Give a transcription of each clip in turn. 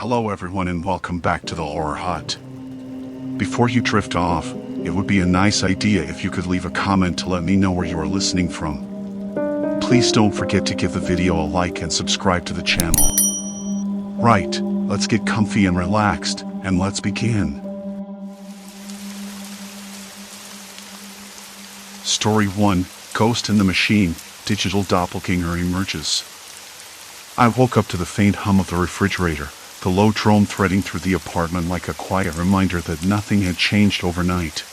Hello everyone and welcome back to the Horror Hut. Before you drift off, it would be a nice idea if you could leave a comment to let me know where you are listening from. Please don't forget to give the video a like and subscribe to the channel. Right, let's get comfy and relaxed, and let's begin. Story 1, Ghost in the Machine, Digital Doppelganger Emerges. I woke up to the faint hum of the refrigerator, the low drone threading through the apartment like a quiet reminder that nothing had changed overnight.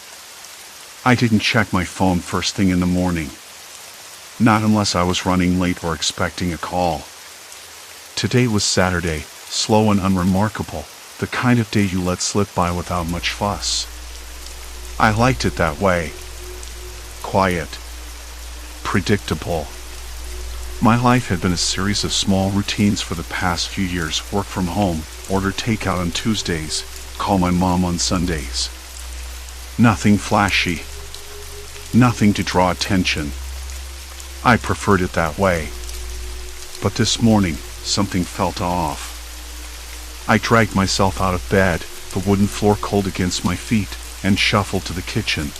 I didn't check my phone first thing in the morning. Not unless I was running late or expecting a call. Today was Saturday, slow and unremarkable, the kind of day you let slip by without much fuss. I liked it that way. Quiet. Predictable. My life had been a series of small routines for the past few years. Work from home, order takeout on Tuesdays, call my mom on Sundays. Nothing flashy. Nothing to draw attention. I preferred it that way. But this morning, something felt off. I dragged myself out of bed, the wooden floor cold against my feet, and shuffled to the kitchen.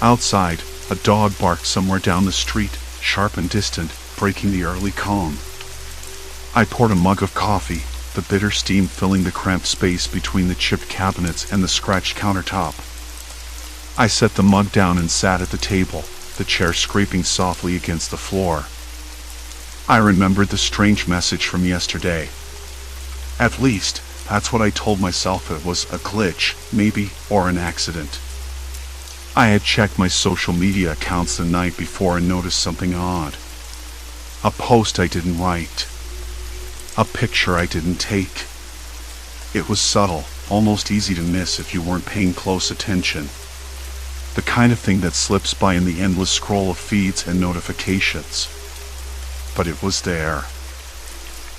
Outside, a dog barked somewhere down the street, sharp and distant, breaking the early calm. I poured a mug of coffee, the bitter steam filling the cramped space between the chipped cabinets and the scratched countertop. I set the mug down and sat at the table, the chair scraping softly against the floor. I remembered the strange message from yesterday. At least, that's what I told myself. It was a glitch, maybe, or an accident. I had checked my social media accounts the night before and noticed something odd. A post I didn't write. A picture I didn't take. It was subtle, almost easy to miss if you weren't paying close attention. The kind of thing that slips by in the endless scroll of feeds and notifications. But it was there.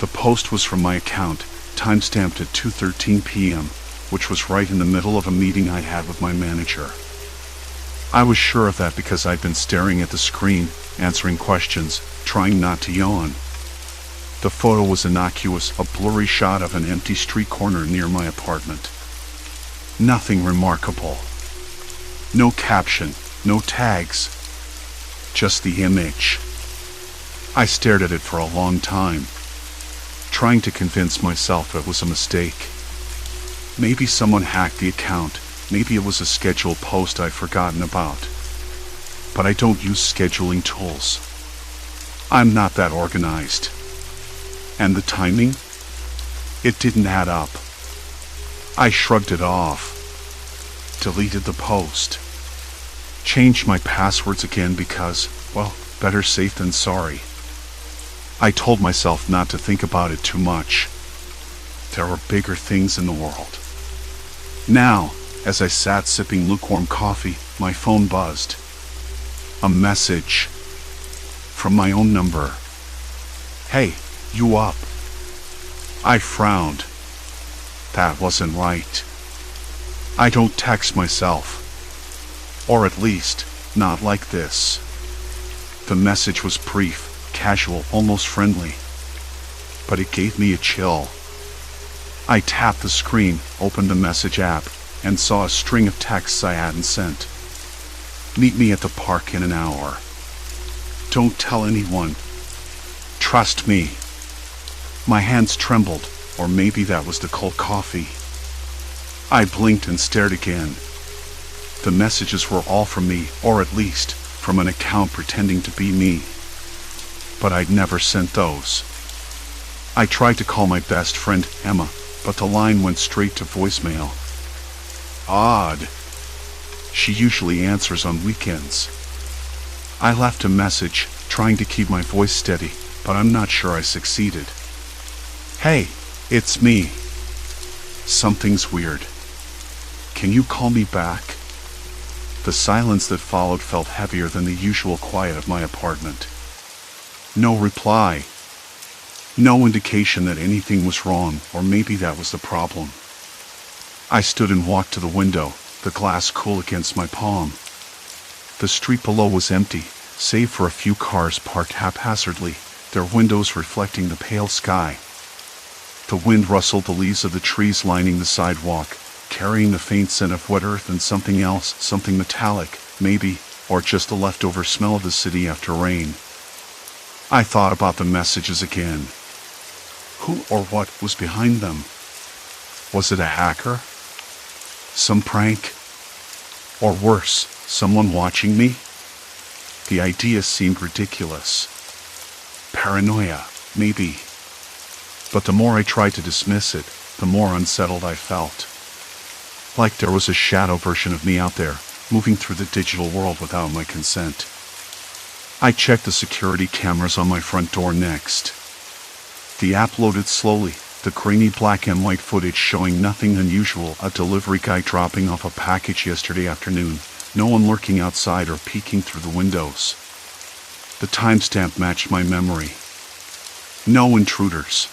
The post was from my account, timestamped at 2:13 p.m., which was right in the middle of a meeting I had with my manager. I was sure of that because I'd been staring at the screen, answering questions, trying not to yawn. The photo was innocuous, a blurry shot of an empty street corner near my apartment. Nothing remarkable. No caption, no tags. Just the image. I stared at it for a long time, trying to convince myself it was a mistake. Maybe someone hacked the account. Maybe it was a scheduled post I'd forgotten about. But I don't use scheduling tools. I'm not that organized. And the timing? It didn't add up. I shrugged it off. Deleted the post. Changed my passwords again because, well, better safe than sorry. I told myself not to think about it too much. There were bigger things in the world. Now, as I sat sipping lukewarm coffee, my phone buzzed. A message. From my own number. Hey, you up? I frowned. That wasn't right. I don't text myself. Or at least, not like this. The message was brief, casual, almost friendly. But it gave me a chill. I tapped the screen, opened the message app, and saw a string of texts I hadn't sent. Meet me at the park in an hour. Don't tell anyone. Trust me. My hands trembled, or maybe that was the cold coffee. I blinked and stared again. The messages were all from me, or at least, from an account pretending to be me. But I'd never sent those. I tried to call my best friend, Emma, but the line went straight to voicemail. Odd. She usually answers on weekends. I left a message, trying to keep my voice steady, but I'm not sure I succeeded. Hey, it's me. Something's weird. Can you call me back? The silence that followed felt heavier than the usual quiet of my apartment. No reply. No indication that anything was wrong, or maybe that was the problem. I stood and walked to the window, the glass cool against my palm. The street below was empty, save for a few cars parked haphazardly, their windows reflecting the pale sky. The wind rustled the leaves of the trees lining the sidewalk, carrying the faint scent of wet earth and something else, something metallic, maybe, or just the leftover smell of the city after rain. I thought about the messages again. Who or what was behind them? Was it a hacker? Some prank? Or worse, someone watching me? The idea seemed ridiculous. Paranoia, maybe. But the more I tried to dismiss it, the more unsettled I felt. Like there was a shadow version of me out there, moving through the digital world without my consent. I checked the security cameras on my front door next. The app loaded slowly, the grainy black and white footage showing nothing unusual, a delivery guy dropping off a package yesterday afternoon, no one lurking outside or peeking through the windows. The timestamp matched my memory. No intruders.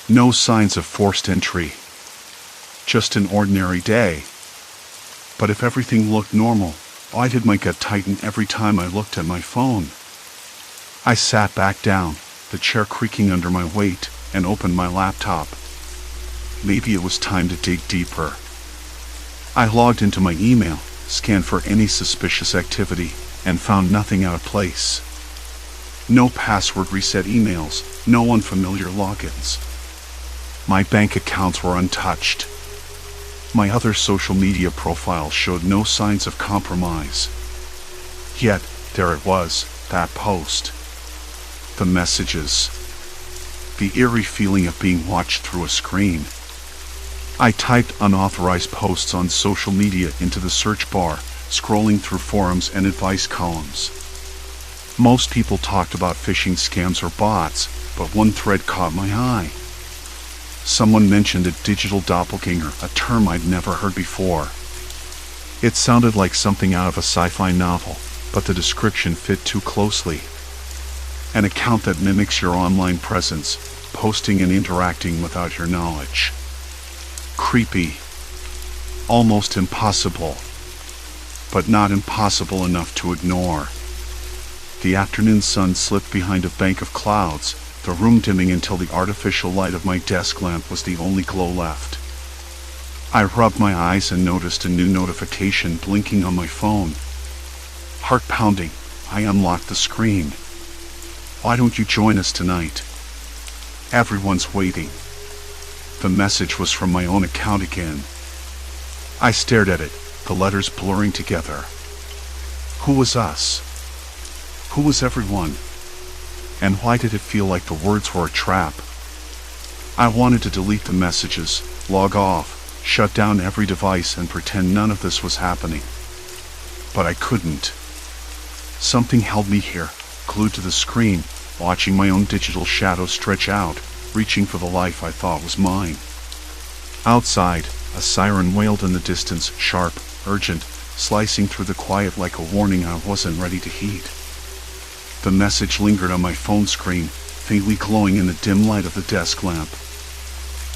No signs of forced entry. Just an ordinary day. But if everything looked normal, why did my gut tighten every time I looked at my phone? I sat back down, the chair creaking under my weight, and opened my laptop. Maybe it was time to dig deeper. I logged into my email, scanned for any suspicious activity, and found nothing out of place. No password reset emails, no unfamiliar logins. My bank accounts were untouched. My other social media profiles showed no signs of compromise. Yet, there it was, that post. The messages. The eerie feeling of being watched through a screen. I typed unauthorized posts on social media into the search bar, scrolling through forums and advice columns. Most people talked about phishing scams or bots, but one thread caught my eye. Someone mentioned a digital doppelganger, a term I'd never heard before. It sounded like something out of a sci-fi novel, but the description fit too closely. An account that mimics your online presence, posting and interacting without your knowledge. Creepy. Almost impossible. But not impossible enough to ignore. The afternoon sun slipped behind a bank of clouds, the room dimming until the artificial light of my desk lamp was the only glow left. I rubbed my eyes and noticed a new notification blinking on my phone. Heart pounding, I unlocked the screen. Why don't you join us tonight? Everyone's waiting. The message was from my own account again. I stared at it, the letters blurring together. Who was us? Who was everyone? And why did it feel like the words were a trap? I wanted to delete the messages, log off, shut down every device and pretend none of this was happening. But I couldn't. Something held me here, glued to the screen, watching my own digital shadow stretch out, reaching for the life I thought was mine. Outside, a siren wailed in the distance, sharp, urgent, slicing through the quiet like a warning I wasn't ready to heed. The message lingered on my phone screen, faintly glowing in the dim light of the desk lamp.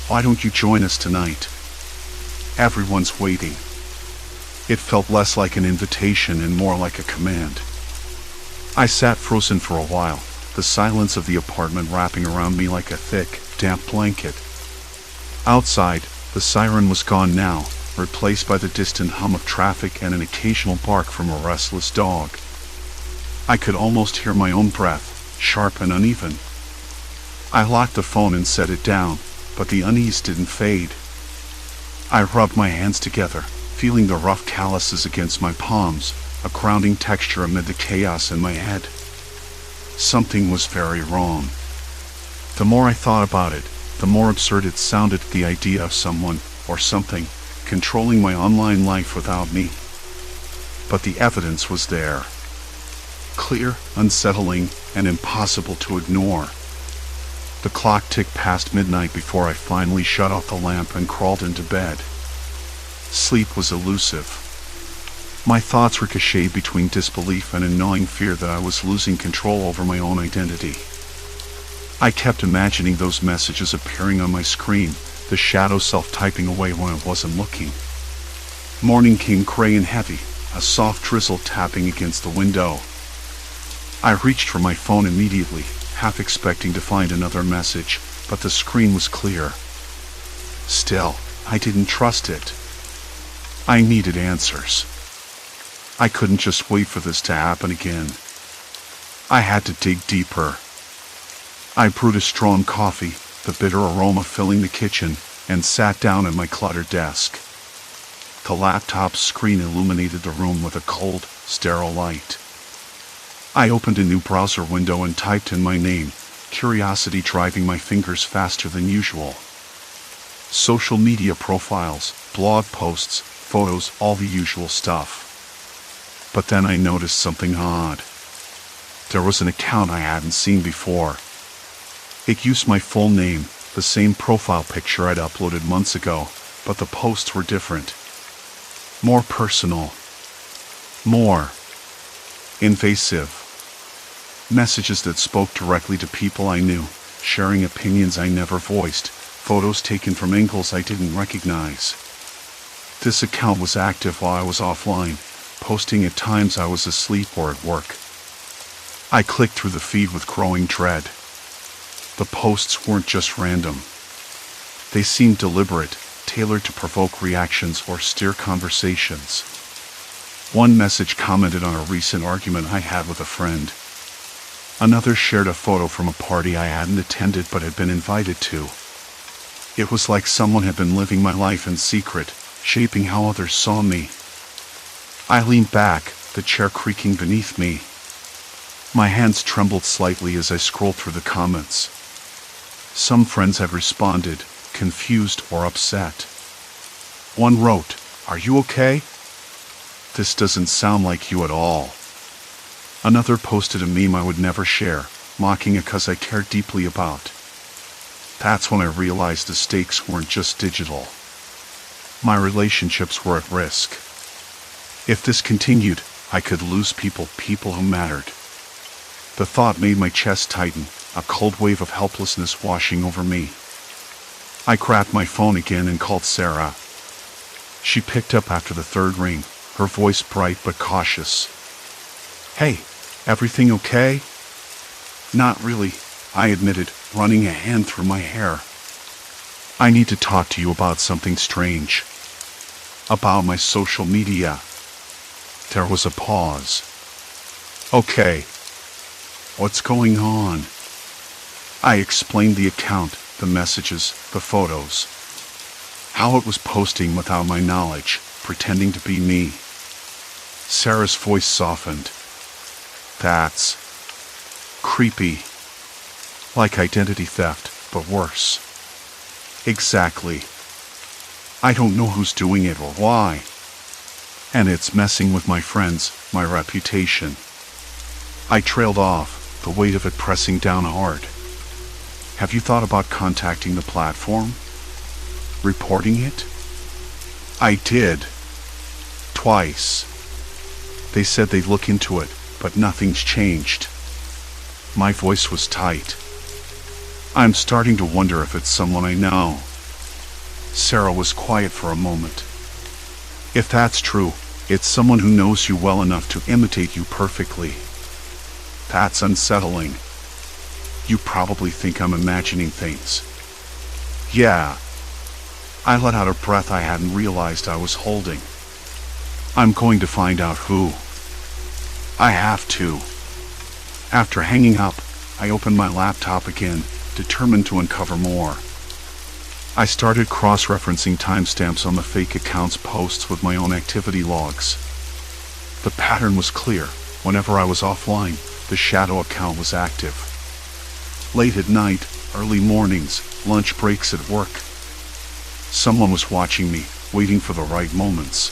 Why don't you join us tonight? Everyone's waiting. It felt less like an invitation and more like a command. I sat frozen for a while, the silence of the apartment wrapping around me like a thick, damp blanket. Outside, the siren was gone now, replaced by the distant hum of traffic and an occasional bark from a restless dog. I could almost hear my own breath, sharp and uneven. I locked the phone and set it down, but the unease didn't fade. I rubbed my hands together, feeling the rough calluses against my palms, a grounding texture amid the chaos in my head. Something was very wrong. The more I thought about it, the more absurd it sounded, the idea of someone, or something, controlling my online life without me. But the evidence was there. Clear, unsettling, and impossible to ignore. The clock ticked past midnight before I finally shut off the lamp and crawled into bed. Sleep was elusive. My thoughts ricocheted between disbelief and a gnawing fear that I was losing control over my own identity. I kept imagining those messages appearing on my screen, the shadow self-typing away when I wasn't looking. Morning came gray and heavy, a soft drizzle tapping against the window. I reached for my phone immediately, half expecting to find another message, but the screen was clear. Still, I didn't trust it. I needed answers. I couldn't just wait for this to happen again. I had to dig deeper. I brewed a strong coffee, the bitter aroma filling the kitchen, and sat down at my cluttered desk. The laptop's screen illuminated the room with a cold, sterile light. I opened a new browser window and typed in my name, curiosity driving my fingers faster than usual. Social media profiles, blog posts, photos, all the usual stuff. But then I noticed something odd. There was an account I hadn't seen before. It used my full name, the same profile picture I'd uploaded months ago, but the posts were different. More personal. More invasive. Messages that spoke directly to people I knew, sharing opinions I never voiced, photos taken from angles I didn't recognize. This account was active while I was offline, posting at times I was asleep or at work. I clicked through the feed with growing dread. The posts weren't just random. They seemed deliberate, tailored to provoke reactions or steer conversations. One message commented on a recent argument I had with a friend. Another shared a photo from a party I hadn't attended but had been invited to. It was like someone had been living my life in secret, shaping how others saw me. I leaned back, the chair creaking beneath me. My hands trembled slightly as I scrolled through the comments. Some friends had responded, confused or upset. One wrote, "Are you okay? This doesn't sound like you at all." Another posted a meme I would never share, mocking a cause I cared deeply about. That's when I realized the stakes weren't just digital. My relationships were at risk. If this continued, I could lose people who mattered. The thought made my chest tighten, a cold wave of helplessness washing over me. I grabbed my phone again and called Sarah. She picked up after the third ring, her voice bright but cautious. "Hey, everything okay?" "Not really," I admitted, running a hand through my hair. "I need to talk to you about something strange. About my social media." There was a pause. "Okay. What's going on?" I explained the account, the messages, the photos. How it was posting without my knowledge, pretending to be me. Sarah's voice softened. "That's creepy. Like identity theft, but worse." "Exactly. I don't know who's doing it or why. And it's messing with my friends, my reputation." I trailed off, the weight of it pressing down hard. "Have you thought about contacting the platform? Reporting it?" "I did. Twice. They said they'd look into it, but nothing's changed." My voice was tight. "I'm starting to wonder if it's someone I know." Sarah was quiet for a moment. "If that's true, it's someone who knows you well enough to imitate you perfectly. That's unsettling. You probably think I'm imagining things." "Yeah." I let out a breath I hadn't realized I was holding. "I'm going to find out who. I have to." After hanging up, I opened my laptop again, determined to uncover more. I started cross-referencing timestamps on the fake account's posts with my own activity logs. The pattern was clear. Whenever I was offline, the shadow account was active. Late at night, early mornings, lunch breaks at work. Someone was watching me, waiting for the right moments.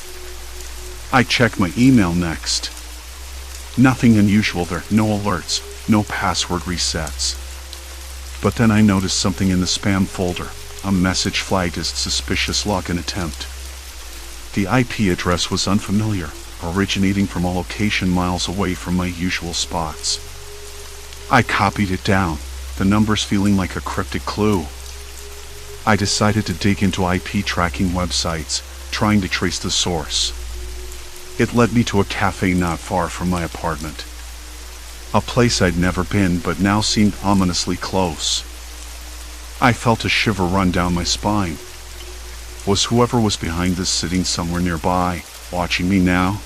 I checked my email next. Nothing unusual there, no alerts, no password resets. But then I noticed something in the spam folder, a message flagged as suspicious login attempt. The IP address was unfamiliar, originating from a location miles away from my usual spots. I copied it down, the numbers feeling like a cryptic clue. I decided to dig into IP tracking websites, trying to trace the source. It led me to a cafe not far from my apartment. A place I'd never been but now seemed ominously close. I felt a shiver run down my spine. Was whoever was behind this sitting somewhere nearby, watching me now?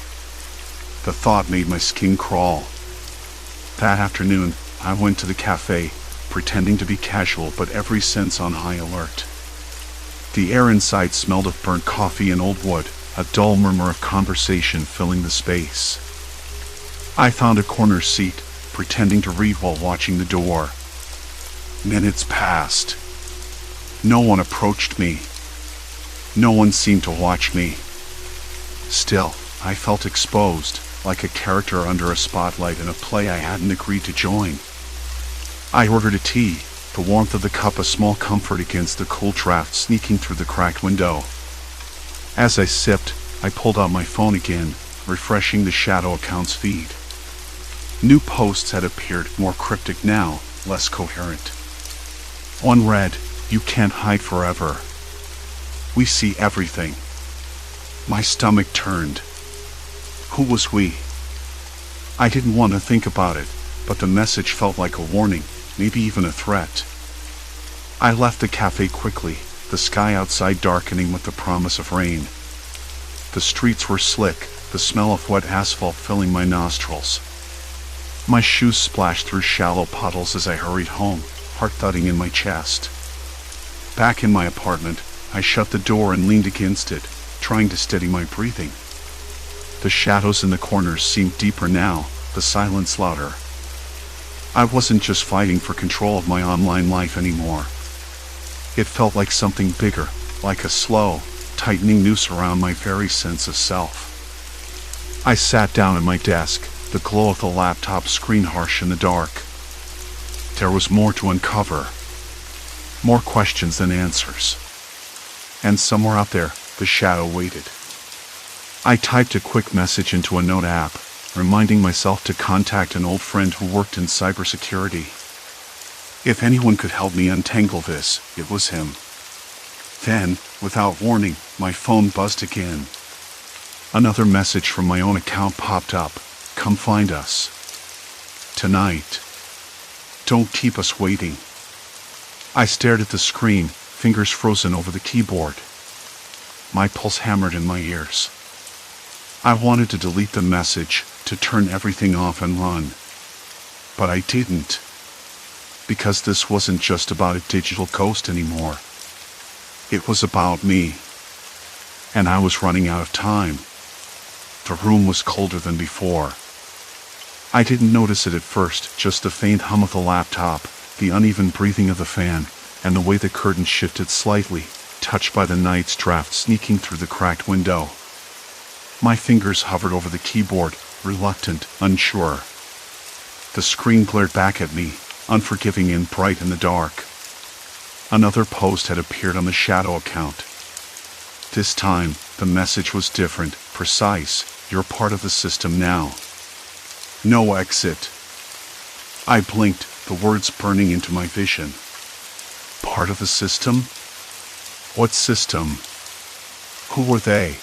The thought made my skin crawl. That afternoon, I went to the cafe, pretending to be casual but every sense on high alert. The air inside smelled of burnt coffee and old wood, a dull murmur of conversation filling the space. I found a corner seat, pretending to read while watching the door. Minutes passed. No one approached me. No one seemed to watch me. Still, I felt exposed, like a character under a spotlight in a play I hadn't agreed to join. I ordered a tea, the warmth of the cup a small comfort against the cool draft sneaking through the cracked window. As I sipped, I pulled out my phone again, refreshing the shadow account's feed. New posts had appeared, more cryptic now, less coherent. One read, "You can't hide forever. We see everything." My stomach turned. Who was we? I didn't want to think about it, but the message felt like a warning, maybe even a threat. I left the cafe quickly, the sky outside darkening with the promise of rain. The streets were slick, the smell of wet asphalt filling my nostrils. My shoes splashed through shallow puddles as I hurried home, heart thudding in my chest. Back in my apartment, I shut the door and leaned against it, trying to steady my breathing. The shadows in the corners seemed deeper now, the silence louder. I wasn't just fighting for control of my online life anymore. It felt like something bigger, like a slow, tightening noose around my very sense of self. I sat down at my desk, the glow of the laptop screen harsh in the dark. There was more to uncover. More questions than answers. And somewhere out there, the shadow waited. I typed a quick message into a note app, reminding myself to contact an old friend who worked in cybersecurity. If anyone could help me untangle this, it was him. Then, without warning, my phone buzzed again. Another message from my own account popped up. "Come find us. Tonight. Don't keep us waiting." I stared at the screen, fingers frozen over the keyboard. My pulse hammered in my ears. I wanted to delete the message, to turn everything off and run. But I didn't. Because this wasn't just about a digital ghost anymore. It was about me. And I was running out of time. The room was colder than before. I didn't notice it at first, just the faint hum of the laptop, the uneven breathing of the fan, and the way the curtain shifted slightly, touched by the night's draft sneaking through the cracked window. My fingers hovered over the keyboard, reluctant, unsure. The screen glared back at me, unforgiving and bright in the dark. Another post had appeared on the shadow account. This time, the message was different, precise. "You're part of the system now. No exit." I blinked, the words burning into my vision. Part of the system? What system? Who were they?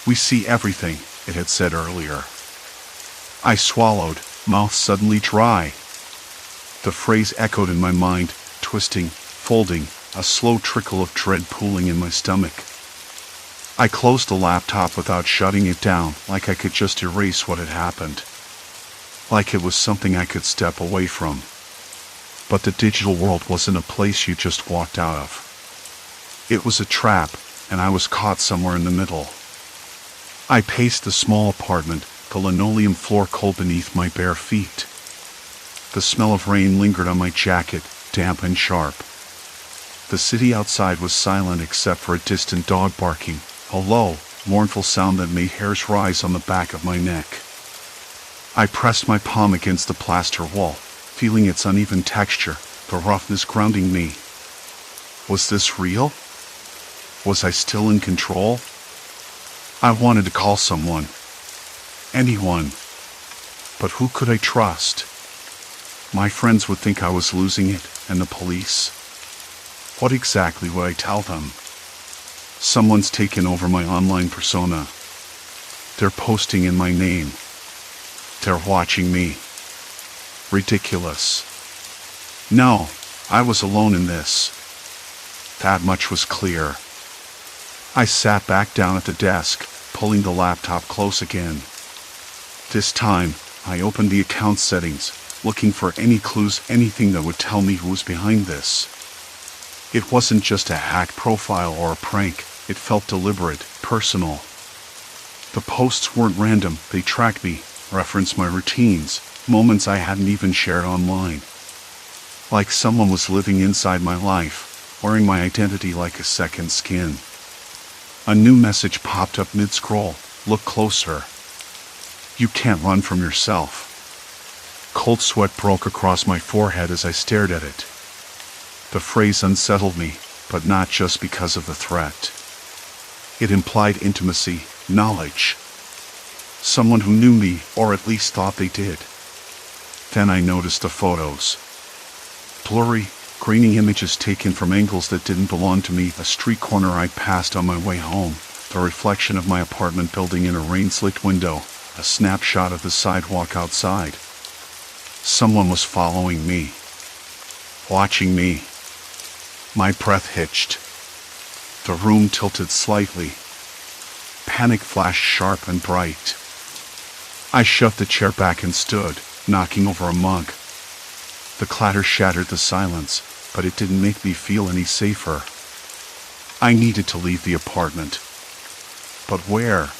"We see everything," it had said earlier. I swallowed, mouth suddenly dry. The phrase echoed in my mind, twisting, folding, a slow trickle of dread pooling in my stomach. I closed the laptop without shutting it down, like I could just erase what had happened. Like it was something I could step away from. But the digital world wasn't a place you just walked out of. It was a trap, and I was caught somewhere in the middle. I paced the small apartment, the linoleum floor cold beneath my bare feet. The smell of rain lingered on my jacket, damp and sharp. The city outside was silent except for a distant dog barking, a low, mournful sound that made hairs rise on the back of my neck. I pressed my palm against the plaster wall, feeling its uneven texture, the roughness grounding me. Was this real? Was I still in control? I wanted to call someone. Anyone. But who could I trust? My friends would think I was losing it, and the police? What exactly would I tell them? Someone's taken over my online persona. They're posting in my name. They're watching me. Ridiculous. No, I was alone in this. That much was clear. I sat back down at the desk, pulling the laptop close again. This time, I opened the account settings, looking for any clues, anything that would tell me who was behind this. It wasn't just a hack profile or a prank, it felt deliberate, personal. The posts weren't random, they tracked me, referenced my routines, moments I hadn't even shared online. Like someone was living inside my life, wearing my identity like a second skin. A new message popped up mid-scroll. Look closer. You can't run from yourself. Cold sweat broke across my forehead as I stared at it. The phrase unsettled me, but not just because of the threat. It implied intimacy, knowledge. Someone who knew me, or at least thought they did. Then I noticed the photos. Blurry, graining images taken from angles that didn't belong to me, a street corner I passed on my way home, the reflection of my apartment building in a rain-slicked window, a snapshot of the sidewalk outside. Someone was following me. Watching me. My breath hitched. The room tilted slightly. Panic flashed sharp and bright. I shoved the chair back and stood, knocking over a mug. The clatter shattered the silence, but it didn't make me feel any safer. I needed to leave the apartment. But where?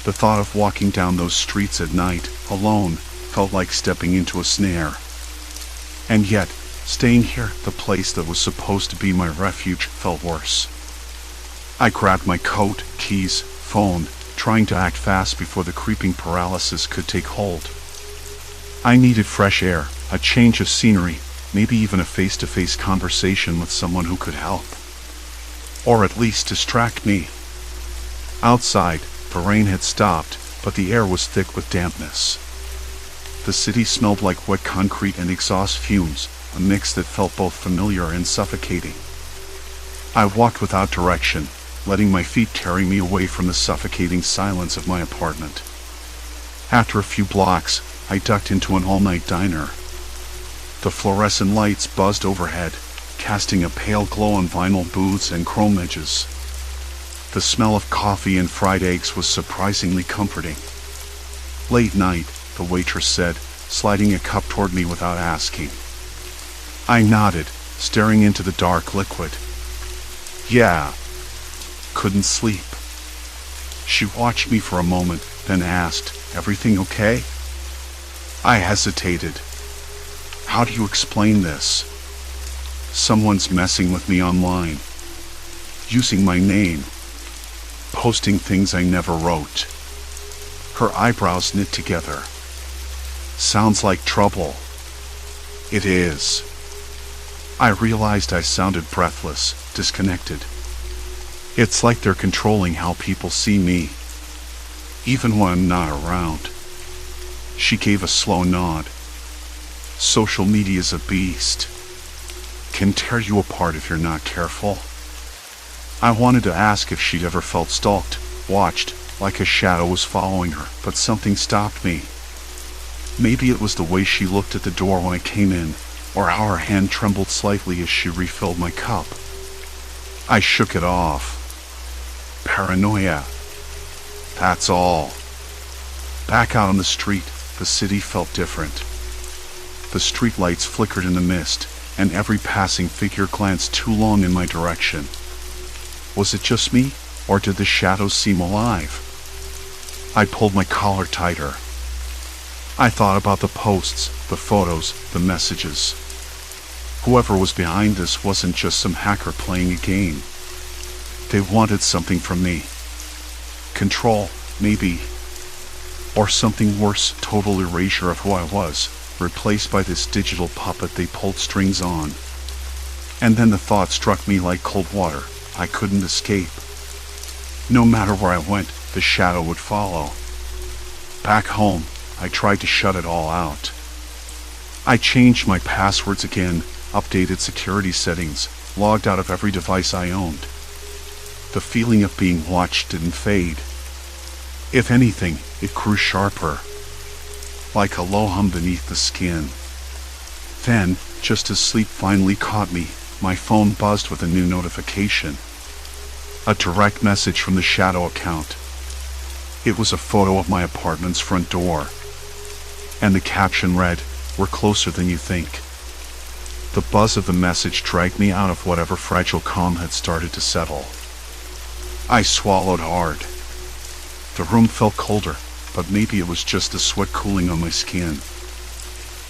The thought of walking down those streets at night, alone, felt like stepping into a snare. And yet, staying here, the place that was supposed to be my refuge, felt worse. I grabbed my coat, keys, phone, trying to act fast before the creeping paralysis could take hold. I needed fresh air, a change of scenery, maybe even a face-to-face conversation with someone who could help. Or at least distract me. Outside, the rain had stopped, but the air was thick with dampness. The city smelled like wet concrete and exhaust fumes, a mix that felt both familiar and suffocating. I walked without direction, letting my feet carry me away from the suffocating silence of my apartment. After a few blocks, I ducked into an all-night diner. The fluorescent lights buzzed overhead, casting a pale glow on vinyl booths and chrome edges. The smell of coffee and fried eggs was surprisingly comforting. Late night, the waitress said, sliding a cup toward me without asking. I nodded, staring into the dark liquid. Yeah. Couldn't sleep. She watched me for a moment, then asked, "Everything okay?" I hesitated. How do you explain this? Someone's messing with me online. Using my name. Posting things I never wrote. Her eyebrows knit together. Sounds like trouble. It is. I realized I sounded breathless, disconnected. It's like they're controlling how people see me, even when I'm not around. She gave a slow nod. Social media's a beast. Can tear you apart if you're not careful. I wanted to ask if she'd ever felt stalked, watched, like a shadow was following her, but something stopped me. Maybe it was the way she looked at the door when I came in, or how her hand trembled slightly as she refilled my cup. I shook it off. Paranoia. That's all. Back out on the street, the city felt different. The streetlights flickered in the mist, and every passing figure glanced too long in my direction. Was it just me, or did the shadows seem alive? I pulled my collar tighter. I thought about the posts, the photos, the messages. Whoever was behind this wasn't just some hacker playing a game. They wanted something from me. Control, maybe. Or something worse, total erasure of who I was, replaced by this digital puppet they pulled strings on. And then the thought struck me like cold water. I couldn't escape. No matter where I went, the shadow would follow. Back home, I tried to shut it all out. I changed my passwords again, updated security settings, logged out of every device I owned. The feeling of being watched didn't fade. If anything, it grew sharper, like a low hum beneath the skin. Then, Just as sleep finally caught me, my phone buzzed with a new notification. A direct message from the Shadow account. It was a photo of my apartment's front door. And the caption read, "We're closer than you think." The buzz of the message dragged me out of whatever fragile calm had started to settle. I swallowed hard. The room felt colder, but maybe it was just the sweat cooling on my skin.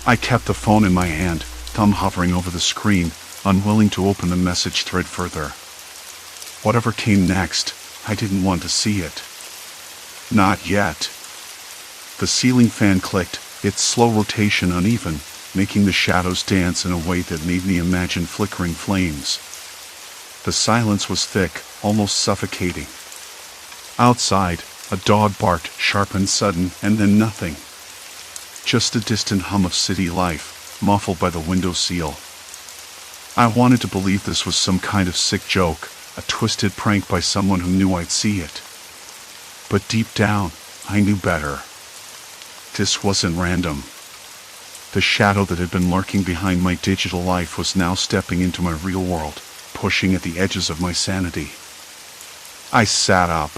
I kept the phone in my hand, thumb hovering over the screen, unwilling to open the message thread further. Whatever came next, I didn't want to see it. Not yet. The ceiling fan clicked, its slow rotation uneven, making the shadows dance in a way that made me imagine flickering flames. The silence was thick, almost suffocating. Outside, a dog barked, sharp and sudden, and then nothing. Just a distant hum of city life, muffled by the window sill. I wanted to believe this was some kind of sick joke, a twisted prank by someone who knew I'd see it. But deep down, I knew better. This wasn't random. The shadow that had been lurking behind my digital life was now stepping into my real world, pushing at the edges of my sanity. I sat up.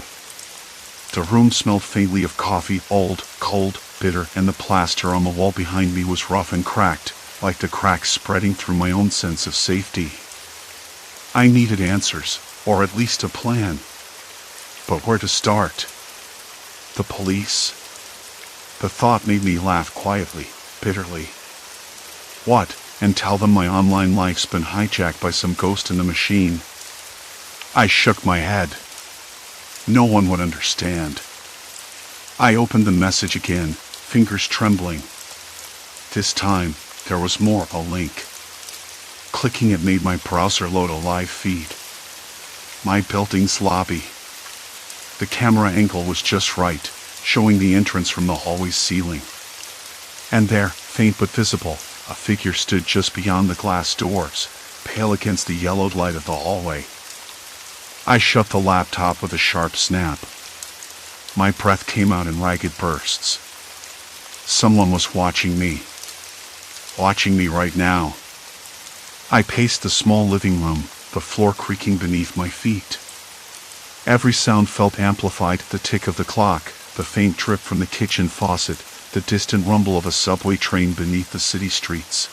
The room smelled faintly of coffee, old, cold, bitter, and the plaster on the wall behind me was rough and cracked, like the cracks spreading through my own sense of safety. I needed answers, or at least a plan. But where to start? The police? The thought made me laugh quietly, bitterly. What, and tell them my online life's been hijacked by some ghost in the machine? I shook my head. No one would understand. I opened the message again, fingers trembling. This time, there was more, a link. Clicking it made my browser load a live feed. My building's lobby. The camera angle was just right, showing the entrance from the hallway's ceiling. And there, faint but visible, a figure stood just beyond the glass doors, pale against the yellowed light of the hallway. I shut the laptop with a sharp snap. My breath came out in ragged bursts. Someone was watching me. Watching me right now. I paced the small living room, the floor creaking beneath my feet. Every sound felt amplified, the tick of the clock, the faint drip from the kitchen faucet, the distant rumble of a subway train beneath the city streets.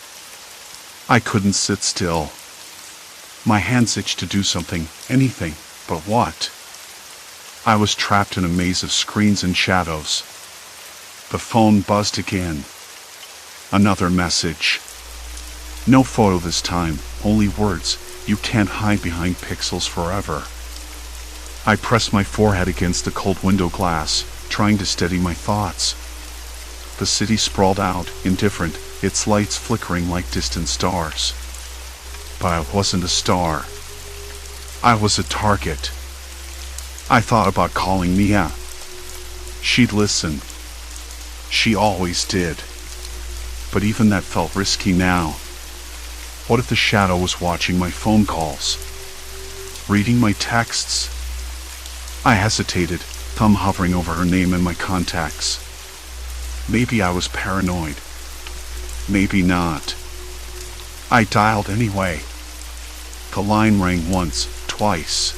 I couldn't sit still. My hands itched to do something, anything, but what? I was trapped in a maze of screens and shadows. The phone buzzed again. Another message. No photo this time, only words. You can't hide behind pixels forever. I pressed my forehead against the cold window glass, trying to steady my thoughts. The city sprawled out, indifferent, its lights flickering like distant stars. But I wasn't a star. I was a target. I thought about calling Mia. She'd listen. She always did. But even that felt risky now. What if the shadow was watching my phone calls? Reading my texts? I hesitated, thumb hovering over her name and my contacts. Maybe I was paranoid. Maybe not. I dialed anyway. The line rang once, twice.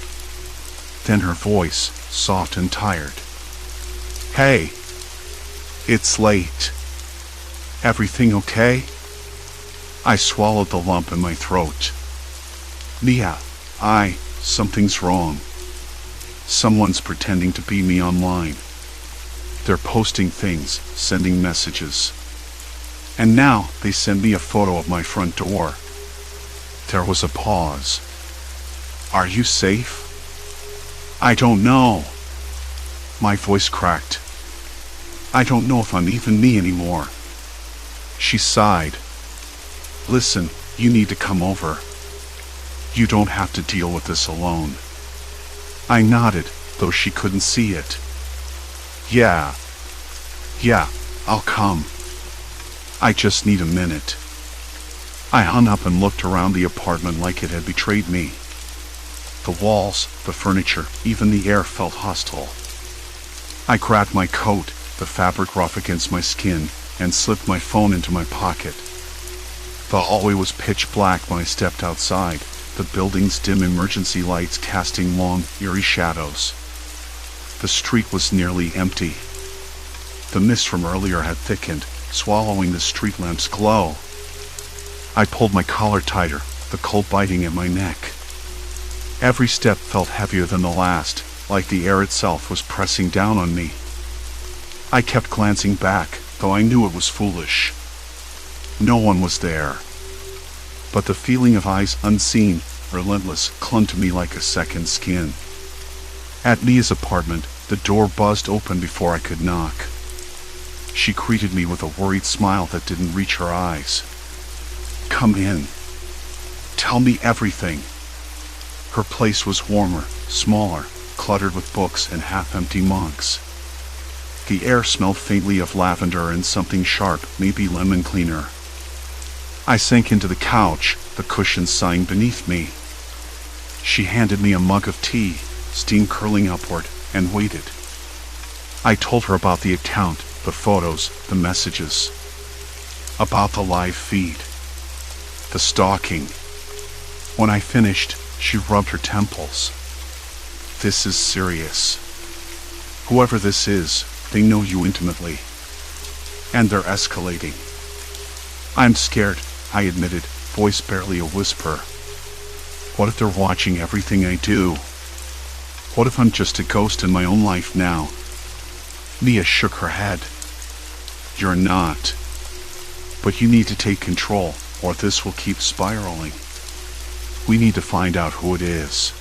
Then her voice, soft and tired. "Hey. It's late. Everything okay?" I swallowed the lump in my throat. "Mia, something's wrong. Someone's pretending to be me online. They're posting things, sending messages. And now they send me a photo of my front door." There was a pause. "Are you safe?" "I don't know." My voice cracked. "I don't know if I'm even me anymore." She sighed. "Listen, you need to come over. You don't have to deal with this alone." I nodded, though she couldn't see it. Yeah, I'll come. I just need a minute." I hung up and looked around the apartment like it had betrayed me. The walls, the furniture, even the air felt hostile. I grabbed my coat, the fabric rough against my skin, and slipped my phone into my pocket. The hallway was pitch black when I stepped outside, the building's dim emergency lights casting long, eerie shadows. The street was nearly empty. The mist from earlier had thickened, swallowing the street lamp's glow. I pulled my collar tighter, the cold biting at my neck. Every step felt heavier than the last, like the air itself was pressing down on me. I kept glancing back, though I knew it was foolish. No one was there. But the feeling of eyes unseen, relentless, clung to me like a second skin. At Leah's apartment, the door buzzed open before I could knock. She greeted me with a worried smile that didn't reach her eyes. "Come in. Tell me everything." Her place was warmer, smaller, cluttered with books and half-empty mugs. The air smelled faintly of lavender and something sharp, maybe lemon cleaner. I sank into the couch, the cushions sighing beneath me. She handed me a mug of tea, steam curling upward, and waited. I told her about the account, the photos, the messages. About the live feed. The stalking. When I finished, she rubbed her temples. "This is serious. Whoever this is, they know you intimately. And they're escalating." "I'm scared," I admitted, voice barely a whisper. "What if they're watching everything I do? What if I'm just a ghost in my own life now?" Mia shook her head. "You're not. But you need to take control, or this will keep spiraling. We need to find out who it is."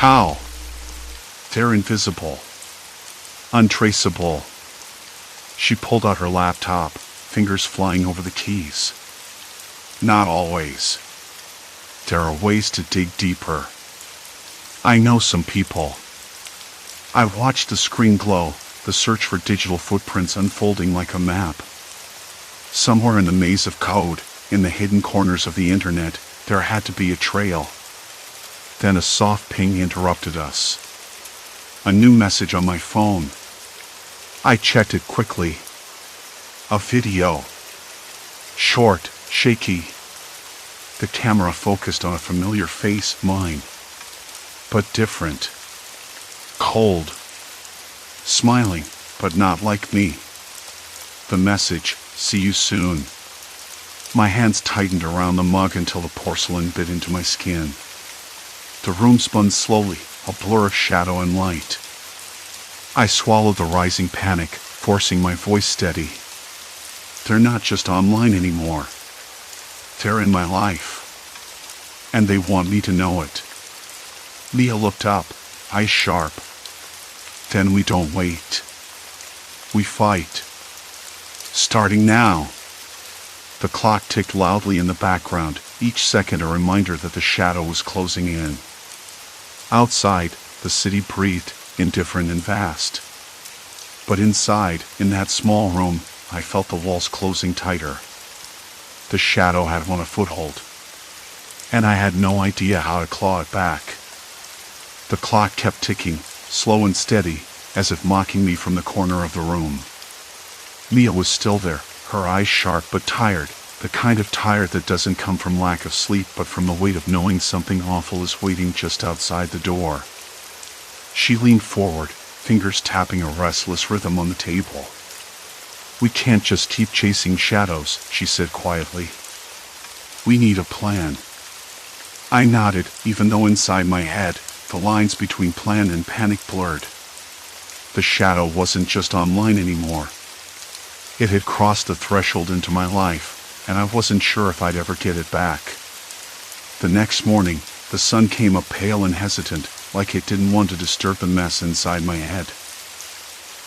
"How?" "They're invisible. Untraceable." She pulled out her laptop, fingers flying over the keys. "Not always. There are ways to dig deeper. I know some people." I watched the screen glow, the search for digital footprints unfolding like a map. Somewhere in the maze of code, in the hidden corners of the internet, there had to be a trail. Then a soft ping interrupted us. A new message on my phone. I checked it quickly. A video. Short, shaky. The camera focused on a familiar face, mine. But different. Cold. Smiling, but not like me. The message, "See you soon." My hands tightened around the mug until the porcelain bit into my skin. The room spun slowly, a blur of shadow and light. I swallowed the rising panic, forcing my voice steady. They're not just online anymore. They're in my life. And they want me to know it. Leah looked up, eyes sharp. Then we don't wait. We fight. Starting now. The clock ticked loudly in the background, each second a reminder that the shadow was closing in. Outside, the city breathed, indifferent and vast. But inside, in that small room, I felt the walls closing tighter. The shadow had won a foothold. And I had no idea how to claw it back. The clock kept ticking, slow and steady, as if mocking me from the corner of the room. Mia was still there, her eyes sharp but tired, the kind of tired that doesn't come from lack of sleep but from the weight of knowing something awful is waiting just outside the door. She leaned forward, fingers tapping a restless rhythm on the table. "We can't just keep chasing shadows," she said quietly. "We need a plan." I nodded, even though inside my head, the lines between plan and panic blurred. The shadow wasn't just online anymore. It had crossed the threshold into my life, and I wasn't sure if I'd ever get it back. The next morning, the sun came up pale and hesitant, like it didn't want to disturb the mess inside my head.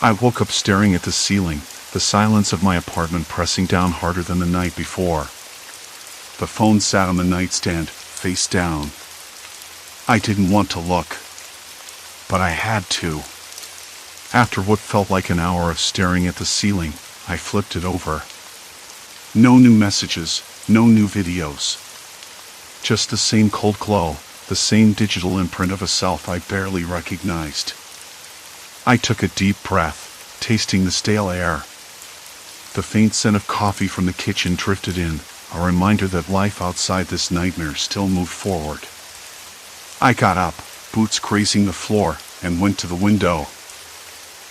I woke up staring at the ceiling, the silence of my apartment pressing down harder than the night before. The phone sat on the nightstand, face down. I didn't want to look, but I had to. After what felt like an hour of staring at the ceiling, I flipped it over. No new messages, no new videos. Just the same cold glow, the same digital imprint of a self I barely recognized. I took a deep breath, tasting the stale air. The faint scent of coffee from the kitchen drifted in, a reminder that life outside this nightmare still moved forward. I got up, boots grazing the floor, and went to the window.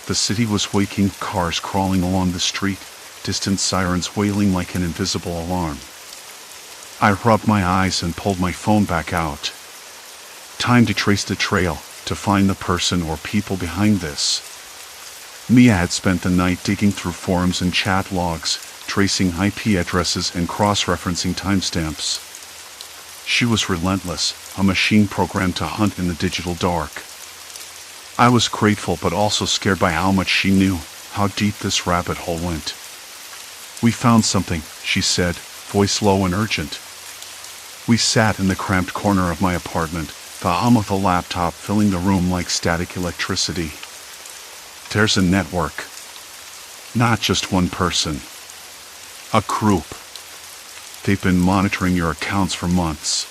The city was waking, cars crawling along the street, distant sirens wailing like an invisible alarm. I rubbed my eyes and pulled my phone back out. Time to trace the trail, to find the person or people behind this. Mia had spent the night digging through forums and chat logs, tracing IP addresses and cross-referencing timestamps. She was relentless, a machine programmed to hunt in the digital dark. I was grateful but also scared by how much she knew, how deep this rabbit hole went. "We found something," she said, voice low and urgent. We sat in the cramped corner of my apartment, the hum of the laptop filling the room like static electricity. "There's a network. Not just one person. A group. They've been monitoring your accounts for months.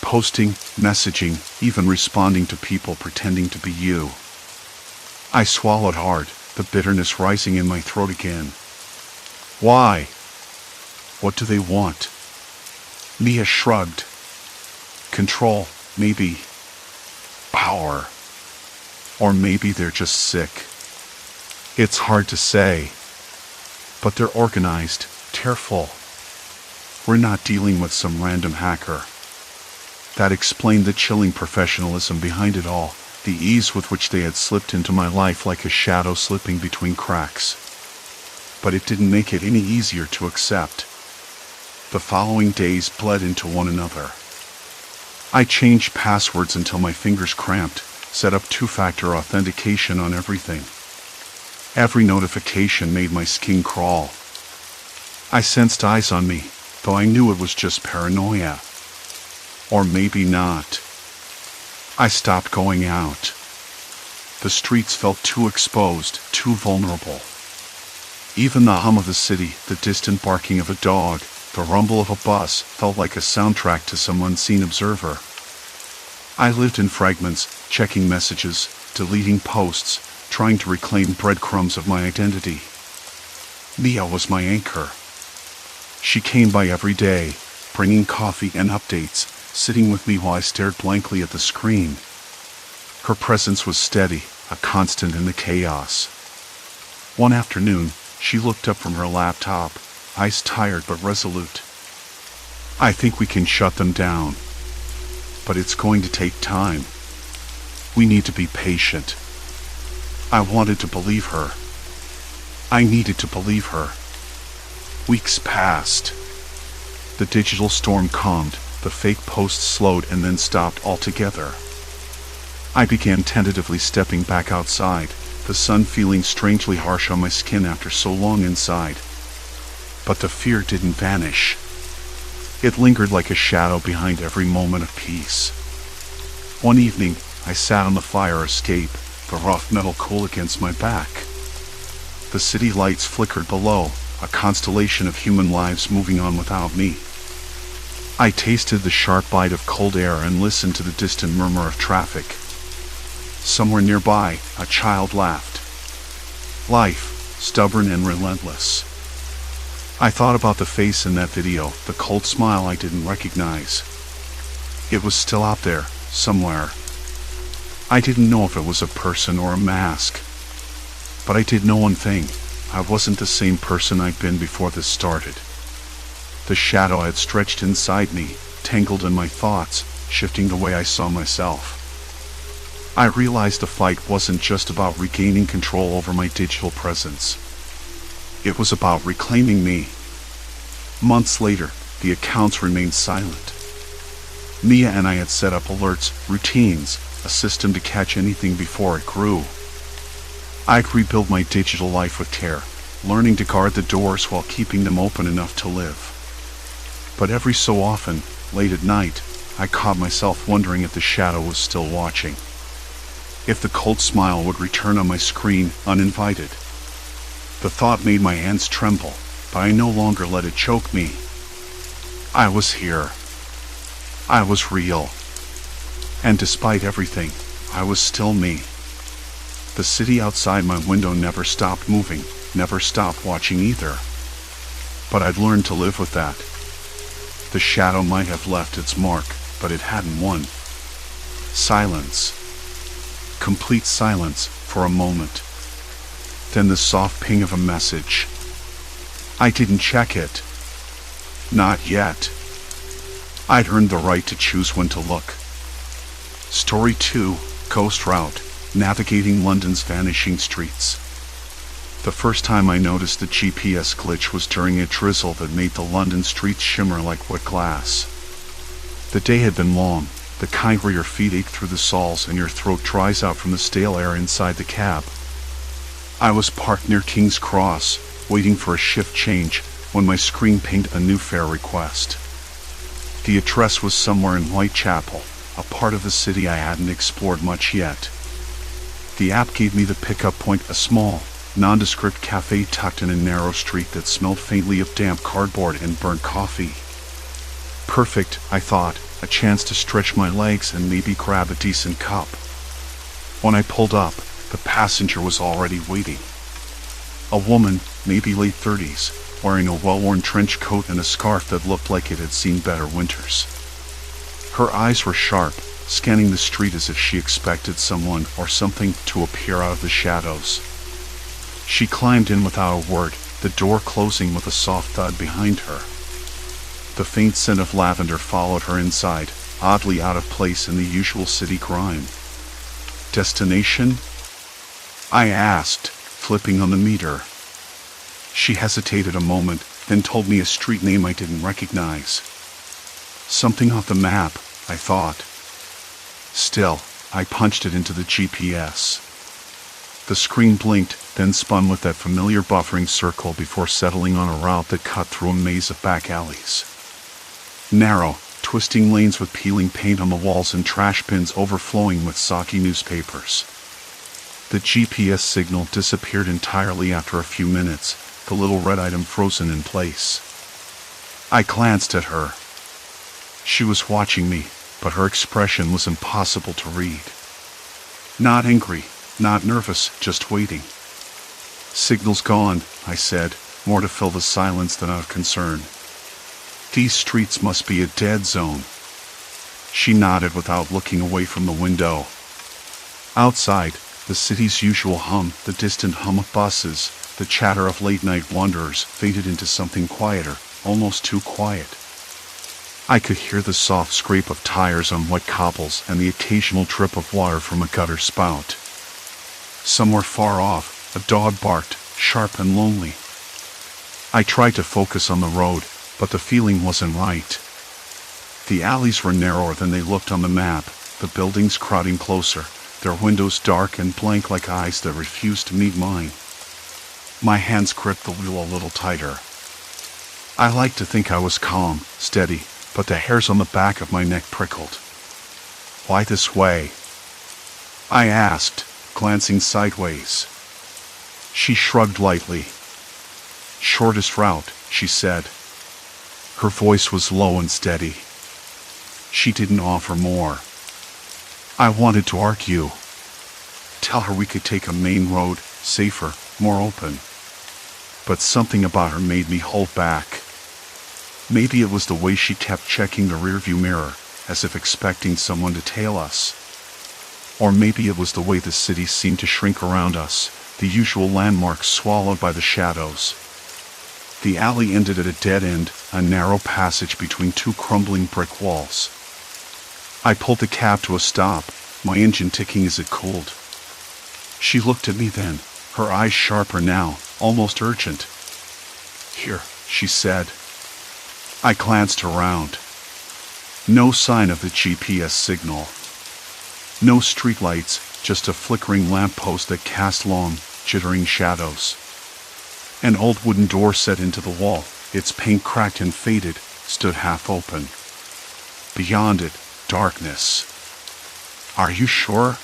Posting, messaging, even responding to people pretending to be you." I swallowed hard, the bitterness rising in my throat again. "Why? What do they want?" Mia shrugged. "Control, maybe. Power. Or maybe they're just sick. It's hard to say. But they're organized, careful. We're not dealing with some random hacker." That explained the chilling professionalism behind it all, the ease with which they had slipped into my life like a shadow slipping between cracks. But it didn't make it any easier to accept. The following days bled into one another. I changed passwords until my fingers cramped, set up two-factor authentication on everything. Every notification made my skin crawl. I sensed eyes on me, though I knew it was just paranoia. Or maybe not. I stopped going out. The streets felt too exposed, too vulnerable. Even the hum of the city, the distant barking of a dog, the rumble of a bus felt like a soundtrack to some unseen observer. I lived in fragments, checking messages, deleting posts, trying to reclaim breadcrumbs of my identity. Mia was my anchor. She came by every day, bringing coffee and updates, sitting with me while I stared blankly at the screen. Her presence was steady, a constant in the chaos. One afternoon, she looked up from her laptop, eyes tired but resolute. "I think we can shut them down. But it's going to take time. We need to be patient." I wanted to believe her. I needed to believe her. Weeks passed. The digital storm calmed, the fake posts slowed and then stopped altogether. I began tentatively stepping back outside, the sun feeling strangely harsh on my skin after so long inside. But the fear didn't vanish. It lingered like a shadow behind every moment of peace. One evening, I sat on the fire escape, the rough metal cool against my back. The city lights flickered below, a constellation of human lives moving on without me. I tasted the sharp bite of cold air and listened to the distant murmur of traffic. Somewhere nearby, a child laughed. Life, stubborn and relentless. I thought about the face in that video, the cold smile I didn't recognize. It was still out there, somewhere. I didn't know if it was a person or a mask. But I did know one thing. I wasn't the same person I'd been before this started. The shadow had stretched inside me, tangled in my thoughts, shifting the way I saw myself. I realized the fight wasn't just about regaining control over my digital presence. It was about reclaiming me. Months later, the accounts remained silent. Mia and I had set up alerts, routines, a system to catch anything before it grew. I'd rebuild my digital life with care, learning to guard the doors while keeping them open enough to live. But every so often, late at night, I caught myself wondering if the shadow was still watching. If the cold smile would return on my screen uninvited. The thought made my hands tremble, but I no longer let it choke me. I was here. I was real. And despite everything, I was still me. The city outside my window never stopped moving, never stopped watching either. But I'd learned to live with that, The shadow might have left its mark, but it hadn't won. Silence. Complete silence for a moment. Then the soft ping of a message. I didn't check it. Not yet. I'd earned the right to choose when to look. Story 2, Coast Route, Navigating London's Vanishing Streets. The first time I noticed the GPS glitch was during a drizzle that made the London streets shimmer like wet glass. The day had been long, the kind where your feet ache through the soles and your throat dries out from the stale air inside the cab. I was parked near King's Cross, waiting for a shift change, when my screen pinged a new fare request. The address was somewhere in Whitechapel, a part of the city I hadn't explored much yet. The app gave me the pickup point, a small, nondescript cafe tucked in a narrow street that smelled faintly of damp cardboard and burnt coffee. Perfect, I thought, a chance to stretch my legs and maybe grab a decent cup. When I pulled up, the passenger was already waiting. A woman, maybe late 30s, wearing a well-worn trench coat and a scarf that looked like it had seen better winters. Her eyes were sharp, scanning the street as if she expected someone or something to appear out of the shadows. She climbed in without a word, the door closing with a soft thud behind her. The faint scent of lavender followed her inside, oddly out of place in the usual city grime. Destination? I asked, flipping on the meter. She hesitated a moment, then told me a street name I didn't recognize. Something off the map, I thought. Still, I punched it into the GPS. The screen blinked, then spun with that familiar buffering circle before settling on a route that cut through a maze of back alleys. Narrow, twisting lanes with peeling paint on the walls and trash bins overflowing with soggy newspapers. The GPS signal disappeared entirely after a few minutes, the little red item frozen in place. I glanced at her. She was watching me, but her expression was impossible to read. Not angry, not nervous, just waiting. Signal's gone, I said, more to fill the silence than out of concern. These streets must be a dead zone. She nodded without looking away from the window. Outside, the city's usual hum, the distant hum of buses, the chatter of late-night wanderers faded into something quieter, almost too quiet. I could hear the soft scrape of tires on wet cobbles and the occasional drip of water from a gutter spout. Somewhere far off, a dog barked, sharp and lonely. I tried to focus on the road, but the feeling wasn't right. The alleys were narrower than they looked on the map, the buildings crowding closer, their windows dark and blank like eyes that refused to meet mine. My hands gripped the wheel a little tighter. I liked to think I was calm, steady, but the hairs on the back of my neck prickled. Why this way? I asked, glancing sideways. She shrugged lightly. Shortest route, she said. Her voice was low and steady. She didn't offer more. I wanted to argue. Tell her we could take a main road, safer, more open. But something about her made me hold back. Maybe it was the way she kept checking the rearview mirror, as if expecting someone to tail us. Or maybe it was the way the city seemed to shrink around us, the usual landmarks swallowed by the shadows. The alley ended at a dead end, a narrow passage between two crumbling brick walls. I pulled the cab to a stop, my engine ticking as it cooled. She looked at me then, her eyes sharper now, almost urgent. Here, she said. I glanced around. No sign of the GPS signal. No streetlights, just a flickering lamppost that cast long, jittering shadows. An old wooden door set into the wall, its paint cracked and faded, stood half open. Beyond it, darkness. Are you sure?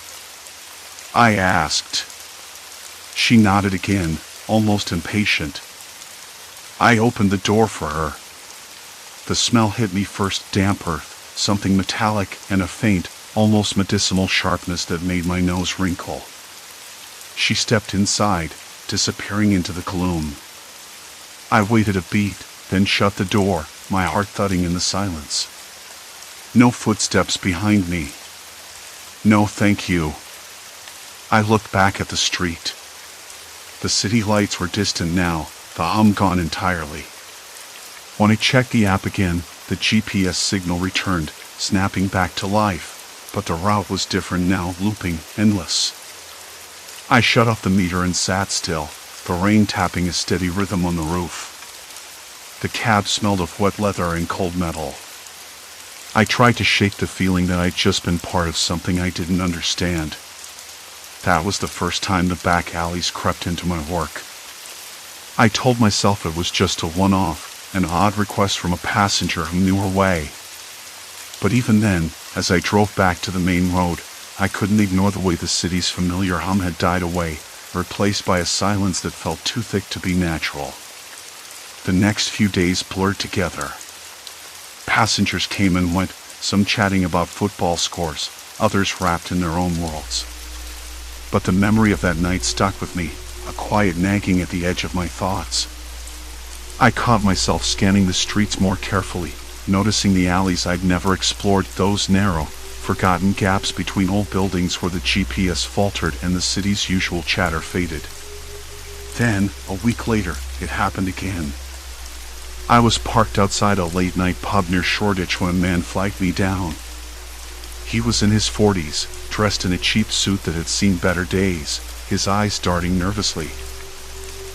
I asked. She nodded again, almost impatient. I opened the door for her. The smell hit me first, damp earth, something metallic and a faint, almost medicinal sharpness that made my nose wrinkle. She stepped inside, disappearing into the gloom. I waited a beat, then shut the door, my heart thudding in the silence. No footsteps behind me. No, thank you. I looked back at the street. The city lights were distant now, the hum gone entirely. When I checked the app again, the GPS signal returned, snapping back to life, but the route was different now, looping, endless. I shut off the meter and sat still, the rain tapping a steady rhythm on the roof. The cab smelled of wet leather and cold metal. I tried to shake the feeling that I'd just been part of something I didn't understand. That was the first time the back alleys crept into my work. I told myself it was just a one-off, an odd request from a passenger who knew her way. But even then, as I drove back to the main road, I couldn't ignore the way the city's familiar hum had died away, replaced by a silence that felt too thick to be natural. The next few days blurred together. Passengers came and went, some chatting about football scores, others wrapped in their own worlds. But the memory of that night stuck with me, a quiet nagging at the edge of my thoughts. I caught myself scanning the streets more carefully, noticing the alleys I'd never explored, those narrow, forgotten gaps between old buildings where the GPS faltered and the city's usual chatter faded. Then, a week later, it happened again. I was parked outside a late-night pub near Shoreditch when a man flagged me down. He was in his 40s, dressed in a cheap suit that had seen better days, his eyes darting nervously.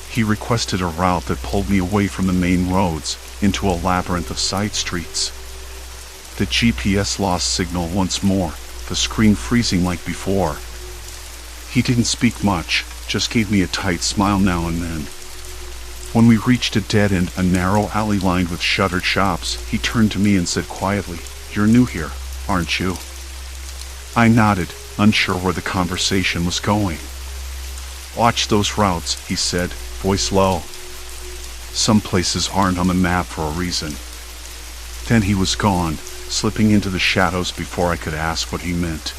He requested a route that pulled me away from the main roads, into a labyrinth of side streets. The GPS lost signal once more, the screen freezing like before. He didn't speak much, just gave me a tight smile now and then. When we reached a dead end, a narrow alley lined with shuttered shops, he turned to me and said quietly, "You're new here, aren't you?" I nodded, unsure where the conversation was going. "Watch those routes," he said, voice low. "Some places aren't on the map for a reason." Then he was gone, slipping into the shadows before I could ask what he meant.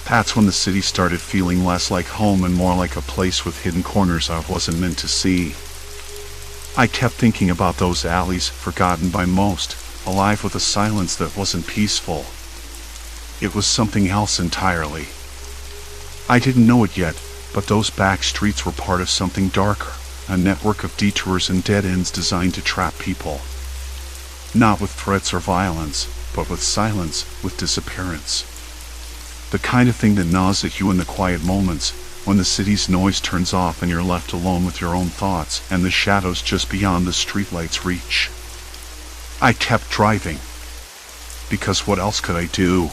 That's when the city started feeling less like home and more like a place with hidden corners I wasn't meant to see. I kept thinking about those alleys, forgotten by most, alive with a silence that wasn't peaceful. It was something else entirely. I didn't know it yet, but those back streets were part of something darker, a network of detours and dead ends designed to trap people. Not with threats or violence, but with silence, with disappearance. The kind of thing that gnaws at you in the quiet moments, when the city's noise turns off and you're left alone with your own thoughts and the shadows just beyond the streetlight's reach. I kept driving. Because what else could I do?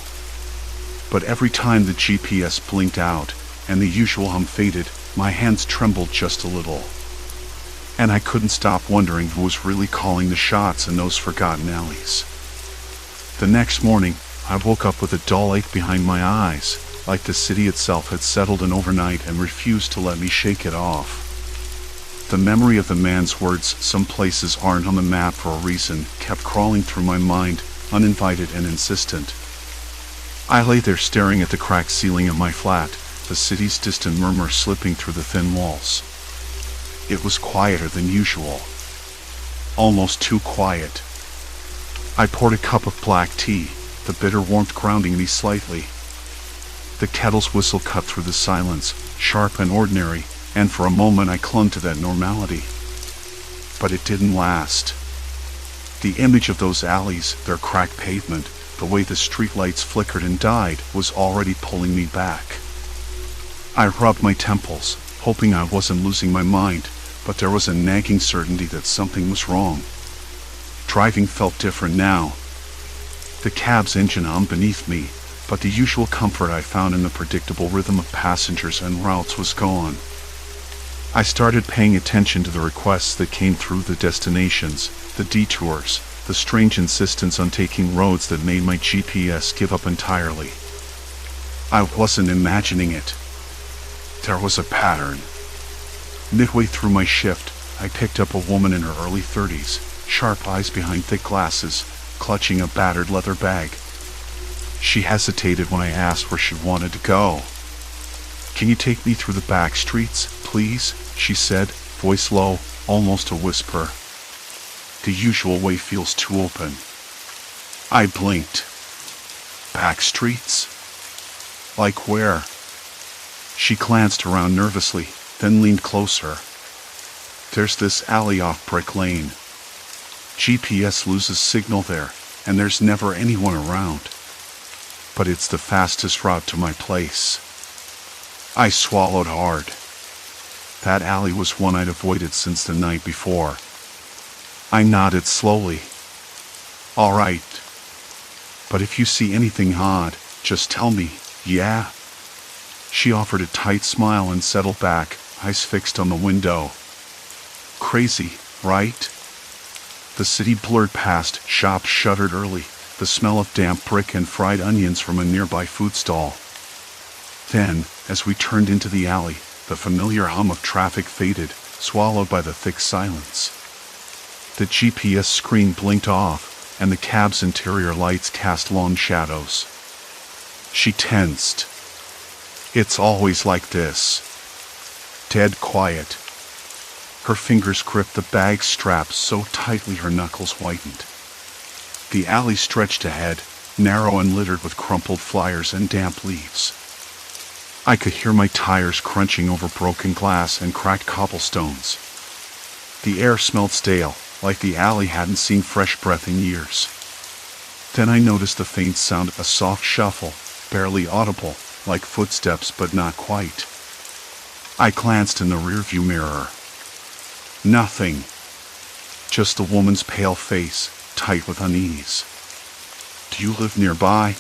But every time the GPS blinked out and the usual hum faded, my hands trembled just a little. And I couldn't stop wondering who was really calling the shots in those forgotten alleys. The next morning, I woke up with a dull ache behind my eyes, like the city itself had settled in overnight and refused to let me shake it off. The memory of the man's words, "Some places aren't on the map for a reason," kept crawling through my mind, uninvited and insistent. I lay there staring at the cracked ceiling of my flat, the city's distant murmur slipping through the thin walls. It was quieter than usual. Almost too quiet. I poured a cup of black tea, the bitter warmth grounding me slightly. The kettle's whistle cut through the silence, sharp and ordinary, and for a moment I clung to that normality. But it didn't last. The image of those alleys, their cracked pavement, the way the streetlights flickered and died, was already pulling me back. I rubbed my temples, hoping I wasn't losing my mind, but there was a nagging certainty that something was wrong. Driving felt different now. The cab's engine hummed beneath me, but the usual comfort I found in the predictable rhythm of passengers and routes was gone. I started paying attention to the requests that came through, the destinations, the detours, the strange insistence on taking roads that made my GPS give up entirely. I wasn't imagining it. There was a pattern. Midway through my shift, I picked up a woman in her early 30s, sharp eyes behind thick glasses, clutching a battered leather bag. She hesitated when I asked where she wanted to go. "Can you take me through the back streets, please?" she said, voice low, almost a whisper. The usual way feels too open. I blinked. Back streets? Like where? She glanced around nervously, then leaned closer. There's this alley off Brick Lane. GPS loses signal there, and there's never anyone around. But it's the fastest route to my place. I swallowed hard. That alley was one I'd avoided since the night before. I nodded slowly. All right. But if you see anything odd, just tell me, yeah? She offered a tight smile and settled back, eyes fixed on the window. Crazy, right? The city blurred past, shops shuttered early, the smell of damp brick and fried onions from a nearby food stall. Then, as we turned into the alley, the familiar hum of traffic faded, swallowed by the thick silence. The GPS screen blinked off, and the cab's interior lights cast long shadows. She tensed. It's always like this. Dead quiet. Her fingers gripped the bag strap so tightly her knuckles whitened. The alley stretched ahead, narrow and littered with crumpled flyers and damp leaves. I could hear my tires crunching over broken glass and cracked cobblestones. The air smelled stale, like the alley hadn't seen fresh breath in years. Then I noticed the faint sound, a soft shuffle, barely audible, like footsteps but not quite. I glanced in the rearview mirror. Nothing. Just the woman's pale face, tight with unease. Do you live nearby?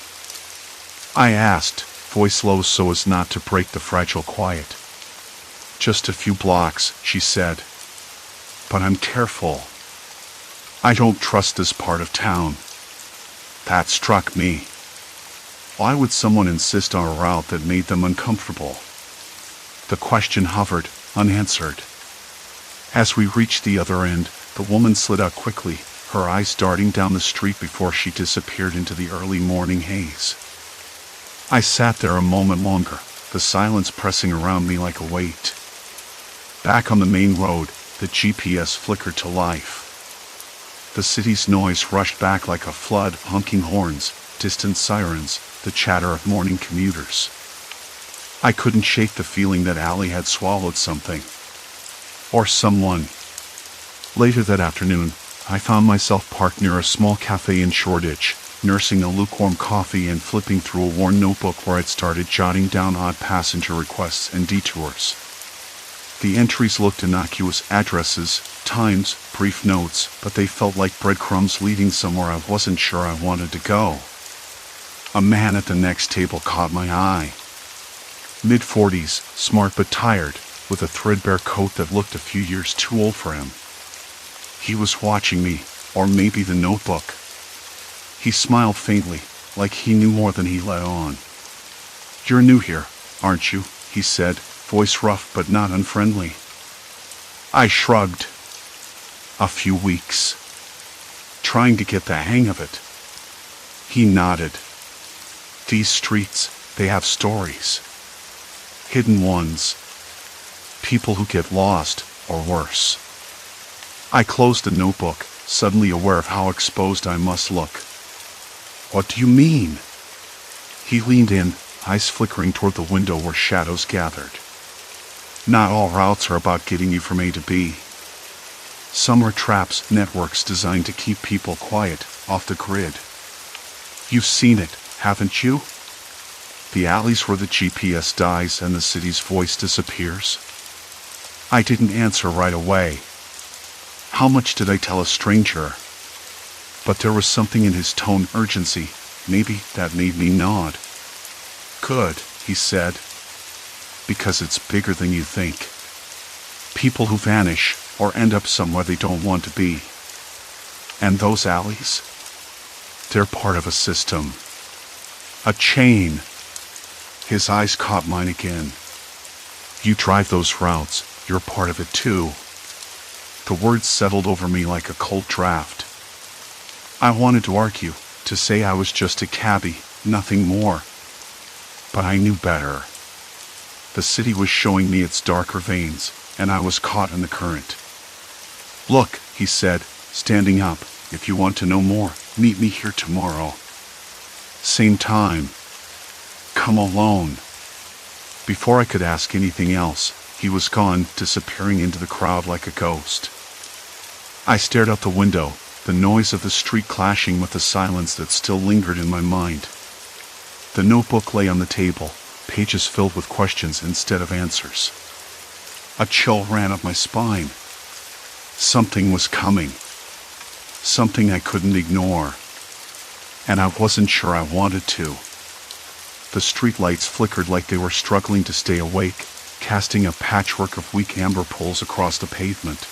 I asked, voice low so as not to break the fragile quiet. Just a few blocks, she said. But I'm careful. I don't trust this part of town. That struck me. Why would someone insist on a route that made them uncomfortable? The question hovered, unanswered. As we reached the other end, the woman slid out quickly, her eyes darting down the street before she disappeared into the early morning haze. I sat there a moment longer, the silence pressing around me like a weight. Back on the main road, the GPS flickered to life. The city's noise rushed back like a flood, honking horns, distant sirens, the chatter of morning commuters. I couldn't shake the feeling that Allie had swallowed something. Or someone. Later that afternoon, I found myself parked near a small cafe in Shoreditch, nursing a lukewarm coffee and flipping through a worn notebook where I'd started jotting down odd passenger requests and detours. The entries looked innocuous: addresses, times, brief notes, but they felt like breadcrumbs leading somewhere I wasn't sure I wanted to go. A man at the next table caught my eye. Mid-40s, smart but tired, with a threadbare coat that looked a few years too old for him. He was watching me, or maybe the notebook. He smiled faintly, like he knew more than he let on. "You're new here, aren't you?" he said, voice rough but not unfriendly. I shrugged. "A few weeks. Trying to get the hang of it." He nodded. "These streets, they have stories. Hidden ones. People who get lost, or worse." I closed the notebook, suddenly aware of how exposed I must look. "What do you mean?" He leaned in, eyes flickering toward the window where shadows gathered. "Not all routes are about getting you from A to B. Some are traps, networks designed to keep people quiet, off the grid. You've seen it, haven't you? The alleys where the GPS dies and the city's voice disappears." I didn't answer right away. How much did I tell a stranger? But there was something in his tone, urgency, maybe, that made me nod. "Good," he said. "Because it's bigger than you think. People who vanish, or end up somewhere they don't want to be. And those alleys? They're part of a system. A chain." His eyes caught mine again. "You drive those routes, you're part of it too." The words settled over me like a cold draft. I wanted to argue, to say I was just a cabbie, nothing more. But I knew better. The city was showing me its darker veins, and I was caught in the current. "Look," he said, standing up. If you want to know more, meet me here tomorrow. Same time. Come alone. Before I could ask anything else, he was gone, disappearing into the crowd like a ghost. I stared out the window, the noise of the street clashing with the silence that still lingered in my mind. The notebook lay on the table, pages filled with questions instead of answers. A chill ran up my spine. Something was coming. Something I couldn't ignore. And I wasn't sure I wanted to. The streetlights flickered like they were struggling to stay awake, casting a patchwork of weak amber poles across the pavement.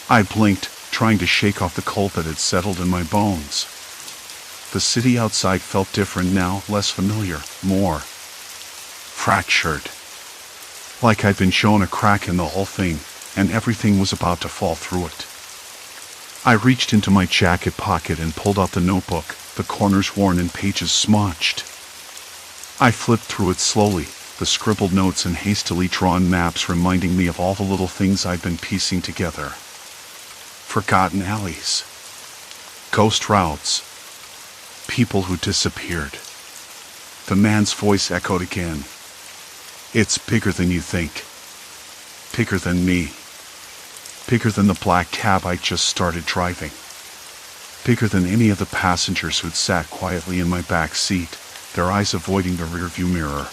I blinked, trying to shake off the cold that had settled in my bones. The city outside felt different now, less familiar, more fractured. Like I'd been shown a crack in the whole thing, and everything was about to fall through it. I reached into my jacket pocket and pulled out the notebook, the corners worn and pages smudged. I flipped through it slowly, the scribbled notes and hastily drawn maps reminding me of all the little things I'd been piecing together. Forgotten alleys. Ghost routes. People who disappeared. The man's voice echoed again. It's bigger than you think. Bigger than me. Bigger than the black cab I just started driving. Bigger than any of the passengers who'd sat quietly in my back seat, their eyes avoiding the rearview mirror.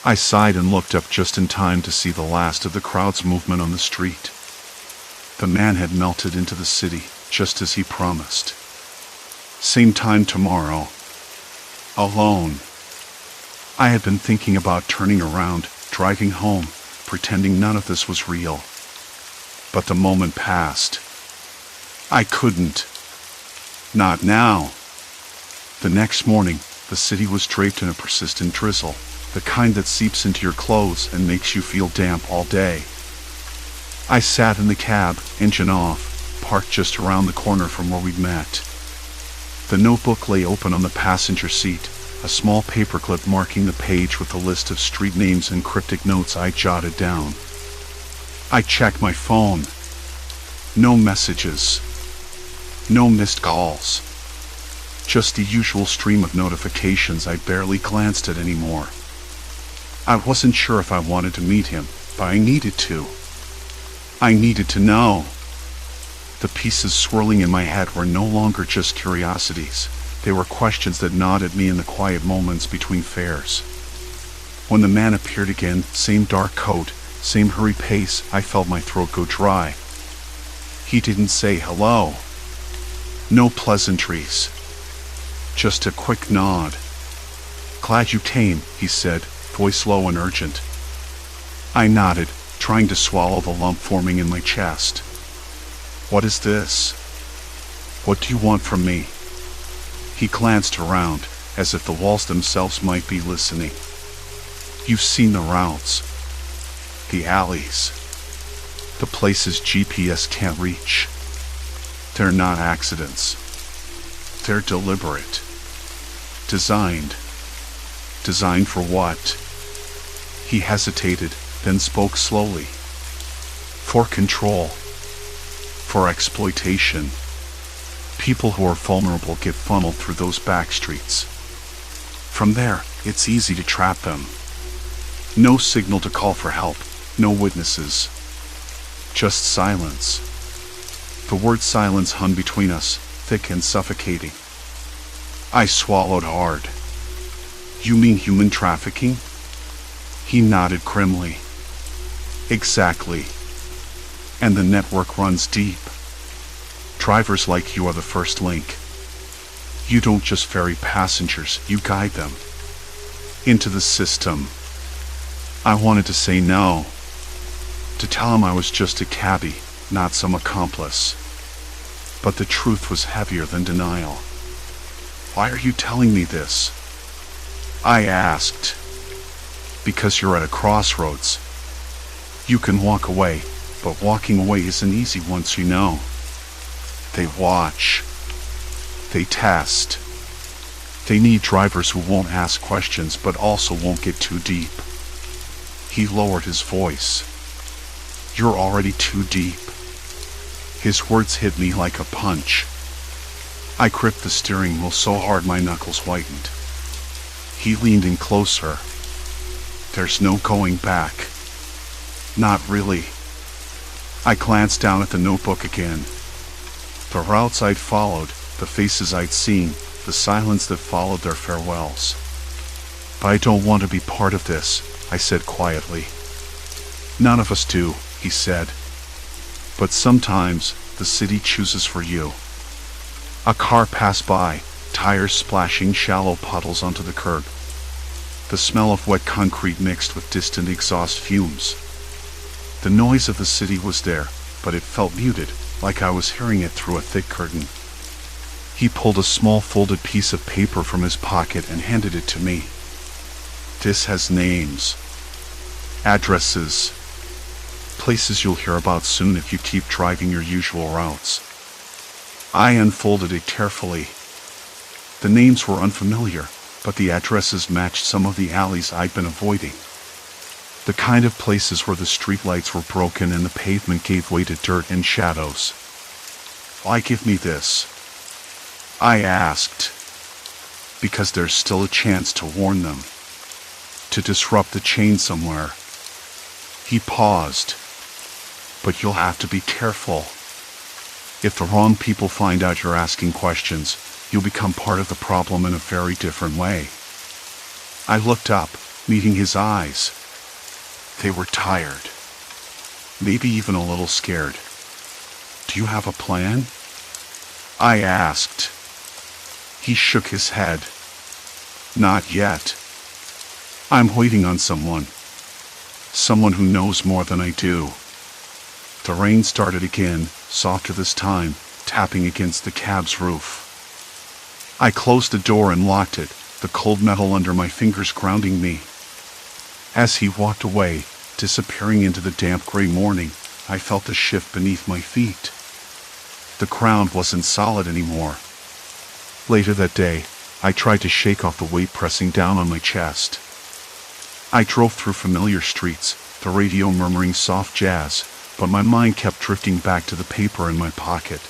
I sighed and looked up just in time to see the last of the crowd's movement on the street. The man had melted into the city, just as he promised. Same time tomorrow. Alone. I had been thinking about turning around, driving home, pretending none of this was real. But the moment passed. I couldn't. Not now. The next morning, the city was draped in a persistent drizzle, the kind that seeps into your clothes and makes you feel damp all day. I sat in the cab, engine off, parked just around the corner from where we'd met. The notebook lay open on the passenger seat, a small paperclip marking the page with a list of street names and cryptic notes I jotted down. I checked my phone. No messages. No missed calls. Just the usual stream of notifications I barely glanced at anymore. I wasn't sure if I wanted to meet him, but I needed to. I needed to know. The pieces swirling in my head were no longer just curiosities. They were questions that gnawed at me in the quiet moments between fares. When the man appeared again, same dark coat, same hurried pace, I felt my throat go dry. He didn't say hello. No pleasantries. Just a quick nod. Glad you came, he said, voice low and urgent. I nodded, trying to swallow the lump forming in my chest. What is this? What do you want from me? He glanced around, as if the walls themselves might be listening. You've seen the routes. The alleys. The places GPS can't reach. They're not accidents. They're deliberate. Designed. Designed for what? He hesitated, then spoke slowly. For control. For exploitation. People who are vulnerable get funneled through those back streets. From there, it's easy to trap them. No signal to call for help, no witnesses. Just silence. The word silence hung between us, thick and suffocating. I swallowed hard. You mean human trafficking? He nodded grimly. Exactly. And the network runs deep. Drivers like you are the first link. You don't just ferry passengers, you guide them. Into the system. I wanted to say no. To tell him I was just a cabbie, not some accomplice. But the truth was heavier than denial. Why are you telling me this? I asked. Because you're at a crossroads. You can walk away, but walking away isn't easy once you know. They watch. They test. They need drivers who won't ask questions but also won't get too deep. He lowered his voice. You're already too deep. His words hit me like a punch. I gripped the steering wheel so hard my knuckles whitened. He leaned in closer. There's no going back. Not really. I glanced down at the notebook again. The routes I'd followed, the faces I'd seen, the silence that followed their farewells. But I don't want to be part of this, I said quietly. None of us do, he said. But sometimes the city chooses for you. A car passed by, tires splashing shallow puddles onto the curb. The smell of wet concrete mixed with distant exhaust fumes. The noise of the city was there, but it felt muted, like I was hearing it through a thick curtain. He pulled a small folded piece of paper from his pocket and handed it to me. This has names, addresses, places you'll hear about soon if you keep driving your usual routes. I unfolded it carefully. The names were unfamiliar, but the addresses matched some of the alleys I'd been avoiding. The kind of places where the streetlights were broken and the pavement gave way to dirt and shadows. Why give me this? I asked. Because there's still a chance to warn them. To disrupt the chain somewhere. He paused. But you'll have to be careful. If the wrong people find out you're asking questions, you'll become part of the problem in a very different way. I looked up, meeting his eyes. They were tired. Maybe even a little scared. Do you have a plan? I asked. He shook his head. Not yet. I'm waiting on someone. Someone who knows more than I do. The rain started again, softer this time, tapping against the cab's roof. I closed the door and locked it, the cold metal under my fingers grounding me. As he walked away, disappearing into the damp gray morning, I felt a shift beneath my feet. The ground wasn't solid anymore. Later that day, I tried to shake off the weight pressing down on my chest. I drove through familiar streets, the radio murmuring soft jazz, but my mind kept drifting back to the paper in my pocket.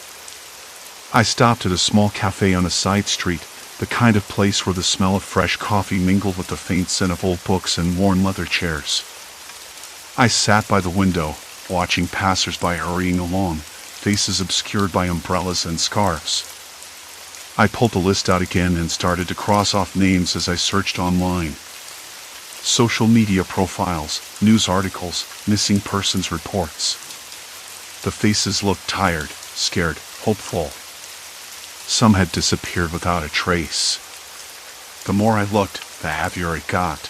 I stopped at a small cafe on a side street, the kind of place where the smell of fresh coffee mingled with the faint scent of old books and worn leather chairs. I sat by the window, watching passers-by hurrying along, faces obscured by umbrellas and scarves. I pulled the list out again and started to cross off names as I searched online. Social media profiles, news articles, missing persons reports. The faces looked tired, scared, hopeful. Some had disappeared without a trace. The more I looked, the heavier it got.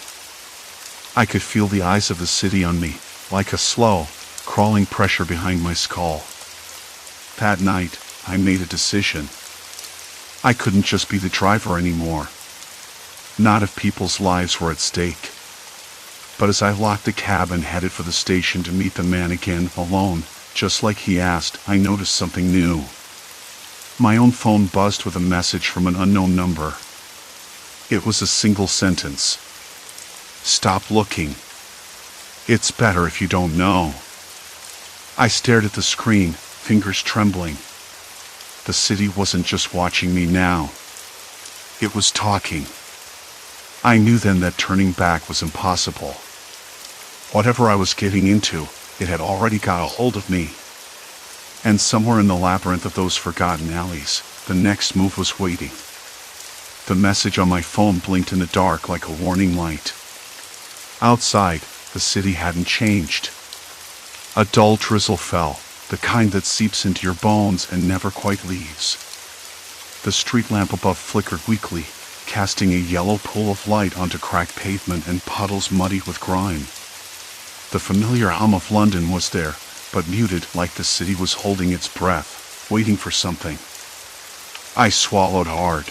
I could feel the eyes of the city on me, like a slow, crawling pressure behind my skull. That night, I made a decision. I couldn't just be the driver anymore. Not if people's lives were at stake. But as I locked the cab and headed for the station to meet the man again, alone, just like he asked, I noticed something new. My own phone buzzed with a message from an unknown number. It was a single sentence. Stop looking. It's better if you don't know. I stared at the screen, fingers trembling. The city wasn't just watching me now. It was talking. I knew then that turning back was impossible. Whatever I was getting into, it had already got a hold of me. And somewhere in the labyrinth of those forgotten alleys, the next move was waiting. The message on my phone blinked in the dark like a warning light. Outside, the city hadn't changed. A dull drizzle fell, the kind that seeps into your bones and never quite leaves. The street lamp above flickered weakly, casting a yellow pool of light onto cracked pavement and puddles muddied with grime. The familiar hum of London was there, but muted, like the city was holding its breath, waiting for something. I swallowed hard.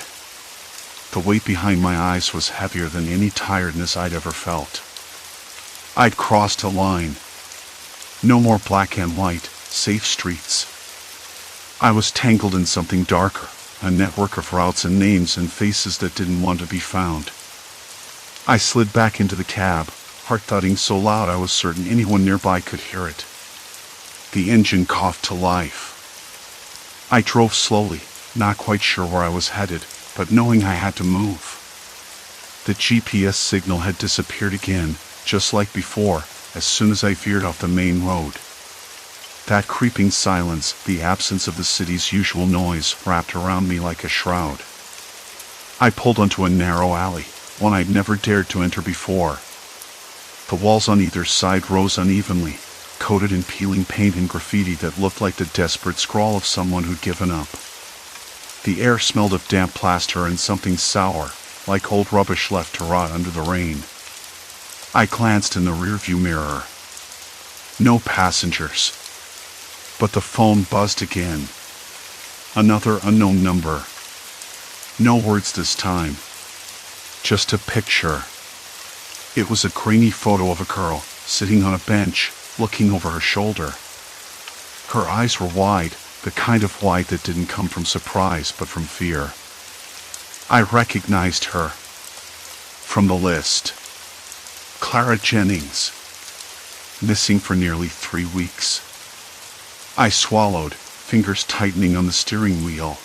The weight behind my eyes was heavier than any tiredness I'd ever felt. I'd crossed a line. No more black and white, safe streets. I was tangled in something darker, a network of routes and names and faces that didn't want to be found. I slid back into the cab, heart thudding so loud I was certain anyone nearby could hear it. The engine coughed to life. I drove slowly, not quite sure where I was headed, but knowing I had to move. The GPS signal had disappeared again, just like before, as soon as I veered off the main road. That creeping silence, the absence of the city's usual noise, wrapped around me like a shroud. I pulled onto a narrow alley, one I'd never dared to enter before. The walls on either side rose unevenly, coated in peeling paint and graffiti that looked like the desperate scrawl of someone who'd given up. The air smelled of damp plaster and something sour, like old rubbish left to rot under the rain. I glanced in the rearview mirror. No passengers. But the phone buzzed again. Another unknown number. No words this time. Just a picture. It was a grainy photo of a girl, sitting on a bench, looking over her shoulder. Her eyes were wide, the kind of wide that didn't come from surprise but from fear. I recognized her. From the list. Clara Jennings. Missing for nearly 3 weeks. I swallowed, fingers tightening on the steering wheel.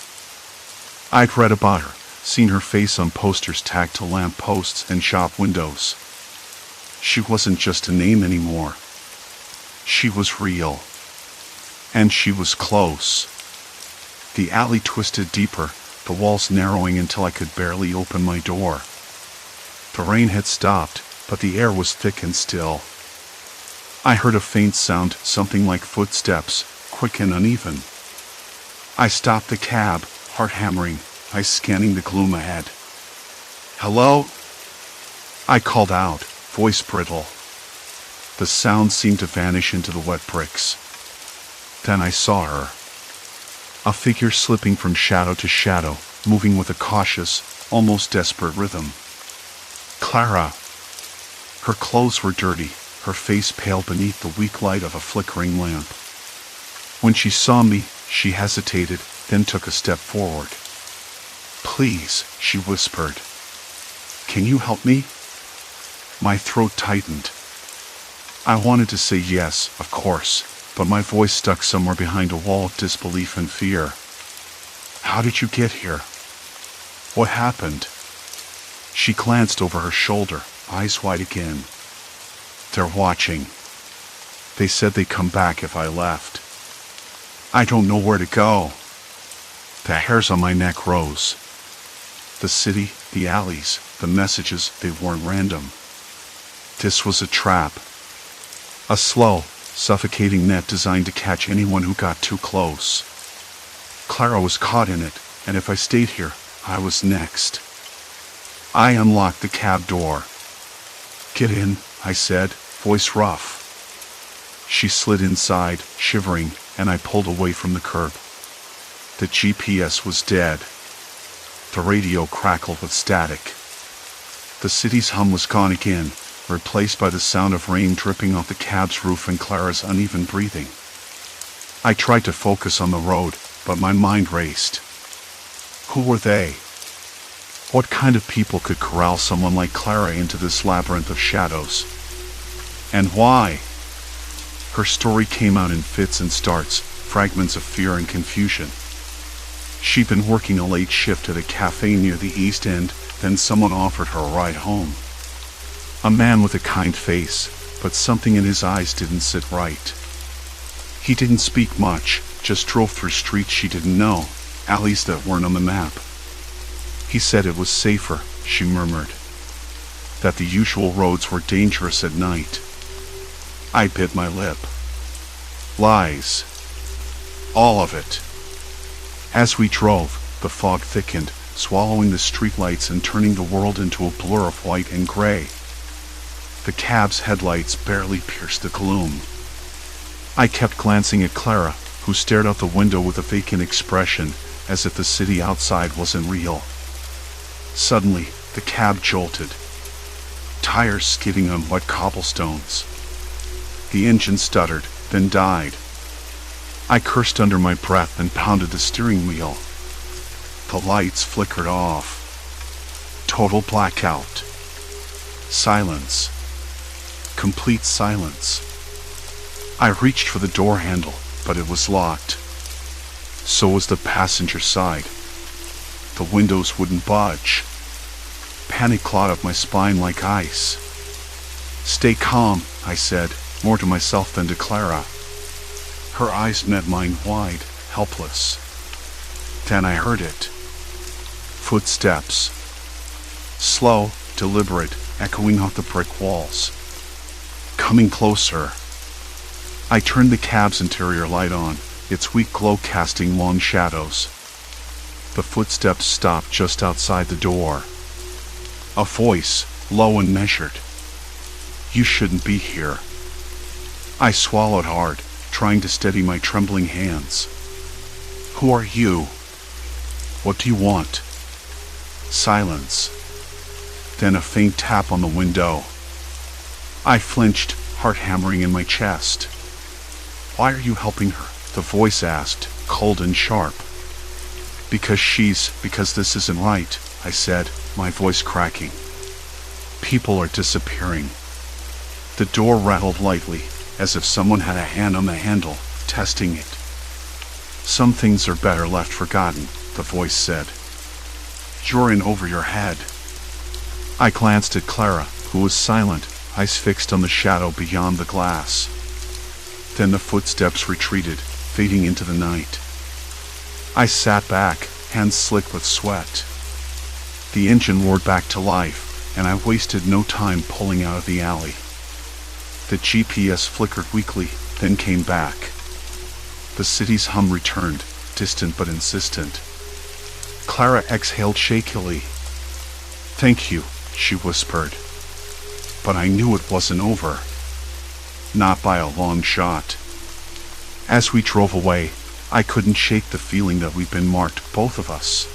I'd read about her, seen her face on posters tacked to lamp posts and shop windows. She wasn't just a name anymore. She was real. And she was close. The alley twisted deeper, the walls narrowing until I could barely open my door. The rain had stopped, but the air was thick and still. I heard a faint sound, something like footsteps, quick and uneven. I stopped the cab, heart hammering, eyes scanning the gloom ahead. "Hello?" I called out, voice brittle. The sound seemed to vanish into the wet bricks. Then I saw her. A figure slipping from shadow to shadow, moving with a cautious, almost desperate rhythm. Clara. Her clothes were dirty, her face pale beneath the weak light of a flickering lamp. When she saw me, she hesitated, then took a step forward. "Please," she whispered. "Can you help me?" My throat tightened. I wanted to say yes, of course, but my voice stuck somewhere behind a wall of disbelief and fear. "How did you get here? What happened?" She glanced over her shoulder, eyes wide again. "They're watching. They said they'd come back if I left. I don't know where to go." The hairs on my neck rose. The city, the alleys, the messages, they weren't random. This was a trap. A slow, suffocating net designed to catch anyone who got too close. Clara was caught in it, and if I stayed here, I was next. I unlocked the cab door. "Get in," I said, voice rough. She slid inside, shivering, and I pulled away from the curb. The GPS was dead. The radio crackled with static. The city's hum was gone again, replaced by the sound of rain dripping off the cab's roof and Clara's uneven breathing. I tried to focus on the road, but my mind raced. Who were they? What kind of people could corral someone like Clara into this labyrinth of shadows? And why? Her story came out in fits and starts, fragments of fear and confusion. She'd been working a late shift at a cafe near the East End, then someone offered her a ride home. A man with a kind face, but something in his eyes didn't sit right. He didn't speak much, just drove through streets she didn't know, alleys that weren't on the map. He said it was safer, she murmured. That the usual roads were dangerous at night. I bit my lip. Lies. All of it. As we drove, the fog thickened, swallowing the streetlights and turning the world into a blur of white and gray. The cab's headlights barely pierced the gloom. I kept glancing at Clara, who stared out the window with a vacant expression, as if the city outside wasn't real. Suddenly, the cab jolted. Tires skidding on wet cobblestones. The engine stuttered, then died. I cursed under my breath and pounded the steering wheel. The lights flickered off. Total blackout. Silence. Complete silence. I reached for the door handle, but it was locked. So was the passenger side. The windows wouldn't budge. Panic clawed up my spine like ice. "Stay calm," I said, more to myself than to Clara. Her eyes met mine wide, helpless. Then I heard it. Footsteps. Slow, deliberate, echoing off the brick walls. Coming closer. I turned the cab's interior light on, its weak glow casting long shadows. The footsteps stopped just outside the door. A voice, low and measured. "You shouldn't be here." I swallowed hard, trying to steady my trembling hands. "Who are you? What do you want?" Silence. Then a faint tap on the window. I flinched, heart hammering in my chest. "Why are you helping her?" the voice asked, cold and sharp. Because this isn't right," I said, my voice cracking. "People are disappearing." The door rattled lightly, as if someone had a hand on the handle, testing it. "Some things are better left forgotten," the voice said. "You're in over your head." I glanced at Clara, who was silent, eyes fixed on the shadow beyond the glass. Then the footsteps retreated, fading into the night. I sat back, hands slick with sweat. The engine roared back to life, and I wasted no time pulling out of the alley. The GPS flickered weakly, then came back. The city's hum returned, distant but insistent. Clara exhaled shakily. "Thank you," she whispered. But I knew it wasn't over. Not by a long shot. As we drove away, I couldn't shake the feeling that we'd been marked, both of us.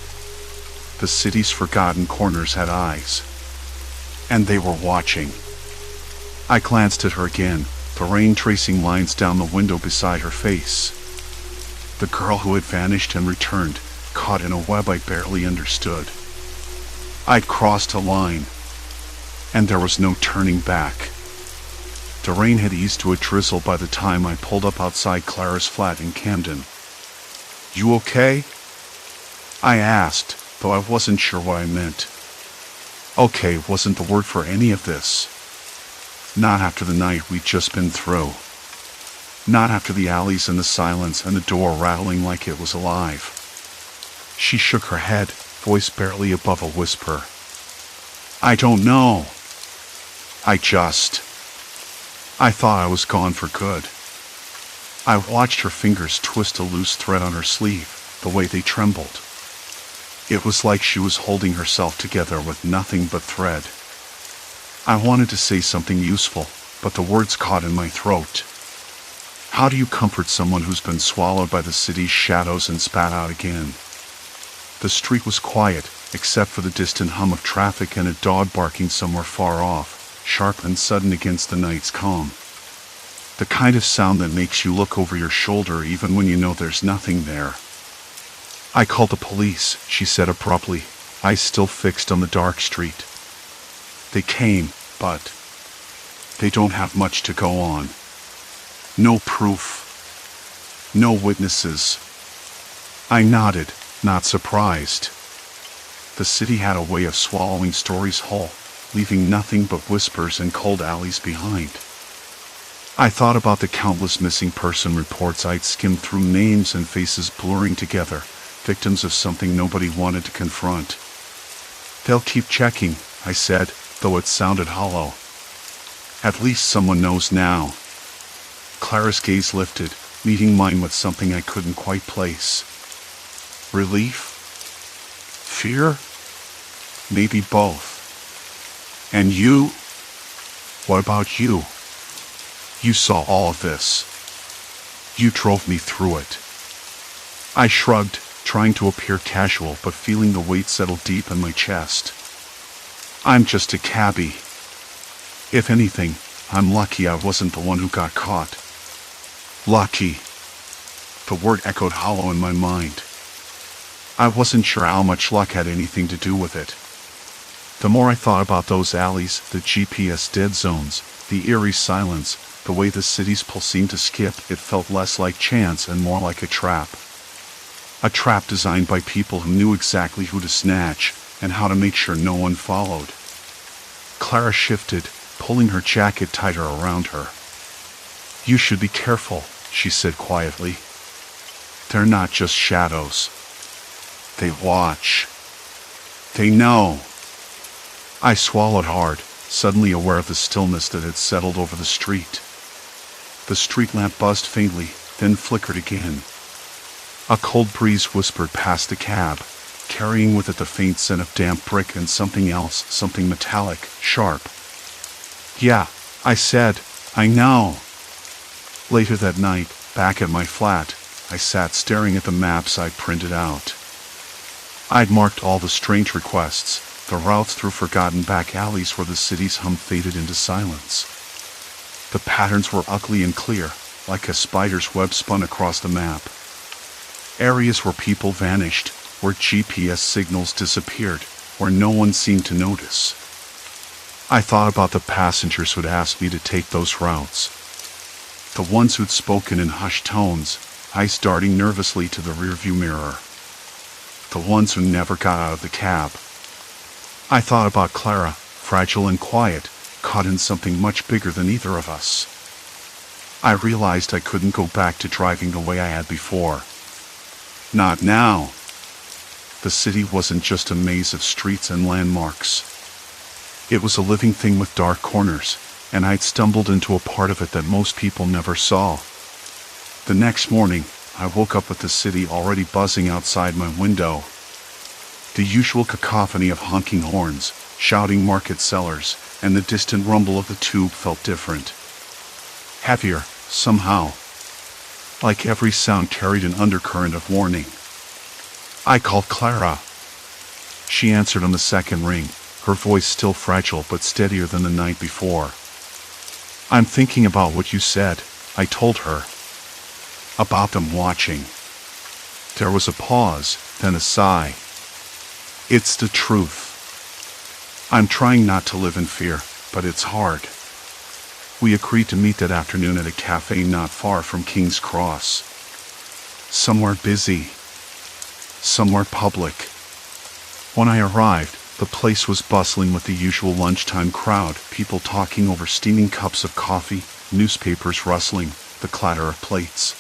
The city's forgotten corners had eyes. And they were watching. I glanced at her again, the rain tracing lines down the window beside her face. The girl who had vanished and returned, caught in a web I barely understood. I'd crossed a line, and there was no turning back. The rain had eased to a drizzle by the time I pulled up outside Clara's flat in Camden. "You okay?" I asked, though I wasn't sure what I meant. Okay wasn't the word for any of this. Not after the night we'd just been through. Not after the alleys and the silence and the door rattling like it was alive. She shook her head, voice barely above a whisper. "I don't know. I thought I was gone for good." I watched her fingers twist a loose thread on her sleeve, the way they trembled. It was like she was holding herself together with nothing but thread. I wanted to say something useful, but the words caught in my throat. How do you comfort someone who's been swallowed by the city's shadows and spat out again? The street was quiet, except for the distant hum of traffic and a dog barking somewhere far off, sharp and sudden against the night's calm. The kind of sound that makes you look over your shoulder even when you know there's nothing there. "I called the police," she said abruptly, eyes still fixed on the dark street. "They came, but they don't have much to go on. No proof. No witnesses." I nodded, not surprised. The city had a way of swallowing stories whole, leaving nothing but whispers and cold alleys behind. I thought about the countless missing person reports I'd skimmed through, names and faces blurring together, victims of something nobody wanted to confront. "They'll keep checking," I said, though it sounded hollow. "At least someone knows now." Clara's gaze lifted, meeting mine with something I couldn't quite place. Relief? Fear? Maybe both. "And you? What about you? You saw all of this. You drove me through it." I shrugged, trying to appear casual but feeling the weight settle deep in my chest. "I'm just a cabbie. If anything, I'm lucky I wasn't the one who got caught." Lucky. The word echoed hollow in my mind. I wasn't sure how much luck had anything to do with it. The more I thought about those alleys, the GPS dead zones, the eerie silence, the way the city's pulse seemed to skip, it felt less like chance and more like a trap. A trap designed by people who knew exactly who to snatch and how to make sure no one followed. Clara shifted, pulling her jacket tighter around her. "You should be careful," she said quietly. "They're not just shadows. They watch. They know." I swallowed hard, suddenly aware of the stillness that had settled over the street. The street lamp buzzed faintly, then flickered again. A cold breeze whispered past the cab, carrying with it the faint scent of damp brick and something else, something metallic, sharp. "Yeah," I said, "I know." Later that night, back at my flat, I sat staring at the maps I'd printed out. I'd marked all the strange requests, the routes through forgotten back alleys where the city's hum faded into silence. The patterns were ugly and clear, like a spider's web spun across the map. Areas where people vanished, where GPS signals disappeared, where no one seemed to notice. I thought about the passengers who'd asked me to take those routes. The ones who'd spoken in hushed tones, eyes darting nervously to the rearview mirror. The ones who never got out of the cab. I thought about Clara, fragile and quiet, caught in something much bigger than either of us. I realized I couldn't go back to driving the way I had before. Not now. The city wasn't just a maze of streets and landmarks. It was a living thing with dark corners, and I'd stumbled into a part of it that most people never saw. The next morning, I woke up with the city already buzzing outside my window. The usual cacophony of honking horns, shouting market sellers, and the distant rumble of the tube felt different. Heavier, somehow. Like every sound carried an undercurrent of warning. I called Clara. She answered on the second ring, her voice still fragile but steadier than the night before. "I'm thinking about what you said," I told her. "About them watching." There was a pause, then a sigh. "It's the truth. I'm trying not to live in fear, but it's hard." We agreed to meet that afternoon at a cafe not far from King's Cross. Somewhere busy. Somewhere public. When I arrived, the place was bustling with the usual lunchtime crowd, people talking over steaming cups of coffee, newspapers rustling, the clatter of plates.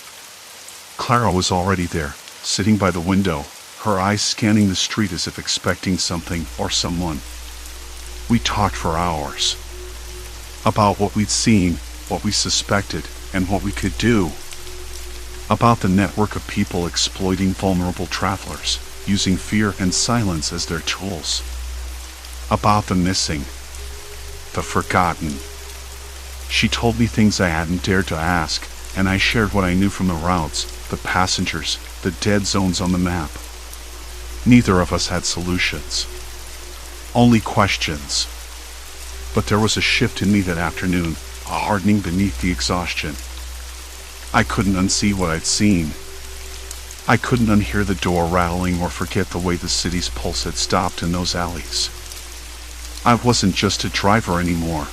Clara was already there, sitting by the window, her eyes scanning the street as if expecting something or someone. We talked for hours. About what we'd seen, what we suspected, and what we could do. About the network of people exploiting vulnerable travelers, using fear and silence as their tools. About the missing. The forgotten. She told me things I hadn't dared to ask, and I shared what I knew from the routes, the passengers, the dead zones on the map. Neither of us had solutions. Only questions. But there was a shift in me that afternoon, a hardening beneath the exhaustion. I couldn't unsee what I'd seen. I couldn't unhear the door rattling or forget the way the city's pulse had stopped in those alleys. I wasn't just a driver anymore.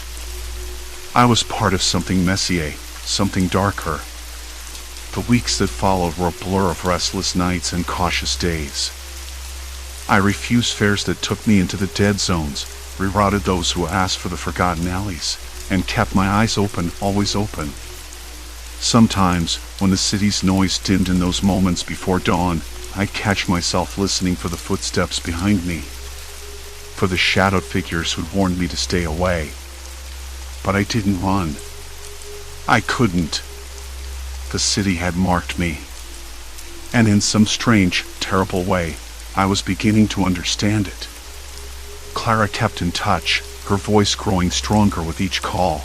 I was part of something messier, something darker. The weeks that followed were a blur of restless nights and cautious days. I refused fares that took me into the dead zones, rerouted those who asked for the forgotten alleys, and kept my eyes open, always open. Sometimes, when the city's noise dimmed in those moments before dawn, I'd catch myself listening for the footsteps behind me, for the shadowed figures who'd warned me to stay away. But I didn't run. I couldn't. The city had marked me. And in some strange, terrible way, I was beginning to understand it. Clara kept in touch, her voice growing stronger with each call.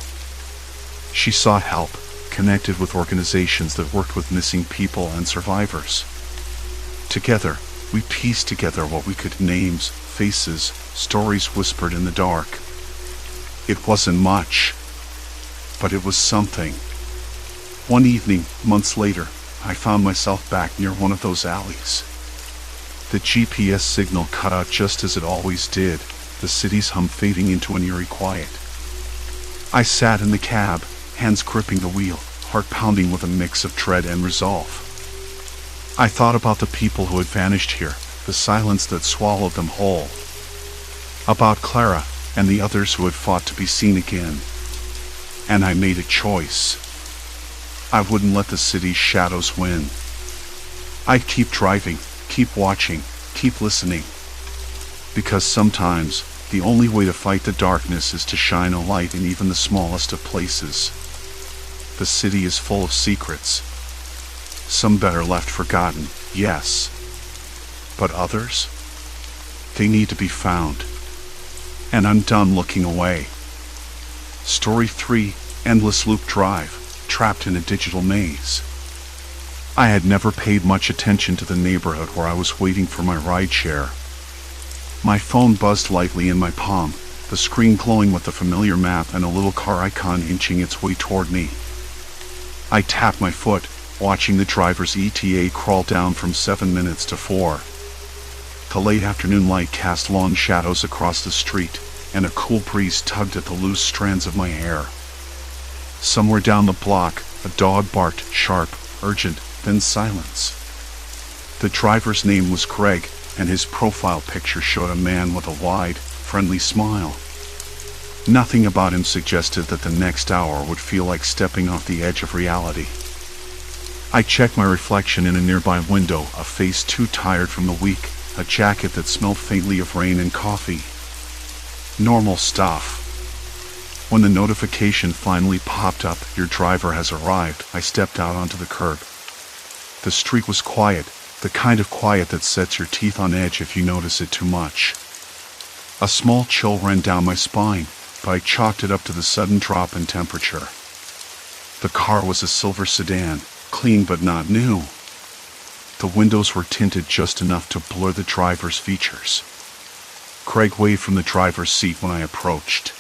She sought help, connected with organizations that worked with missing people and survivors. Together, we pieced together what we could: names, faces, stories whispered in the dark. It wasn't much, but it was something. One evening, months later, I found myself back near one of those alleys. The GPS signal cut out just as it always did, the city's hum fading into an eerie quiet. I sat in the cab, hands gripping the wheel, heart pounding with a mix of dread and resolve. I thought about the people who had vanished here, the silence that swallowed them whole. About Clara and the others who had fought to be seen again. And I made a choice. I wouldn't let the city's shadows win. I'd keep driving, keep watching, keep listening. Because sometimes, the only way to fight the darkness is to shine a light in even the smallest of places. The city is full of secrets. Some better left forgotten, yes. But others? They need to be found. And I'm done looking away. Story 3, Endless Loop Drive, Trapped in a Digital Maze. I had never paid much attention to the neighborhood where I was waiting for my rideshare. My phone buzzed lightly in my palm, the screen glowing with the familiar map and a little car icon inching its way toward me. I tapped my foot, watching the driver's ETA crawl down from 7 minutes to 4. The late afternoon light cast long shadows across the street, and a cool breeze tugged at the loose strands of my hair. Somewhere down the block, a dog barked, sharp, urgent, then silence. The driver's name was Greg, and his profile picture showed a man with a wide, friendly smile. Nothing about him suggested that the next hour would feel like stepping off the edge of reality. I checked my reflection in a nearby window, a face too tired from the week, a jacket that smelled faintly of rain and coffee. Normal stuff. When the notification finally popped up, "Your driver has arrived," I stepped out onto the curb. The street was quiet, the kind of quiet that sets your teeth on edge if you notice it too much. A small chill ran down my spine, but I chalked it up to the sudden drop in temperature. The car was a silver sedan, clean but not new. The windows were tinted just enough to blur the driver's features. Craig waved from the driver's seat when I approached.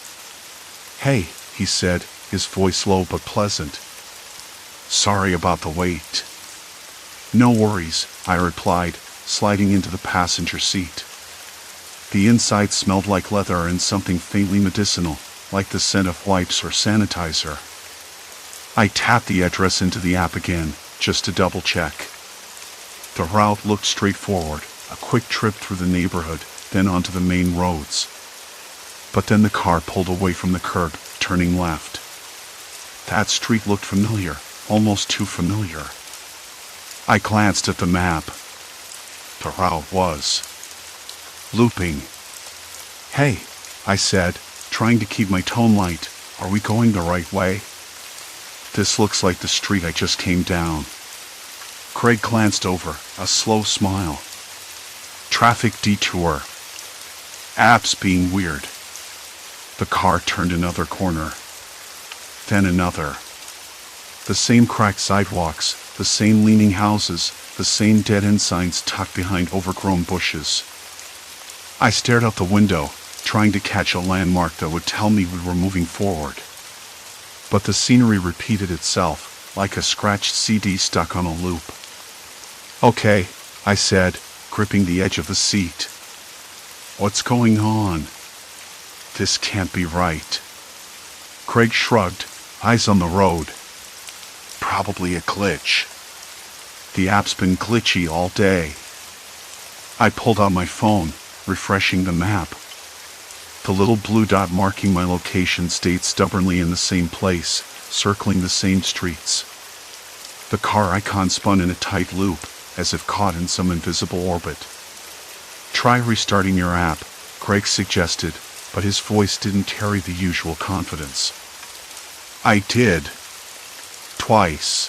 "Hey," he said, his voice low but pleasant. "Sorry about the wait." "No worries," I replied, sliding into the passenger seat. The inside smelled like leather and something faintly medicinal, like the scent of wipes or sanitizer. I tapped the address into the app again, just to double check. The route looked straightforward, a quick trip through the neighborhood, then onto the main roads. But then the car pulled away from the curb, turning left. That street looked familiar, almost too familiar. I glanced at the map. The route was looping. "Hey," I said, trying to keep my tone light, "are we going the right way? This looks like the street I just came down." Craig glanced over, a slow smile. "Traffic detour. App's being weird." The car turned another corner. Then another. The same cracked sidewalks, the same leaning houses, the same dead-end signs tucked behind overgrown bushes. I stared out the window, trying to catch a landmark that would tell me we were moving forward. But the scenery repeated itself, like a scratched CD stuck on a loop. "Okay," I said, gripping the edge of the seat. "What's going on? This can't be right." Craig shrugged, eyes on the road. "Probably a glitch. The app's been glitchy all day." I pulled out my phone, refreshing the map. The little blue dot marking my location stayed stubbornly in the same place, circling the same streets. The car icon spun in a tight loop, as if caught in some invisible orbit. "Try restarting your app," Craig suggested, but his voice didn't carry the usual confidence. I did. Twice.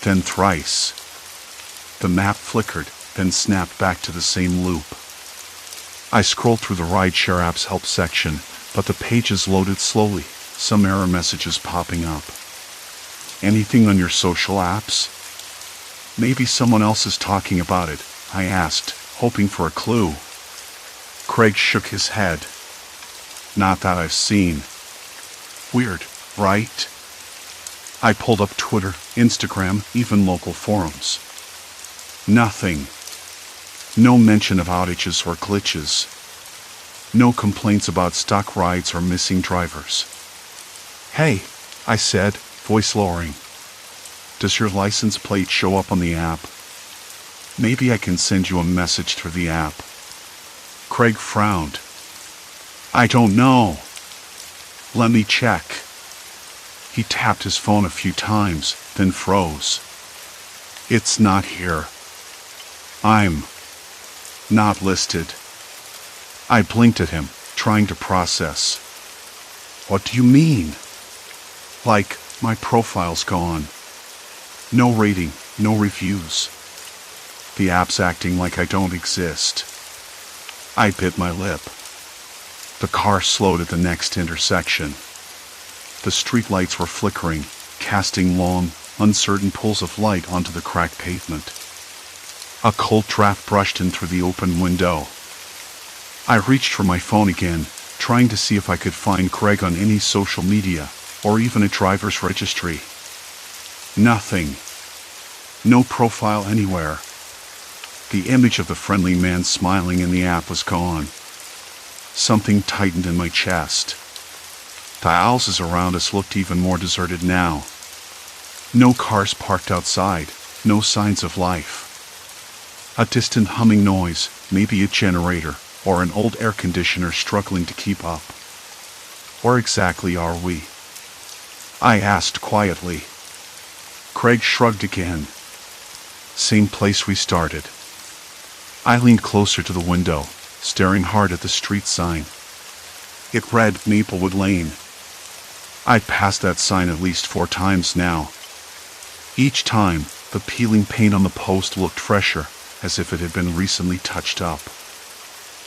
Then thrice. The map flickered, then snapped back to the same loop. I scrolled through the rideshare app's help section, but the pages loaded slowly, some error messages popping up. "Anything on your social apps?" "Maybe someone else is talking about it," I asked, hoping for a clue. Craig shook his head. "Not that I've seen." Weird, right? I pulled up Twitter, Instagram, even local forums. Nothing. No mention of outages or glitches. No complaints about stuck rides or missing drivers. "Hey," I said, voice lowering. "Does your license plate show up on the app?" Maybe I can send you a message through the app. Craig frowned. I don't know. Let me check. He tapped his phone a few times, then froze. It's not here. I'm not listed. I blinked at him, trying to process. What do you mean? Like, my profile's gone. No rating, no reviews. The app's acting like I don't exist. I bit my lip. The car slowed at the next intersection. The streetlights were flickering, casting long, uncertain pools of light onto the cracked pavement. A cold draft brushed in through the open window. I reached for my phone again, trying to see if I could find Craig on any social media, or even a driver's registry. Nothing. No profile anywhere. The image of the friendly man smiling in the app was gone. Something tightened in my chest. The houses around us looked even more deserted now. No cars parked outside, no signs of life. A distant humming noise, maybe a generator, or an old air conditioner struggling to keep up. Where exactly are we? I asked quietly. Craig shrugged again. Same place we started. I leaned closer to the window, staring hard at the street sign. It read Maplewood Lane. I'd passed that sign at least 4 times now. Each time, the peeling paint on the post looked fresher, as if it had been recently touched up.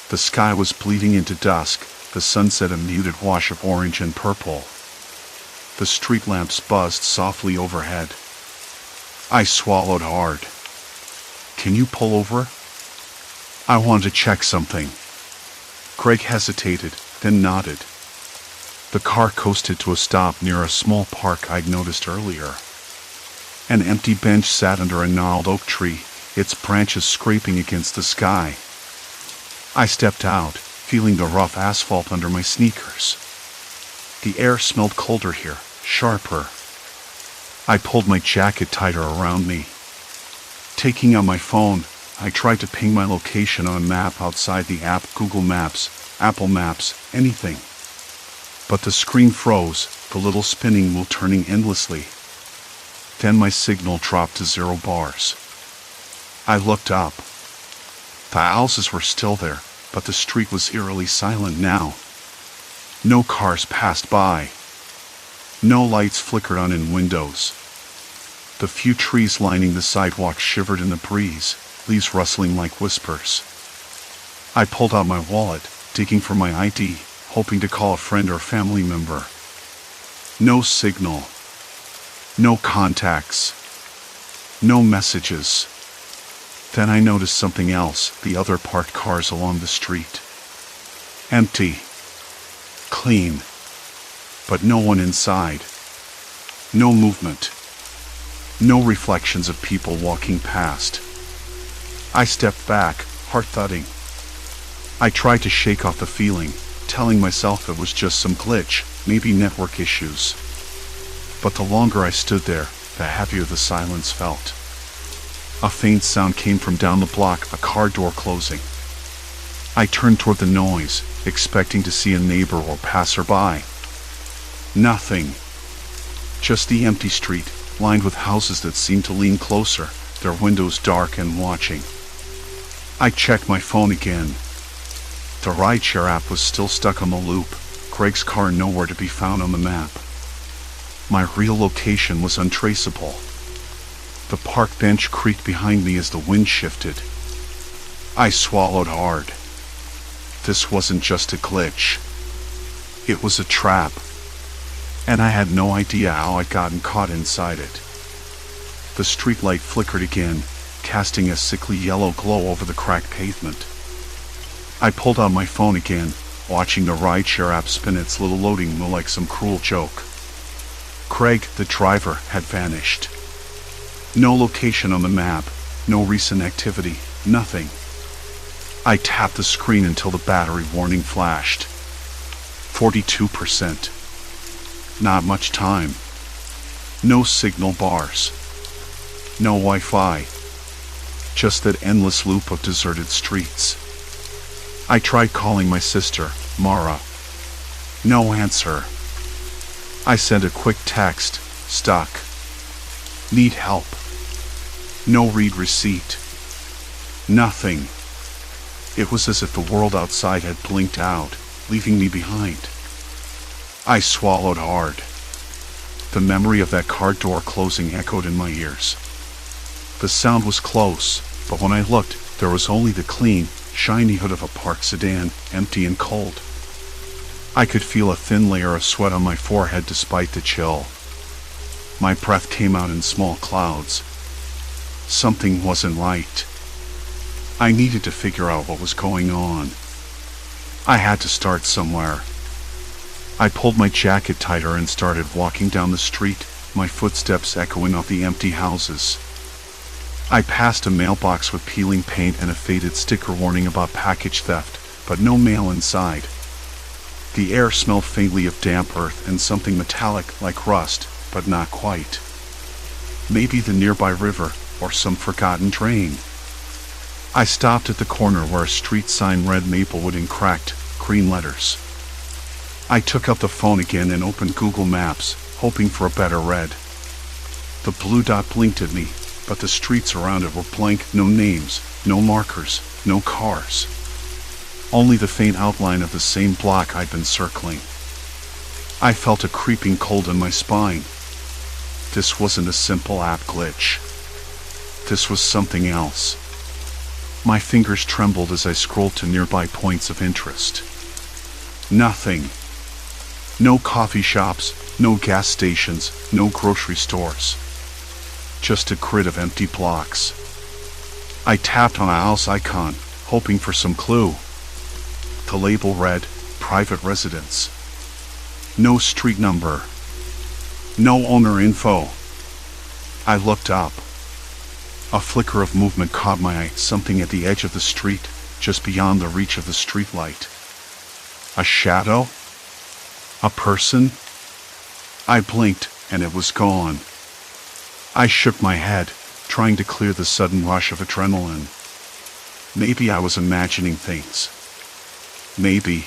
The sky was bleeding into dusk, the sunset a muted wash of orange and purple. The street lamps buzzed softly overhead. I swallowed hard. Can you pull over? I want to check something. Craig hesitated, then nodded. The car coasted to a stop near a small park I'd noticed earlier. An empty bench sat under a gnarled oak tree, its branches scraping against the sky. I stepped out, feeling the rough asphalt under my sneakers. The air smelled colder here, sharper. I pulled my jacket tighter around me. Taking out my phone, I tried to ping my location on a map outside the app, Google Maps, Apple Maps, anything. But the screen froze, the little spinning wheel turning endlessly. Then my signal dropped to 0 bars. I looked up. The houses were still there, but the street was eerily silent now. No cars passed by. No lights flickered on in windows. The few trees lining the sidewalk shivered in the breeze, leaves rustling like whispers. I pulled out my wallet, digging for my ID, hoping to call a friend or family member. No signal. No contacts. No messages. Then I noticed something else, the other parked cars along the street. Empty. Clean. But no one inside. No movement. No reflections of people walking past. I stepped back, heart thudding. I tried to shake off the feeling, telling myself it was just some glitch, maybe network issues. But the longer I stood there, the heavier the silence felt. A faint sound came from down the block, a car door closing. I turned toward the noise, expecting to see a neighbor or passerby. Nothing. Just the empty street, lined with houses that seemed to lean closer, their windows dark and watching. I checked my phone again. The rideshare app was still stuck on the loop, Craig's car nowhere to be found on the map. My real location was untraceable. The park bench creaked behind me as the wind shifted. I swallowed hard. This wasn't just a glitch. It was a trap. And I had no idea how I'd gotten caught inside it. The streetlight flickered again, casting a sickly yellow glow over the cracked pavement. I pulled out my phone again, watching the rideshare app spin its little loading wheel like some cruel joke. Craig, the driver, had vanished. No location on the map, no recent activity, nothing. I tapped the screen until the battery warning flashed. 42%. Not much time. No signal bars. No Wi-Fi. just that endless loop of deserted streets. I tried calling my sister, Mara. No answer. I sent a quick text, stuck. Need help. No read receipt. Nothing. It was as if the world outside had blinked out, leaving me behind. I swallowed hard. The memory of that car door closing echoed in my ears. The sound was close, but when I looked, there was only the clean, shiny hood of a parked sedan, empty and cold. I could feel a thin layer of sweat on my forehead despite the chill. My breath came out in small clouds. Something wasn't right. I needed to figure out what was going on. I had to start somewhere. I pulled my jacket tighter and started walking down the street, my footsteps echoing off the empty houses. I passed a mailbox with peeling paint and a faded sticker warning about package theft, but no mail inside. The air smelled faintly of damp earth and something metallic like rust, but not quite. Maybe the nearby river, or some forgotten train. I stopped at the corner where a street sign read Maplewood in cracked, green letters. I took up the phone again and opened Google Maps, hoping for a better read. The blue dot blinked at me, but the streets around it were blank, no names, no markers, no cars. Only the faint outline of the same block I'd been circling. I felt a creeping cold in my spine. This wasn't a simple app glitch. This was something else. My fingers trembled as I scrolled to nearby points of interest. Nothing. No coffee shops, no gas stations, no grocery stores. Just a grid of empty blocks. I tapped on a house icon, hoping for some clue. The label read, Private Residence. No street number. No owner info. I looked up. A flicker of movement caught my eye, something at the edge of the street, just beyond the reach of the streetlight. A shadow? A person? I blinked, and it was gone. I shook my head, trying to clear the sudden rush of adrenaline. Maybe I was imagining things. Maybe.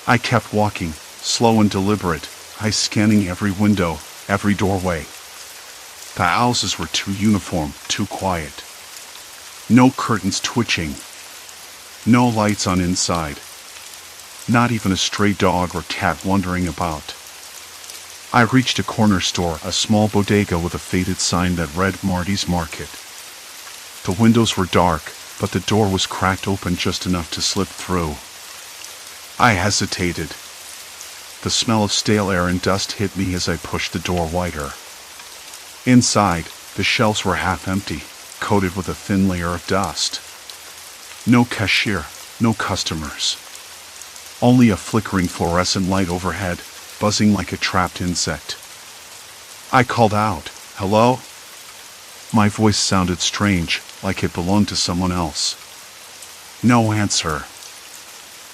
I kept walking, slow and deliberate, eyes scanning every window, every doorway. The houses were too uniform, too quiet. No curtains twitching. No lights on inside. Not even a stray dog or cat wandering about. I reached a corner store, a small bodega with a faded sign that read Marty's Market. The windows were dark, but the door was cracked open just enough to slip through. I hesitated. The smell of stale air and dust hit me as I pushed the door wider. Inside, the shelves were half empty, coated with a thin layer of dust. No cashier, no customers. Only a flickering fluorescent light overhead, buzzing like a trapped insect. I called out, "Hello?" My voice sounded strange, like it belonged to someone else. No answer.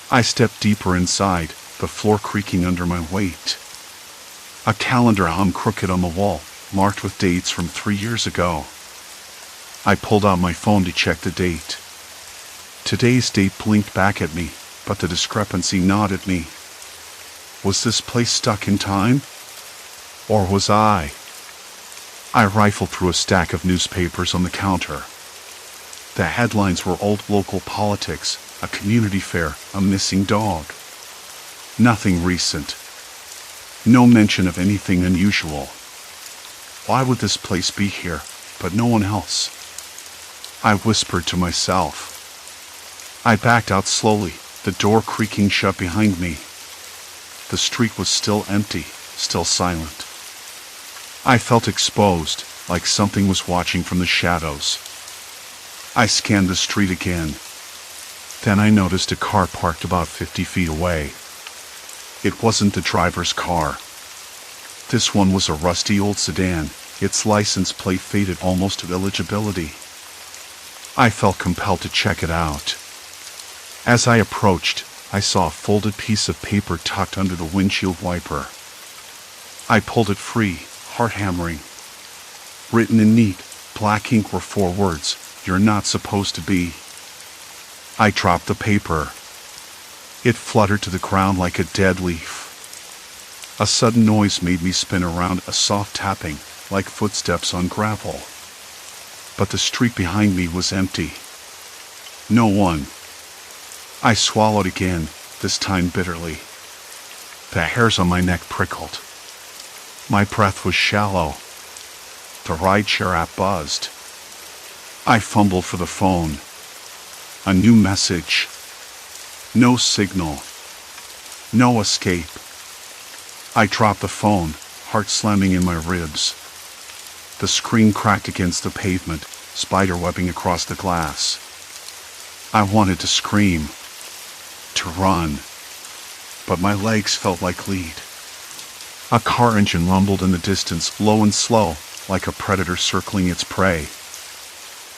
I stepped deeper inside, the floor creaking under my weight. A calendar hung crooked on the wall, marked with dates from 3 years ago. I pulled out my phone to check the date. Today's date blinked back at me, but the discrepancy gnawed at me. Was this place stuck in time? Or was I? I rifled through a stack of newspapers on the counter. The headlines were old local politics, a community fair, a missing dog. Nothing recent. No mention of anything unusual. Why would this place be here, but no one else? I whispered to myself. I backed out slowly, the door creaking shut behind me. The street was still empty, still silent. I felt exposed, like something was watching from the shadows. I scanned the street again. Then I noticed a car parked about 50 feet away. It wasn't the driver's car. This one was a rusty old sedan, its license plate faded almost to illegibility. I felt compelled to check it out. As I approached, I saw a folded piece of paper tucked under the windshield wiper. I pulled it free, heart hammering. Written in neat, black ink were 4 words, You're not supposed to be. I dropped the paper. It fluttered to the ground like a dead leaf. A sudden noise made me spin around, a soft tapping, like footsteps on gravel. But the street behind me was empty. No one. I swallowed again, this time bitterly. The hairs on my neck prickled. My breath was shallow. The rideshare app buzzed. I fumbled for the phone. A new message. No signal. No escape. I dropped the phone, heart slamming in my ribs. The screen cracked against the pavement, spiderwebbing across the glass. I wanted to scream, to run, but my legs felt like lead. A car engine rumbled in the distance, low and slow, like a predator circling its prey.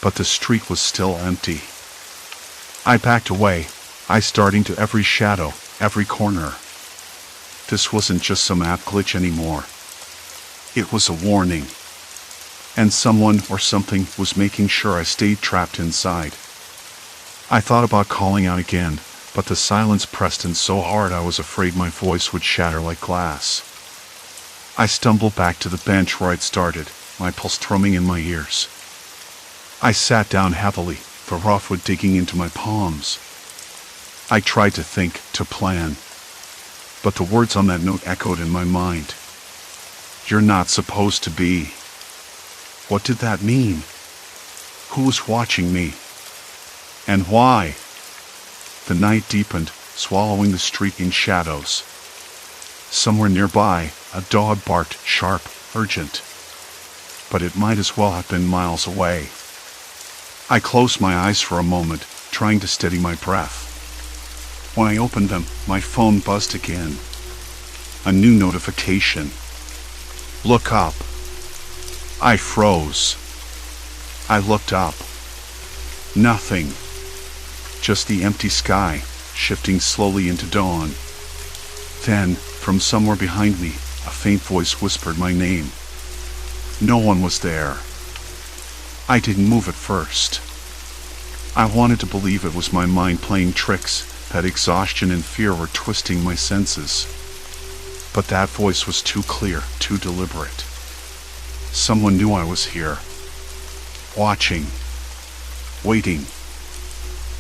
But the street was still empty. I backed away, eyes starting to every shadow, every corner. This wasn't just some app glitch anymore. It was a warning. And someone or something was making sure I stayed trapped inside. I thought about calling out again, but the silence pressed in so hard I was afraid my voice would shatter like glass. I stumbled back to the bench where I'd started, my pulse thrumming in my ears. I sat down heavily, the rough wood digging into my palms. I tried to think, to plan. But the words on that note echoed in my mind. You're not supposed to be. What did that mean? Who was watching me? And why? The night deepened, swallowing the street in shadows. Somewhere nearby, a dog barked, sharp, urgent. But it might as well have been miles away. I closed my eyes for a moment, trying to steady my breath. When I opened them, my phone buzzed again. A new notification. Look up. I froze. I looked up. Nothing. Just the empty sky, shifting slowly into dawn. Then, from somewhere behind me, a faint voice whispered my name. No one was there. I didn't move at first. I wanted to believe it was my mind playing tricks, that exhaustion and fear were twisting my senses. But that voice was too clear, too deliberate. Someone knew I was here. Watching. Waiting.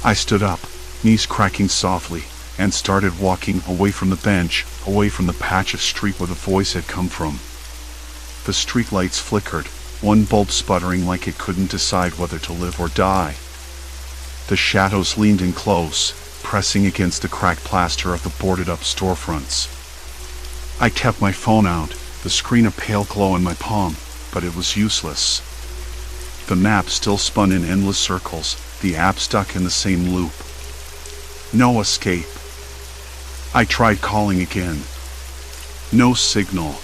I stood up, knees cracking softly, and started walking away from the bench, away from the patch of street where the voice had come from. The street lights flickered, one bulb sputtering like it couldn't decide whether to live or die. The shadows leaned in close, pressing against the cracked plaster of the boarded-up storefronts. I kept my phone out, the screen a pale glow in my palm, but it was useless. The map still spun in endless circles, the app stuck in the same loop. No escape. I tried calling again. No signal.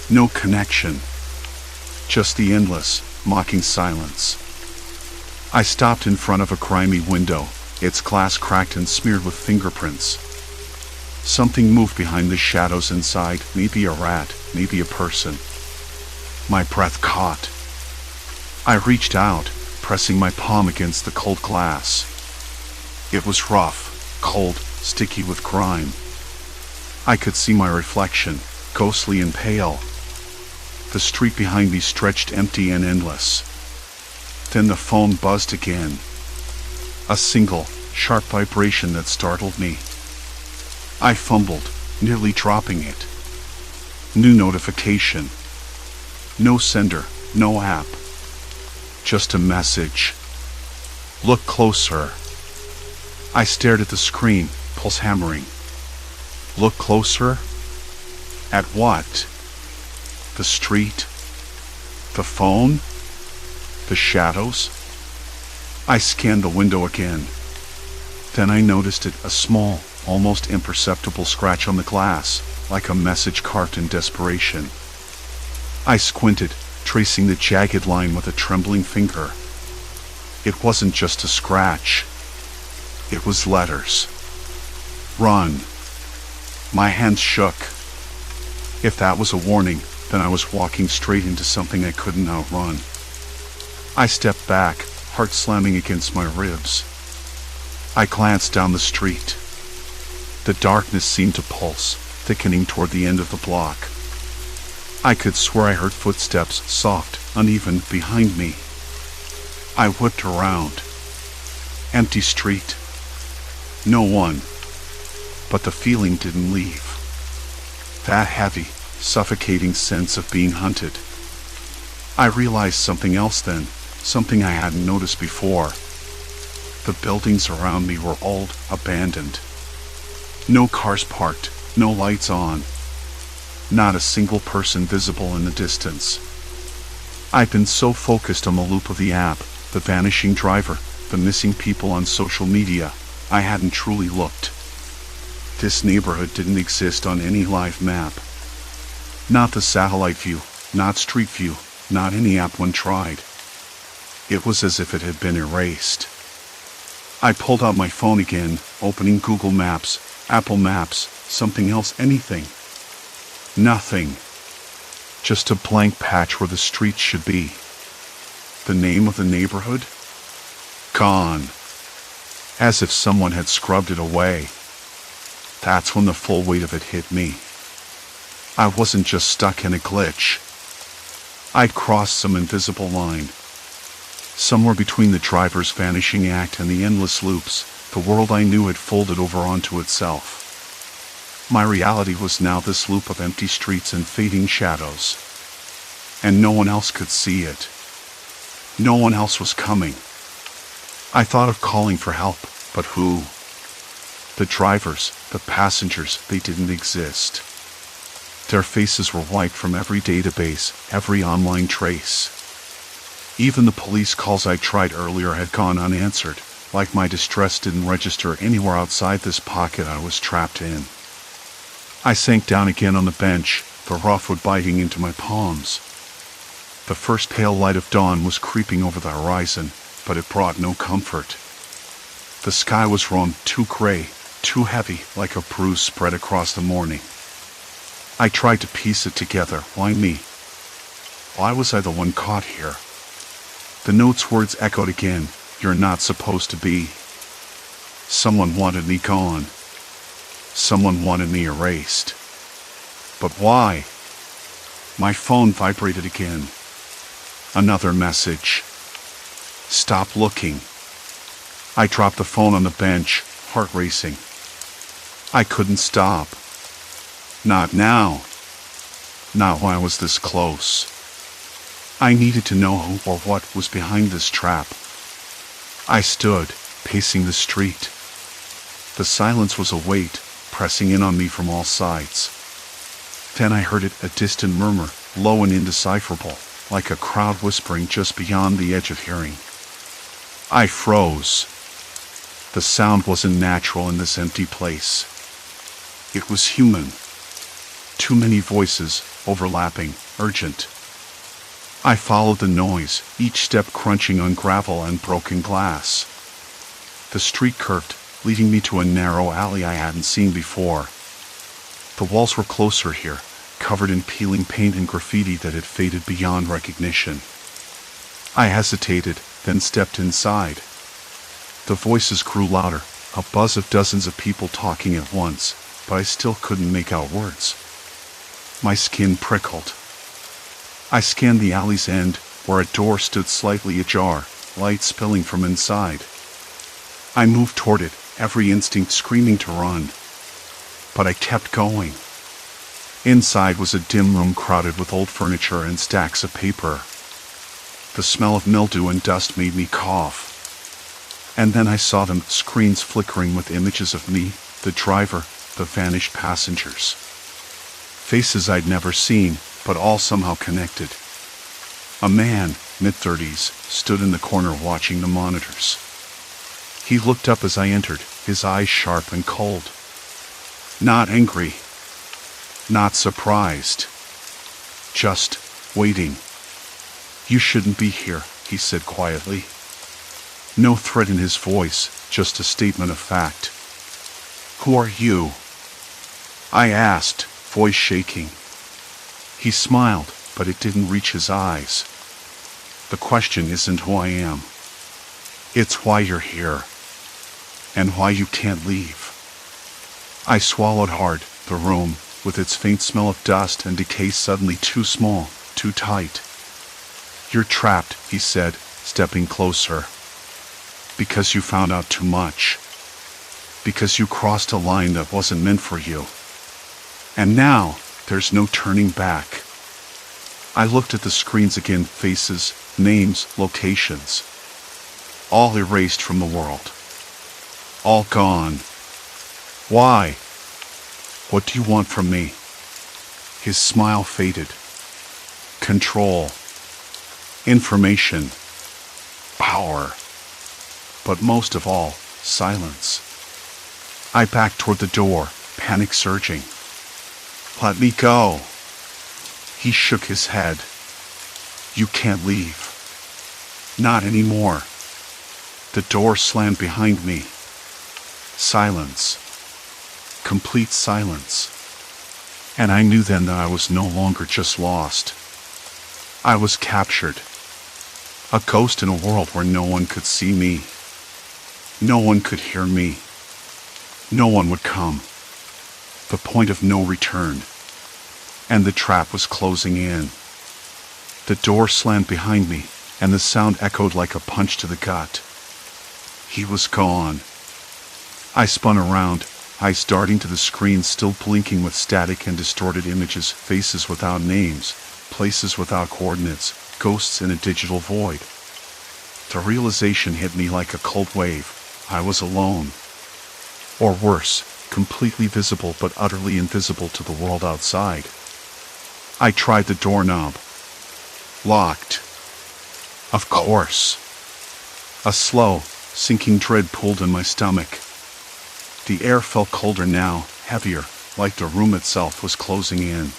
No connection. Just the endless, mocking silence. I stopped in front of a grimy window, its glass cracked and smeared with fingerprints. Something moved behind the shadows inside, maybe a rat, maybe a person. My breath caught. I reached out, pressing my palm against the cold glass. It was rough, cold, sticky with grime. I could see my reflection, ghostly and pale. The street behind me stretched empty and endless. Then the phone buzzed again. A single, sharp vibration that startled me. I fumbled, nearly dropping it. New notification. No sender, no app. Just a message. Look closer. I stared at the screen, pulse hammering. Look closer? At what? The street? The phone? The shadows? I scanned the window again. Then I noticed it, a small, almost imperceptible scratch on the glass, like a message carved in desperation. I squinted, tracing the jagged line with a trembling finger. It wasn't just a scratch. It was letters. Run. My hands shook. If that was a warning, then I was walking straight into something I couldn't outrun. I stepped back, heart slamming against my ribs. I glanced down the street. The darkness seemed to pulse, thickening toward the end of the block. I could swear I heard footsteps, soft, uneven, behind me. I whipped around. Empty street. No one. But the feeling didn't leave. That heavy, suffocating sense of being hunted. I realized something else then, something I hadn't noticed before. The buildings around me were old, abandoned. No cars parked, no lights on. Not a single person visible in the distance. I'd been so focused on the loop of the app, the vanishing driver, the missing people on social media, I hadn't truly looked. This neighborhood didn't exist on any live map. Not the satellite view, not street view, not any app one tried. It was as if it had been erased. I pulled out my phone again, opening Google Maps, Apple Maps, something else, anything. Nothing. Just a blank patch where the street should be. The name of the neighborhood? Gone. As if someone had scrubbed it away. That's when the full weight of it hit me. I wasn't just stuck in a glitch. I'd crossed some invisible line. Somewhere between the driver's vanishing act and the endless loops, the world I knew had folded over onto itself. My reality was now this loop of empty streets and fading shadows. And no one else could see it. No one else was coming. I thought of calling for help, but who? The drivers, the passengers, they didn't exist. Their faces were wiped from every database, every online trace. Even the police calls I tried earlier had gone unanswered, like my distress didn't register anywhere outside this pocket I was trapped in. I sank down again on the bench, the rough wood biting into my palms. The first pale light of dawn was creeping over the horizon, but it brought no comfort. The sky was wrong, too gray, too heavy, like a bruise spread across the morning. I tried to piece it together. Why me? Why was I the one caught here? The note's words echoed again. You're not supposed to be. Someone wanted me gone. Someone wanted me erased. But why? My phone vibrated again. Another message. Stop looking. I dropped the phone on the bench, heart racing. I couldn't stop. Not now. Not when I was this close. I needed to know who or what was behind this trap. I stood, pacing the street. The silence was a weight, pressing in on me from all sides. Then I heard it, a distant murmur, low and indecipherable, like a crowd whispering just beyond the edge of hearing. I froze. The sound wasn't natural in this empty place. It was human. Too many voices, overlapping, urgent. I followed the noise, each step crunching on gravel and broken glass. The street curved, leading me to a narrow alley I hadn't seen before. The walls were closer here, covered in peeling paint and graffiti that had faded beyond recognition. I hesitated, then stepped inside. The voices grew louder, a buzz of dozens of people talking at once, but I still couldn't make out words. My skin prickled. I scanned the alley's end, where a door stood slightly ajar, light spilling from inside. I moved toward it, every instinct screaming to run. But I kept going. Inside was a dim room crowded with old furniture and stacks of paper. The smell of mildew and dust made me cough. And then I saw them, screens flickering with images of me, the driver, the vanished passengers. Faces I'd never seen, but all somehow connected. A man, mid-30s, stood in the corner watching the monitors. He looked up as I entered, his eyes sharp and cold. Not angry. Not surprised. Just waiting. You shouldn't be here, he said quietly. No threat in his voice, just a statement of fact. Who are you? I asked, voice shaking. He smiled, but it didn't reach his eyes. The question isn't who I am. It's why you're here, and why you can't leave. I swallowed hard. The room, with its faint smell of dust and decay, suddenly too small, too tight. You're trapped, he said, stepping closer. Because you found out too much. Because you crossed a line that wasn't meant for you. And now, there's no turning back. I looked at the screens again, faces, names, locations. All erased from the world. All gone. Why? What do you want from me? His smile faded. Control. Information. Power. But most of all, silence. I backed toward the door, panic surging. Let me go. He shook his head. You can't leave. Not anymore. The door slammed behind me. Silence. Complete silence. And I knew then that I was no longer just lost. I was captured. A ghost in a world where no one could see me. No one could hear me. No one would come. The point of no return. And the trap was closing in. The door slammed behind me, and the sound echoed like a punch to the gut. He was gone. I spun around, eyes darting to the screen, still blinking with static and distorted images, faces without names, places without coordinates, ghosts in a digital void. The realization hit me like a cold wave. I was alone. Or worse, completely visible but utterly invisible to the world outside. I tried the doorknob. Locked. Of course. A slow, sinking dread pulled in my stomach. The air felt colder now, heavier, like the room itself was closing in.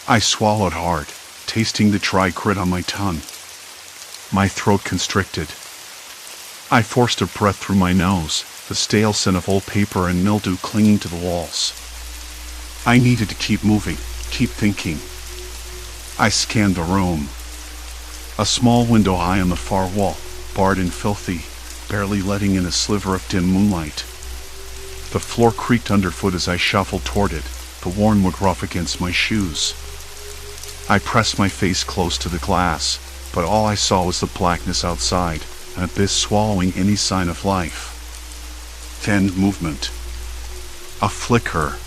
I swallowed hard, tasting the dry grit on my tongue. My throat constricted. I forced a breath through my nose, the stale scent of old paper and mildew clinging to the walls. I needed to keep moving, keep thinking. I scanned the room. A small window high on the far wall, barred and filthy, barely letting in a sliver of dim moonlight. The floor creaked underfoot as I shuffled toward it, the worn wood rough against my shoes. I pressed my face close to the glass, but all I saw was the blackness outside, an abyss swallowing any sign of life. Then movement. A flicker.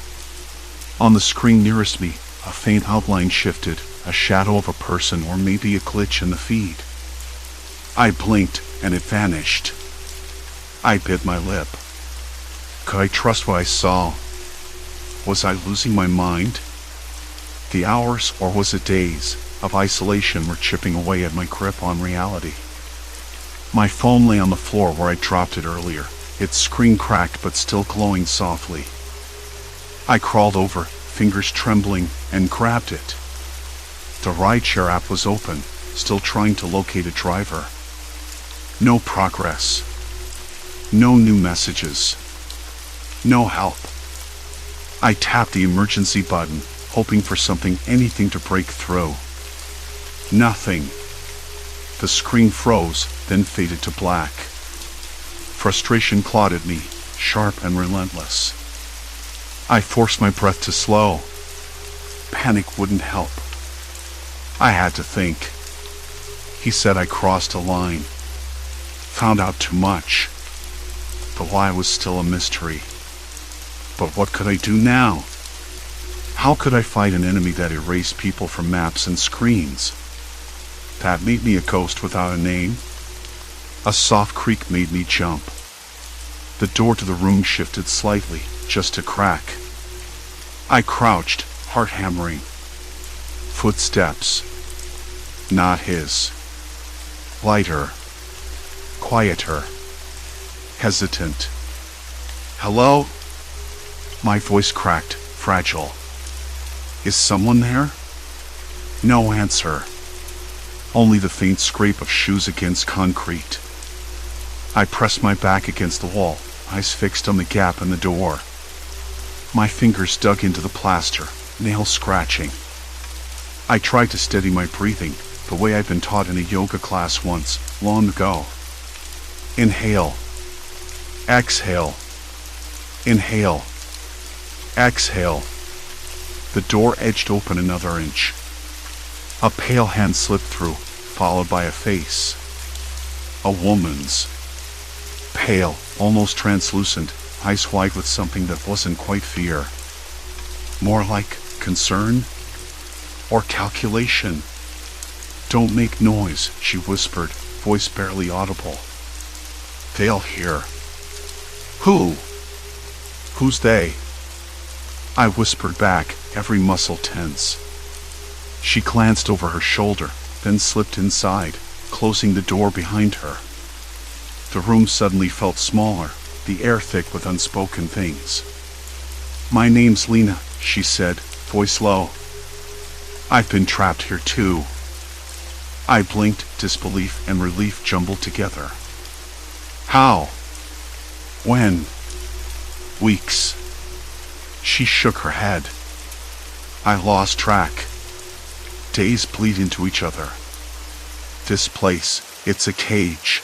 On the screen nearest me, a faint outline shifted, a shadow of a person or maybe a glitch in the feed. I blinked, and it vanished. I bit my lip. Could I trust what I saw? Was I losing my mind? The hours, or was it days, of isolation were chipping away at my grip on reality. My phone lay on the floor where I dropped it earlier, its screen cracked but still glowing softly. I crawled over, fingers trembling, and grabbed it. The rideshare app was open, still trying to locate a driver. No progress. No new messages. No help. I tapped the emergency button, hoping for something, anything to break through. Nothing. The screen froze, then faded to black. Frustration clawed at me, sharp and relentless. I forced my breath to slow. Panic wouldn't help. I had to think. He said I crossed a line. Found out too much. The why was still a mystery. But what could I do now? How could I fight an enemy that erased people from maps and screens? That made me a ghost without a name. A soft creak made me jump. The door to the room shifted slightly, just a crack. I crouched, heart hammering. Footsteps. Not his. Lighter. Quieter. Hesitant. Hello? My voice cracked, fragile. Is someone there? No answer. Only the faint scrape of shoes against concrete. I pressed my back against the wall, eyes fixed on the gap in the door. My fingers dug into the plaster, nails scratching. I tried to steady my breathing, the way I'd been taught in a yoga class once, long ago. Inhale. Exhale. Inhale. Exhale. The door edged open another inch. A pale hand slipped through, followed by a face. A woman's. Pale, almost translucent, ice white with something that wasn't quite fear. More like concern or calculation. "Don't make noise," she whispered, voice barely audible. "They'll hear." "Who? Who's they?" I whispered back, every muscle tense. She glanced over her shoulder, then slipped inside, closing the door behind her. The room suddenly felt smaller, the air thick with unspoken things. "My name's Lena," she said, voice low. "I've been trapped here too." I blinked, disbelief and relief jumbled together. "How? When?" "Weeks." She shook her head. I lost track. Days bleed into each other. This place, it's a cage.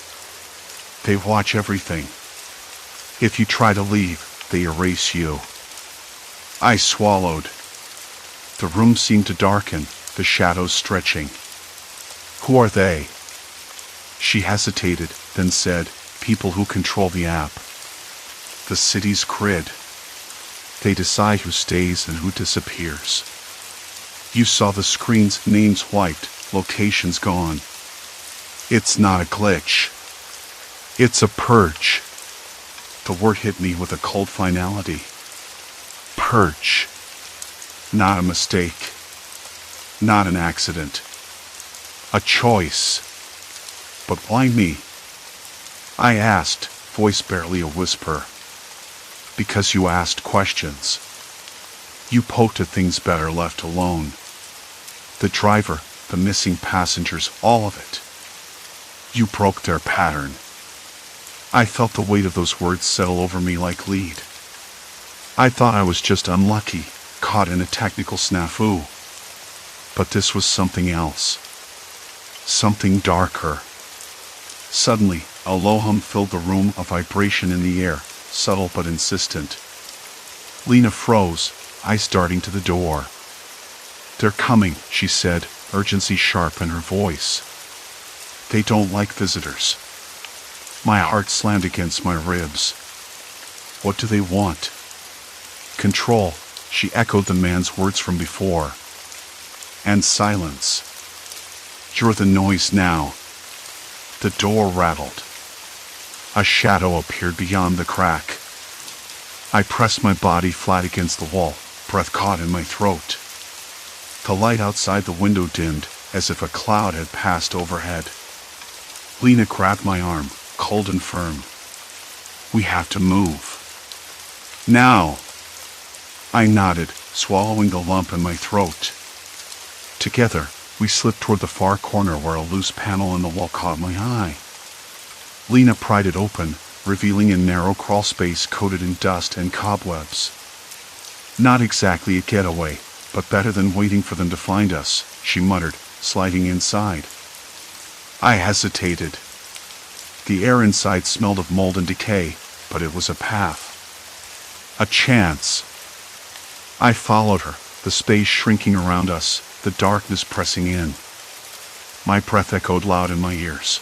They watch everything. If you try to leave, they erase you. I swallowed. The room seemed to darken, the shadows stretching. "Who are they?" She hesitated, then said, "People who control the app. The city's grid. They decide who stays and who disappears. You saw the screen's names wiped, locations gone. It's not a glitch. It's a purge." The word hit me with a cold finality. Purge. Not a mistake. Not an accident. A choice. But why me? I asked, voice barely a whisper. "Because you asked questions. You poked at things better left alone. The driver, the missing passengers, all of it. You broke their pattern." I felt the weight of those words settle over me like lead. I thought I was just unlucky, caught in a technical snafu. But this was something else. Something darker. Suddenly, a low hum filled the room, a vibration in the air, subtle but insistent. Lena froze, eyes darting to the door. "They're coming," she said, urgency sharp in her voice. "They don't like visitors." My heart slammed against my ribs. What do they want? Control, she echoed the man's words from before. And silence. "You're the noise now." The door rattled. A shadow appeared beyond the crack. I pressed my body flat against the wall, breath caught in my throat. The light outside the window dimmed, as if a cloud had passed overhead. Lena grabbed my arm, cold and firm. "We have to move. Now." I nodded, swallowing the lump in my throat. Together, we slipped toward the far corner where a loose panel in the wall caught my eye. Lena pried it open, revealing a narrow crawl space coated in dust and cobwebs. "Not exactly a getaway, but better than waiting for them to find us," she muttered, sliding inside. I hesitated. The air inside smelled of mold and decay, but it was a path. A chance. I followed her, the space shrinking around us, the darkness pressing in. My breath echoed loud in my ears.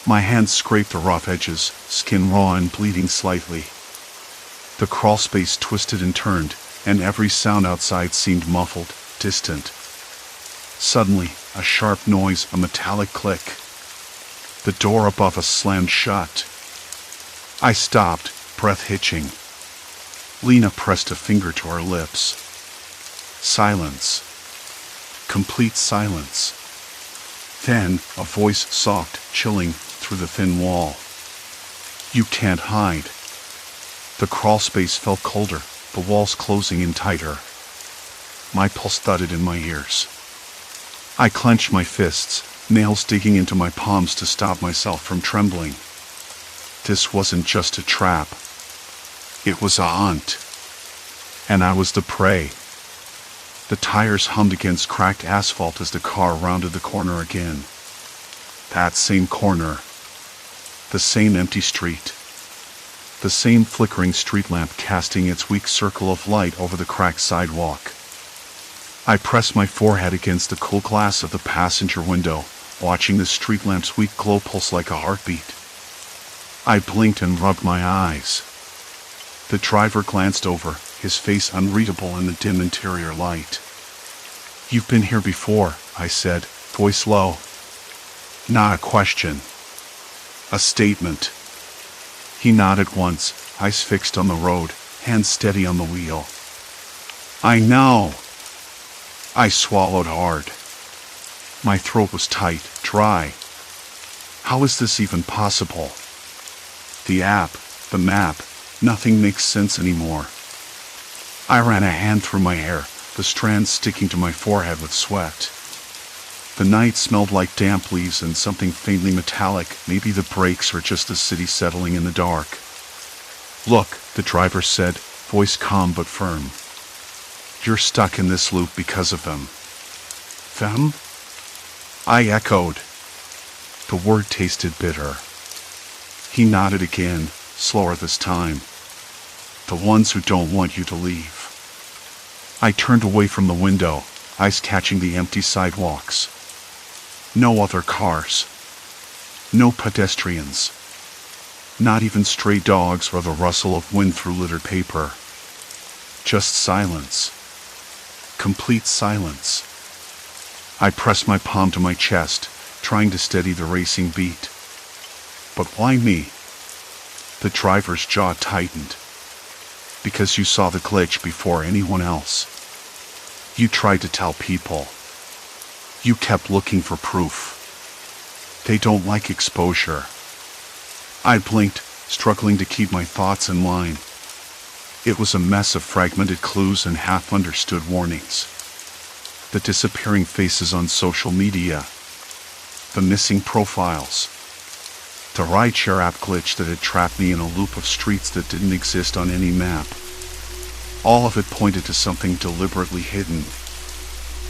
My hands scraped the rough edges, skin raw and bleeding slightly. The crawl space twisted and turned, and every sound outside seemed muffled, distant. Suddenly, a sharp noise, a metallic click. The door above us slammed shut. I stopped, breath hitching. Lena pressed a finger to her lips. Silence. Complete silence. Then, a voice soft, chilling, through the thin wall. "You can't hide." The crawl space felt colder, the walls closing in tighter. My pulse thudded in my ears. I clenched my fists, nails digging into my palms to stop myself from trembling. This wasn't just a trap. It was a hunt. And I was the prey. The tires hummed against cracked asphalt as the car rounded the corner again. That same corner. The same empty street. The same flickering street lamp casting its weak circle of light over the cracked sidewalk. I pressed my forehead against the cool glass of the passenger window, watching the street lamp's weak glow pulse like a heartbeat. I blinked and rubbed my eyes. The driver glanced over, his face unreadable in the dim interior light. "You've been here before," I said, voice low. Not a question. A statement. He nodded once, eyes fixed on the road, hands steady on the wheel. "I know." I swallowed hard. My throat was tight, dry. How is this even possible? The app, the map, nothing makes sense anymore. I ran a hand through my hair, the strands sticking to my forehead with sweat. The night smelled like damp leaves and something faintly metallic, maybe the brakes or just the city settling in the dark. "Look," the driver said, voice calm but firm. "You're stuck in this loop because of them." "Them?" I echoed. The word tasted bitter. He nodded again, slower this time. "The ones who don't want you to leave." I turned away from the window, eyes catching the empty sidewalks. No other cars. No pedestrians. Not even stray dogs or the rustle of wind through littered paper. Just silence. Complete silence. I pressed my palm to my chest, trying to steady the racing beat. But why me? The driver's jaw tightened. Because you saw the glitch before anyone else. You tried to tell people. You kept looking for proof. They don't like exposure. I blinked, struggling to keep my thoughts in line. It was a mess of fragmented clues and half-understood warnings. The disappearing faces on social media. The missing profiles. The rideshare app glitch that had trapped me in a loop of streets that didn't exist on any map. All of it pointed to something deliberately hidden.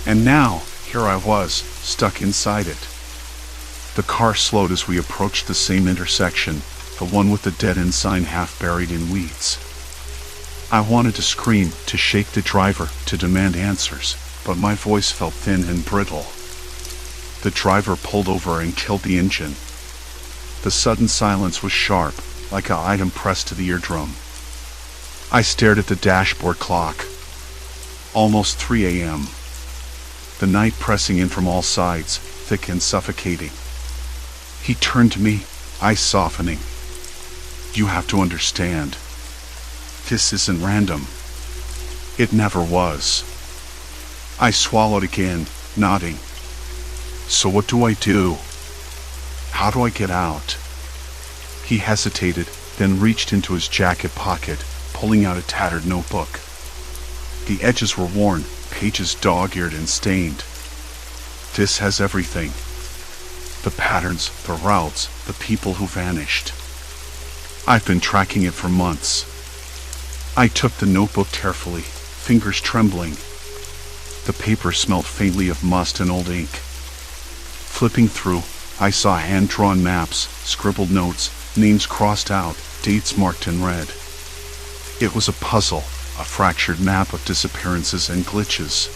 And now, here I was, stuck inside it. The car slowed as we approached the same intersection, the one with the dead-end sign half buried in weeds. I wanted to scream, to shake the driver, to demand answers, but my voice felt thin and brittle. The driver pulled over and killed the engine. The sudden silence was sharp, like an item pressed to the eardrum. I stared at the dashboard clock. Almost 3 a.m. The night pressing in from all sides, thick and suffocating. He turned to me, eyes softening. "You have to understand. This isn't random. It never was." I swallowed again, nodding. "So what do I do? How do I get out?" He hesitated, then reached into his jacket pocket, pulling out a tattered notebook. The edges were worn, pages dog-eared and stained. "This has everything. The patterns, the routes, the people who vanished. I've been tracking it for months." I took the notebook carefully, fingers trembling. The paper smelled faintly of must and old ink. Flipping through, I saw hand-drawn maps, scribbled notes, names crossed out, dates marked in red. It was a puzzle, a fractured map of disappearances and glitches.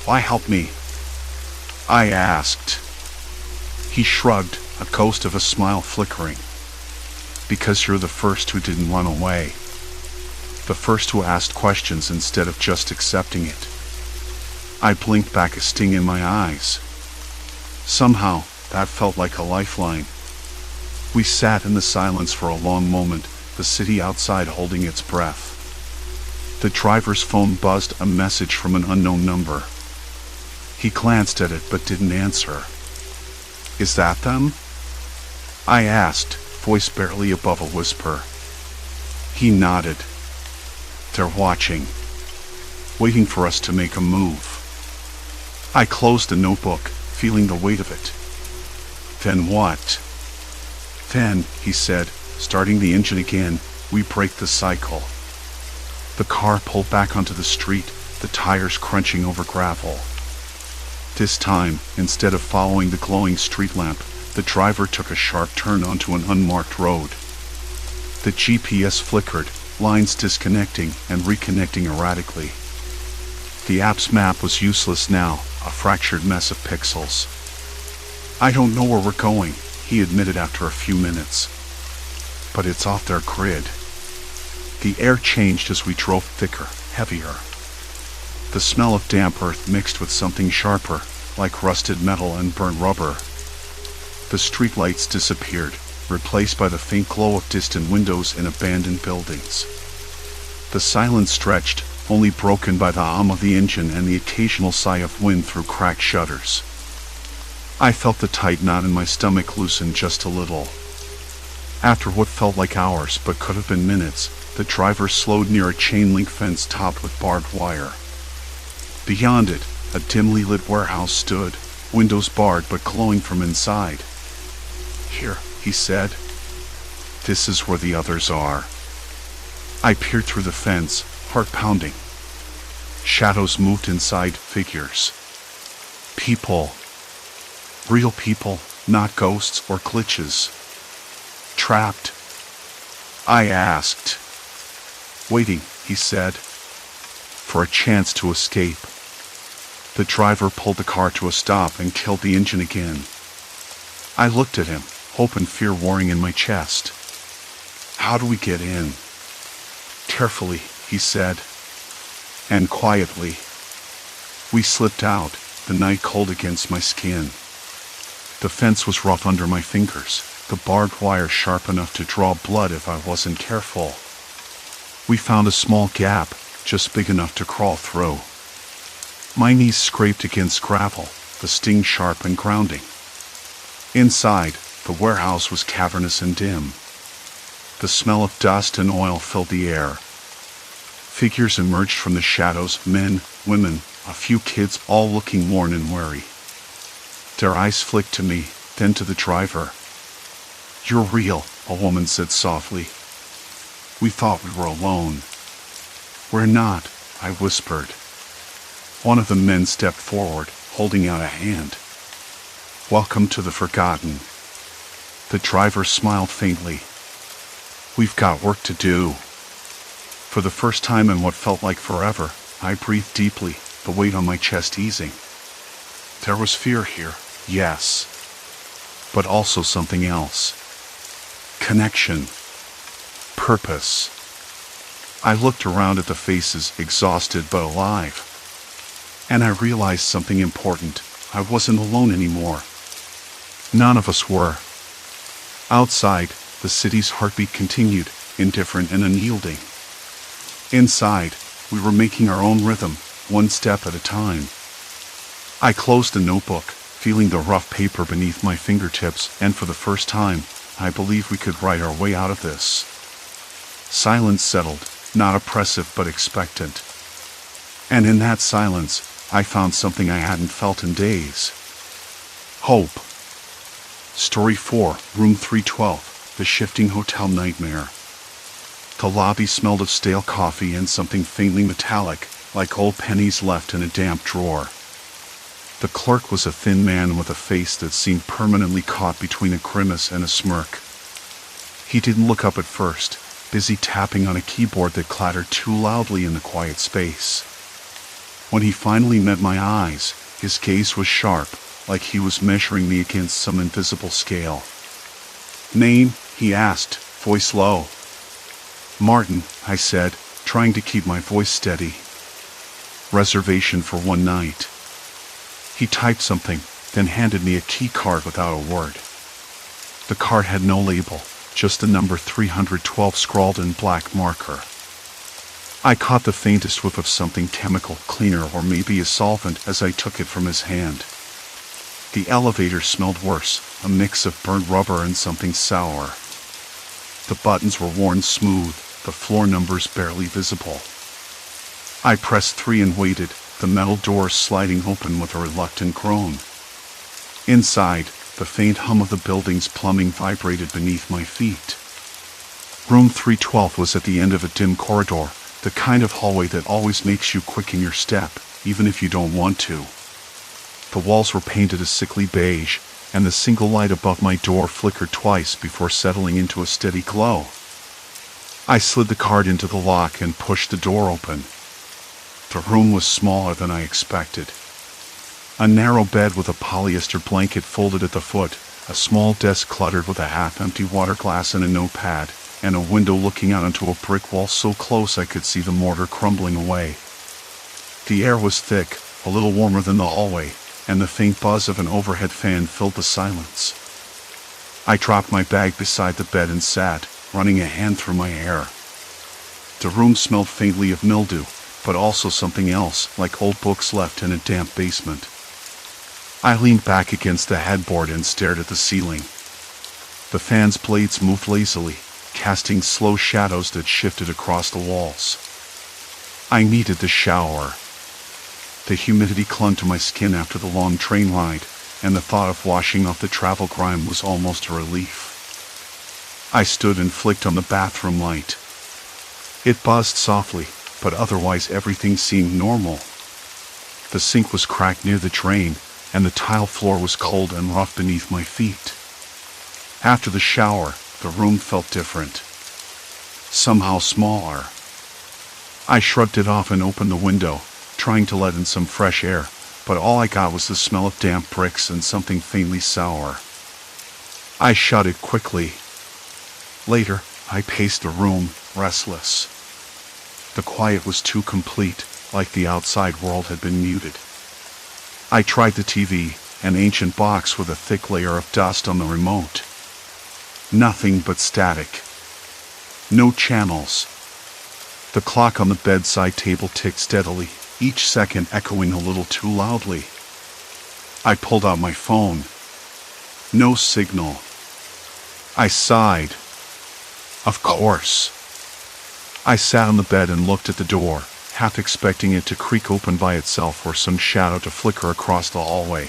"Why help me?" I asked. He shrugged, a ghost of a smile flickering. "Because you're the first who didn't run away. The first who asked questions instead of just accepting it." I blinked back, a sting in my eyes. Somehow, that felt like a lifeline. We sat in the silence for a long moment, the city outside holding its breath. The driver's phone buzzed, a message from an unknown number. He glanced at it but didn't answer. "Is that them?" I asked, voice barely above a whisper. He nodded. "They're watching. Waiting for us to make a move." I closed the notebook, feeling the weight of it. "Then what?" "Then," he said, starting the engine again, "we break the cycle." The car pulled back onto the street, the tires crunching over gravel. This time, instead of following the glowing street lamp, The driver took a sharp turn onto an unmarked road. The GPS flickered, lines disconnecting and reconnecting erratically. The app's map was useless now, a fractured mess of pixels. "I don't know where we're going," he admitted after a few minutes. "But it's off their grid." The air changed as we drove thicker, heavier. The smell of damp earth mixed with something sharper, like rusted metal and burnt rubber. The streetlights disappeared, replaced by the faint glow of distant windows in abandoned buildings. The silence stretched, only broken by the hum of the engine and the occasional sigh of wind through cracked shutters. I felt the tight knot in my stomach loosen just a little. After what felt like hours but could have been minutes, the driver slowed near a chain-link fence topped with barbed wire. Beyond it, a dimly lit warehouse stood, windows barred but glowing from inside. "Here," he said. "This is where the others are." I peered through the fence, heart pounding. Shadows moved inside, figures. People. Real people, not ghosts or glitches. Trapped? I asked. "Waiting," he said, "for a chance to escape." The driver pulled the car to a stop and killed the engine again. I looked at him, hope and fear warring in my chest. "How do we get in?" "Carefully," he said, and quietly. We slipped out, the night cold against my skin. The fence was rough under my fingers, the barbed wire sharp enough to draw blood if I wasn't careful. We found a small gap, just big enough to crawl through. My knees scraped against gravel, the sting sharp and grounding. Inside, the warehouse was cavernous and dim. The smell of dust and oil filled the air. Figures emerged from the shadows, men, women, a few kids, all looking worn and weary. Their eyes flicked to me, then to the driver. "You're real," a woman said softly. "We thought we were alone." "We're not," I whispered. One of the men stepped forward, holding out a hand. "Welcome to the Forgotten." The driver smiled faintly. "We've got work to do." For the first time in what felt like forever, I breathed deeply, the weight on my chest easing. There was fear here, yes, but also something else. Connection. Purpose. I looked around at the faces, exhausted but alive. And I realized something important. I wasn't alone anymore. None of us were. Outside, the city's heartbeat continued, indifferent and unyielding. Inside, we were making our own rhythm, one step at a time. I closed the notebook, feeling the rough paper beneath my fingertips, and for the first time, I believed we could write our way out of this. Silence settled, not oppressive but expectant. And in that silence, I found something I hadn't felt in days. Hope. Story 4, Room 312, The Shifting Hotel Nightmare. The lobby smelled of stale coffee and something faintly metallic, like old pennies left in a damp drawer. The clerk was a thin man with a face that seemed permanently caught between a grimace and a smirk. He didn't look up at first, busy tapping on a keyboard that clattered too loudly in the quiet space. When he finally met my eyes, his gaze was sharp, like he was measuring me against some invisible scale. "Name?" he asked, voice low. "Martin," I said, trying to keep my voice steady. "Reservation for one night." He typed something, then handed me a key card without a word. The card had no label, just the number 312 scrawled in black marker. I caught the faintest whiff of something chemical, cleaner or maybe a solvent as I took it from his hand. The elevator smelled worse, a mix of burnt rubber and something sour. The buttons were worn smooth, the floor numbers barely visible. I pressed 3 and waited, the metal doors sliding open with a reluctant groan. Inside, the faint hum of the building's plumbing vibrated beneath my feet. Room 312 was at the end of a dim corridor, the kind of hallway that always makes you quicken your step, even if you don't want to. The walls were painted a sickly beige, and the single light above my door flickered twice before settling into a steady glow. I slid the card into the lock and pushed the door open. The room was smaller than I expected. A narrow bed with a polyester blanket folded at the foot, a small desk cluttered with a half-empty water glass and a notepad, and a window looking out onto a brick wall so close I could see the mortar crumbling away. The air was thick, a little warmer than the hallway, and the faint buzz of an overhead fan filled the silence. I dropped my bag beside the bed and sat, running a hand through my hair. The room smelled faintly of mildew, but also something else, like old books left in a damp basement. I leaned back against the headboard and stared at the ceiling. The fan's blades moved lazily, casting slow shadows that shifted across the walls. I needed the shower. The humidity clung to my skin after the long train ride, and the thought of washing off the travel grime was almost a relief. I stood and flicked on the bathroom light. It buzzed softly, but otherwise everything seemed normal. The sink was cracked near the drain, and the tile floor was cold and rough beneath my feet. After the shower, the room felt different. Somehow smaller. I shrugged it off and opened the window, trying to let in some fresh air, but all I got was the smell of damp bricks and something faintly sour. I shut it quickly. Later, I paced the room, restless. The quiet was too complete, like the outside world had been muted. I tried the TV, an ancient box with a thick layer of dust on the remote. Nothing but static. No channels. The clock on the bedside table ticked steadily, each second echoing a little too loudly. I pulled out my phone. No signal. I sighed. Of course. I sat on the bed and looked at the door, half expecting it to creak open by itself or some shadow to flicker across the hallway.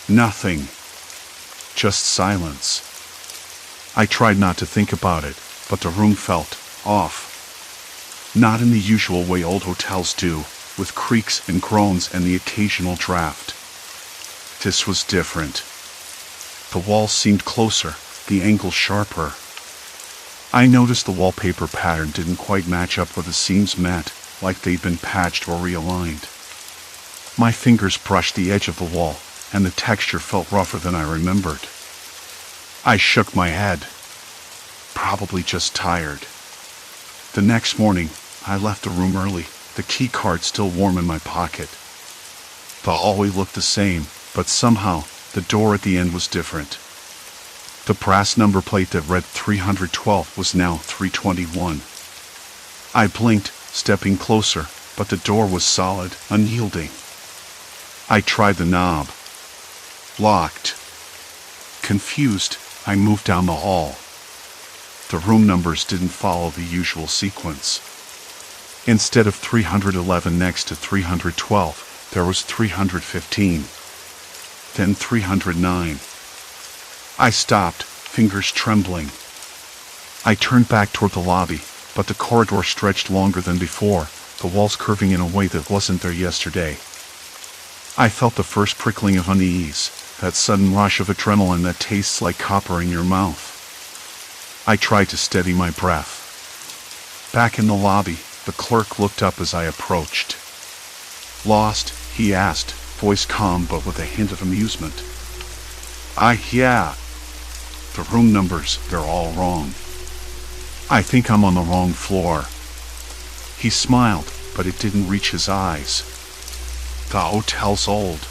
Nothing. Just silence. I tried not to think about it, but the room felt off. Not in the usual way old hotels do, with creaks and groans and the occasional draft. This was different. The walls seemed closer, the angle sharper. I noticed the wallpaper pattern didn't quite match up where the seams met, like they'd been patched or realigned. My fingers brushed the edge of the wall, and the texture felt rougher than I remembered. I shook my head. Probably just tired. The next morning, I left the room early, the key card still warm in my pocket. The hallway looked the same, but somehow, the door at the end was different. The brass number plate that read 312 was now 321. I blinked, stepping closer, but the door was solid, unyielding. I tried the knob. Locked. Confused, I moved down the hall. The room numbers didn't follow the usual sequence. Instead of 311 next to 312, there was 315. Then 309. I stopped, fingers trembling. I turned back toward the lobby, but the corridor stretched longer than before, the walls curving in a way that wasn't there yesterday. I felt the first prickling of unease, that sudden rush of adrenaline that tastes like copper in your mouth. I tried to steady my breath. Back in the lobby, the clerk looked up as I approached. Lost? He asked, voice calm but with a hint of amusement. Yeah. The room numbers, they're all wrong. I think I'm on the wrong floor. He smiled, but it didn't reach his eyes. The hotel's old.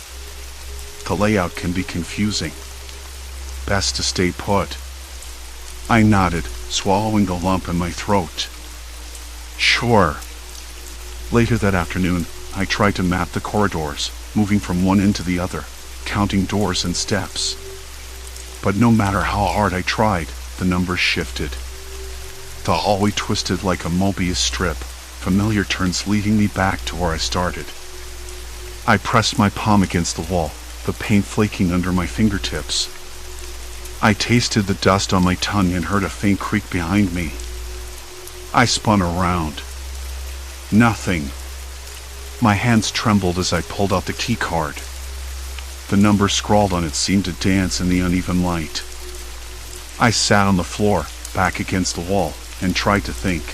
The layout can be confusing. Best to stay put. I nodded, swallowing the lump in my throat. Sure. Later that afternoon, I tried to map the corridors, moving from one end to the other, counting doors and steps. But no matter how hard I tried, the numbers shifted. The hallway twisted like a Mobius strip, familiar turns leading me back to where I started. I pressed my palm against the wall, the paint flaking under my fingertips. I tasted the dust on my tongue and heard a faint creak behind me. I spun around. Nothing. My hands trembled as I pulled out the key card. The number scrawled on it seemed to dance in the uneven light. I sat on the floor, back against the wall, and tried to think.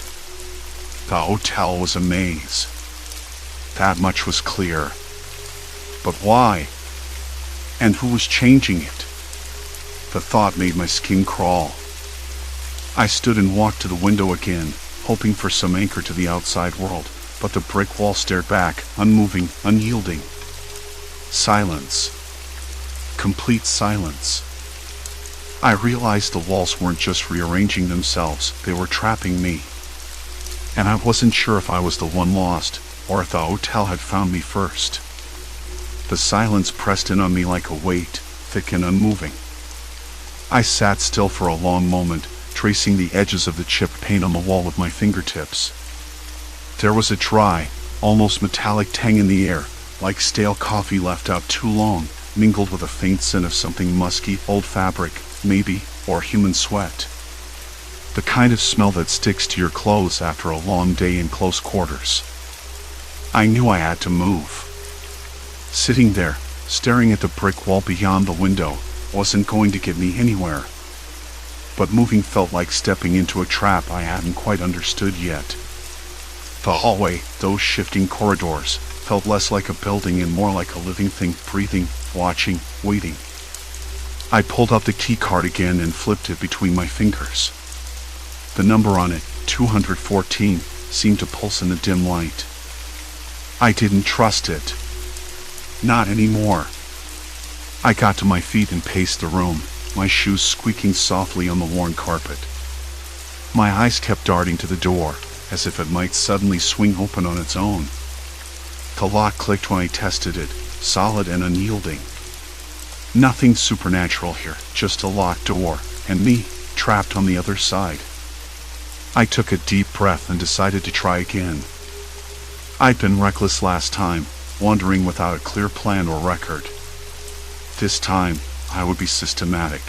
The hotel was a maze. That much was clear. But why? And who was changing it? The thought made my skin crawl. I stood and walked to the window again, hoping for some anchor to the outside world, but the brick wall stared back, unmoving, unyielding. Silence. Complete silence. I realized the walls weren't just rearranging themselves, they were trapping me. And I wasn't sure if I was the one lost, or if the hotel had found me first. The silence pressed in on me like a weight, thick and unmoving. I sat still for a long moment, tracing the edges of the chipped paint on the wall with my fingertips. There was a dry, almost metallic tang in the air, like stale coffee left out too long, mingled with a faint scent of something musky, old fabric, maybe, or human sweat. The kind of smell that sticks to your clothes after a long day in close quarters. I knew I had to move. Sitting there, staring at the brick wall beyond the window, wasn't going to get me anywhere. But moving felt like stepping into a trap I hadn't quite understood yet. The hallway, those shifting corridors, felt less like a building and more like a living thing, breathing, watching, waiting. I pulled out the key card again and flipped it between my fingers. The number on it, 214, seemed to pulse in the dim light. I didn't trust it. Not anymore. I got to my feet and paced the room, my shoes squeaking softly on the worn carpet. My eyes kept darting to the door, as if it might suddenly swing open on its own. The lock clicked when I tested it, solid and unyielding. Nothing supernatural here, just a locked door, and me, trapped on the other side. I took a deep breath and decided to try again. I'd been reckless last time, wandering without a clear plan or record. This time, I would be systematic.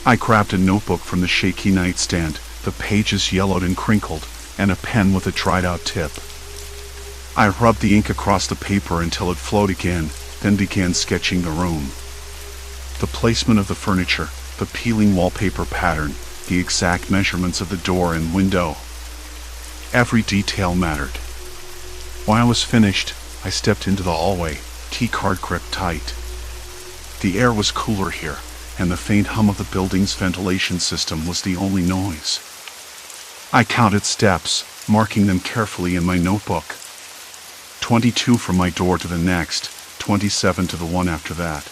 I grabbed a notebook from the shaky nightstand, the pages yellowed and crinkled, and a pen with a dried-out tip. I rubbed the ink across the paper until it flowed again, then began sketching the room. The placement of the furniture, the peeling wallpaper pattern, the exact measurements of the door and window. Every detail mattered. When I was finished, I stepped into the hallway, key card gripped tight. The air was cooler here, and the faint hum of the building's ventilation system was the only noise. I counted steps, marking them carefully in my notebook. 22 from my door to the next, 27 to the one after that.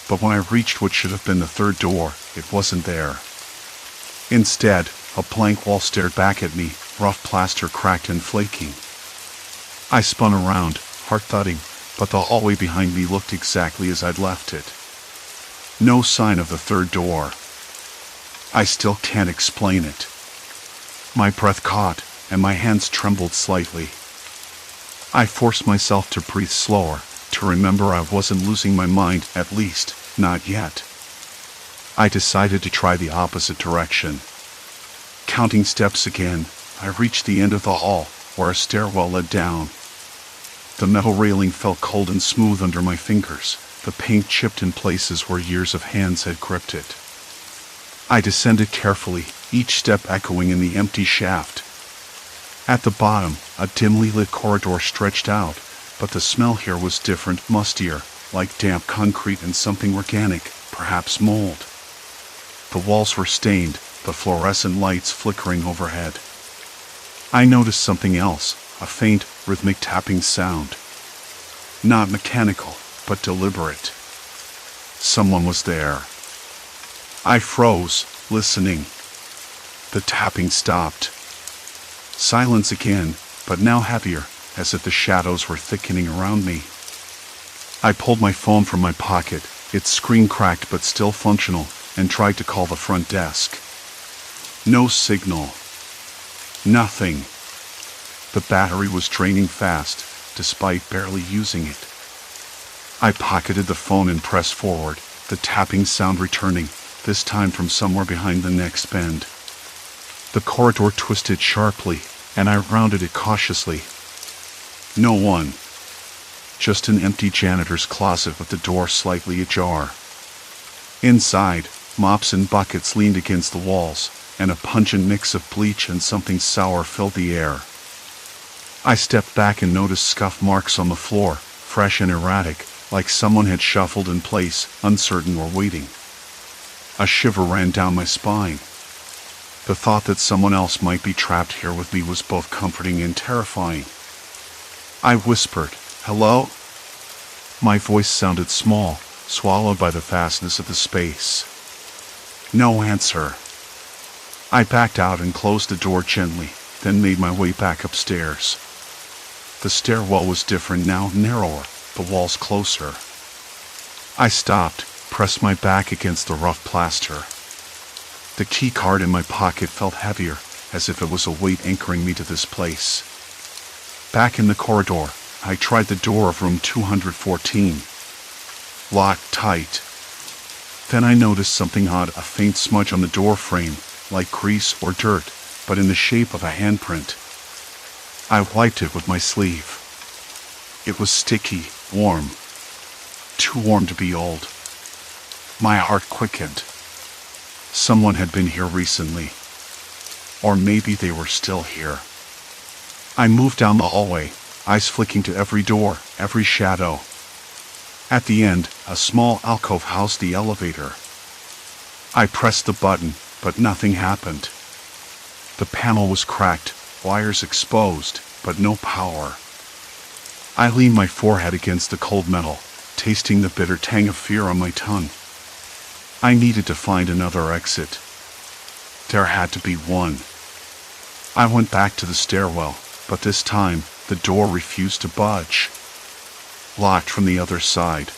But when I reached what should have been the third door, it wasn't there. Instead, a blank wall stared back at me, rough plaster cracked and flaking. I spun around, heart thudding, but the hallway behind me looked exactly as I'd left it. No sign of the third door. I still can't explain it. My breath caught, and my hands trembled slightly. I forced myself to breathe slower, to remember I wasn't losing my mind, at least, not yet. I decided to try the opposite direction. Counting steps again, I reached the end of the hall, where a stairwell led down. The metal railing felt cold and smooth under my fingers, the paint chipped in places where years of hands had gripped it. I descended carefully, each step echoing in the empty shaft. At the bottom, a dimly lit corridor stretched out, but the smell here was different, mustier, like damp concrete and something organic, perhaps mold. The walls were stained, the fluorescent lights flickering overhead. I noticed something else, a faint, rhythmic tapping sound. Not mechanical, but deliberate. Someone was there. I froze, listening. The tapping stopped. Silence again, but now heavier, as if the shadows were thickening around me. I pulled my phone from my pocket, its screen cracked but still functional, and tried to call the front desk. No signal. Nothing. The battery was draining fast, despite barely using it. I pocketed the phone and pressed forward, the tapping sound returning, this time from somewhere behind the next bend. The corridor twisted sharply, and I rounded it cautiously. No one. just an empty janitor's closet with the door slightly ajar. Inside, mops and buckets leaned against the walls, and a pungent mix of bleach and something sour filled the air. I stepped back and noticed scuff marks on the floor, fresh and erratic, like someone had shuffled in place, uncertain or waiting. A shiver ran down my spine. The thought that someone else might be trapped here with me was both comforting and terrifying. I whispered, "Hello?" My voice sounded small, swallowed by the vastness of the space. No answer. I backed out and closed the door gently, then made my way back upstairs. The stairwell was different now, narrower, the walls closer. I stopped, pressed my back against the rough plaster. The key card in my pocket felt heavier, as if it was a weight anchoring me to this place. Back in the corridor, I tried the door of room 214. Locked tight. Then I noticed something odd, a faint smudge on the door frame, like grease or dirt, but in the shape of a handprint. I wiped it with my sleeve. It was sticky, warm. Too warm to be old. My heart quickened. Someone had been here recently. Or maybe they were still here. I moved down the hallway, eyes flicking to every door, every shadow. At the end, a small alcove housed the elevator. I pressed the button, but nothing happened. The panel was cracked, wires exposed, but no power. I leaned my forehead against the cold metal, tasting the bitter tang of fear on my tongue. I needed to find another exit. There had to be one. I went back to the stairwell, but this time, the door refused to budge. Locked from the other side.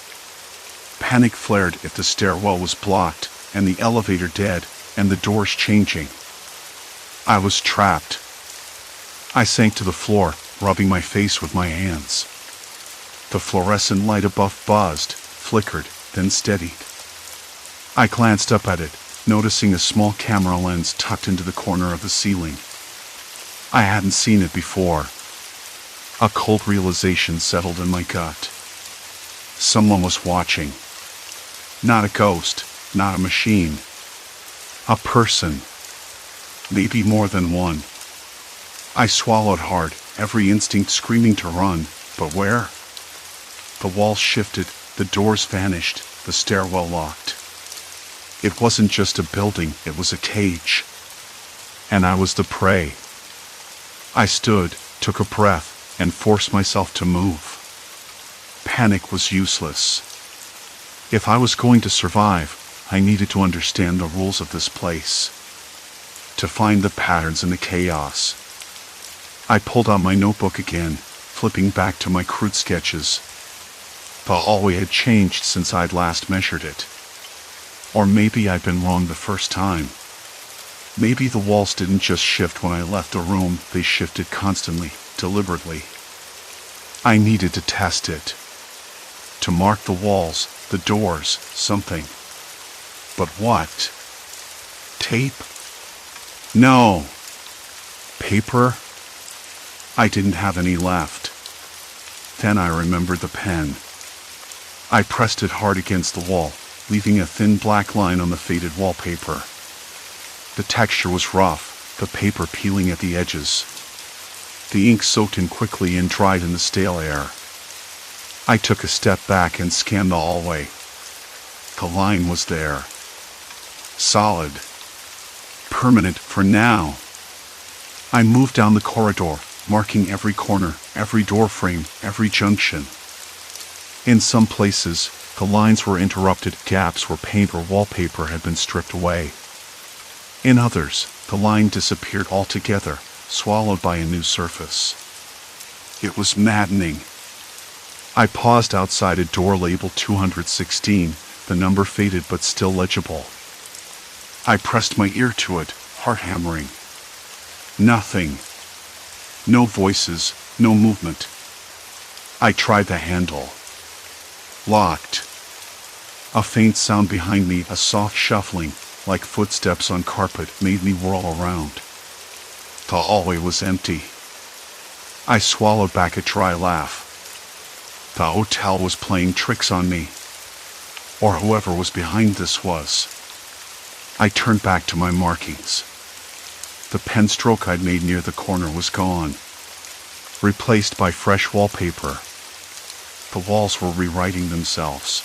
Panic flared if the stairwell was blocked, and the elevator dead, and the doors changing. I was trapped. I sank to the floor, rubbing my face with my hands. The fluorescent light above buzzed, flickered, then steadied. I glanced up at it, noticing a small camera lens tucked into the corner of the ceiling. I hadn't seen it before. A cold realization settled in my gut. Someone was watching. Not a ghost, not a machine. A person. Maybe more than one. I swallowed hard, every instinct screaming to run, but where? The walls shifted, the doors vanished, the stairwell locked. It wasn't just a building, it was a cage. And I was the prey. I stood, took a breath, and forced myself to move. Panic was useless. If I was going to survive, I needed to understand the rules of this place. To find the patterns in the chaos. I pulled out my notebook again, flipping back to my crude sketches. The hallway had changed since I'd last measured it. Or maybe I'd been wrong the first time. Maybe the walls didn't just shift when I left the room, they shifted constantly, deliberately. I needed to test it. To mark the walls, the doors, something. But what? Tape? No. Paper? I didn't have any left. Then I remembered the pen. I pressed it hard against the wall, leaving a thin black line on the faded wallpaper. The texture was rough, the paper peeling at the edges. The ink soaked in quickly and dried in the stale air. I took a step back and scanned the hallway. The line was there. Solid. Permanent for now. I moved down the corridor, marking every corner, every doorframe, every junction. In some places, the lines were interrupted, gaps where paint or wallpaper had been stripped away. In others, the line disappeared altogether, swallowed by a new surface. It was maddening. I paused outside a door labeled 216, the number faded but still legible. I pressed my ear to it, heart hammering. Nothing. No voices, no movement. I tried the handle. Locked. A faint sound behind me, a soft shuffling, like footsteps on carpet, made me whirl around. The hallway was empty. I swallowed back a dry laugh. The hotel was playing tricks on me. Or whoever was behind this was. I turned back to my markings. The pen stroke I'd made near the corner was gone, replaced by fresh wallpaper. The walls were rewriting themselves.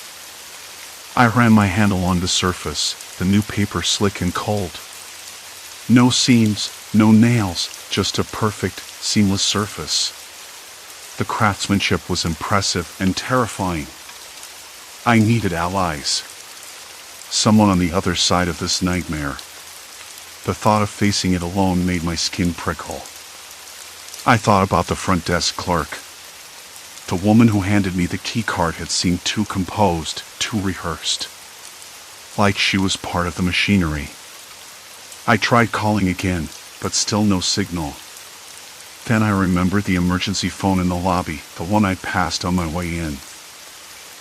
I ran my hand along the surface, the new paper slick and cold. No seams, no nails, just a perfect, seamless surface. The craftsmanship was impressive and terrifying. I needed allies. Someone on the other side of this nightmare. The thought of facing it alone made my skin prickle. I thought about the front desk clerk. The woman who handed me the key card had seemed too composed, too rehearsed. Like she was part of the machinery. I tried calling again, but still no signal. Then I remembered the emergency phone in the lobby, the one I'd passed on my way in.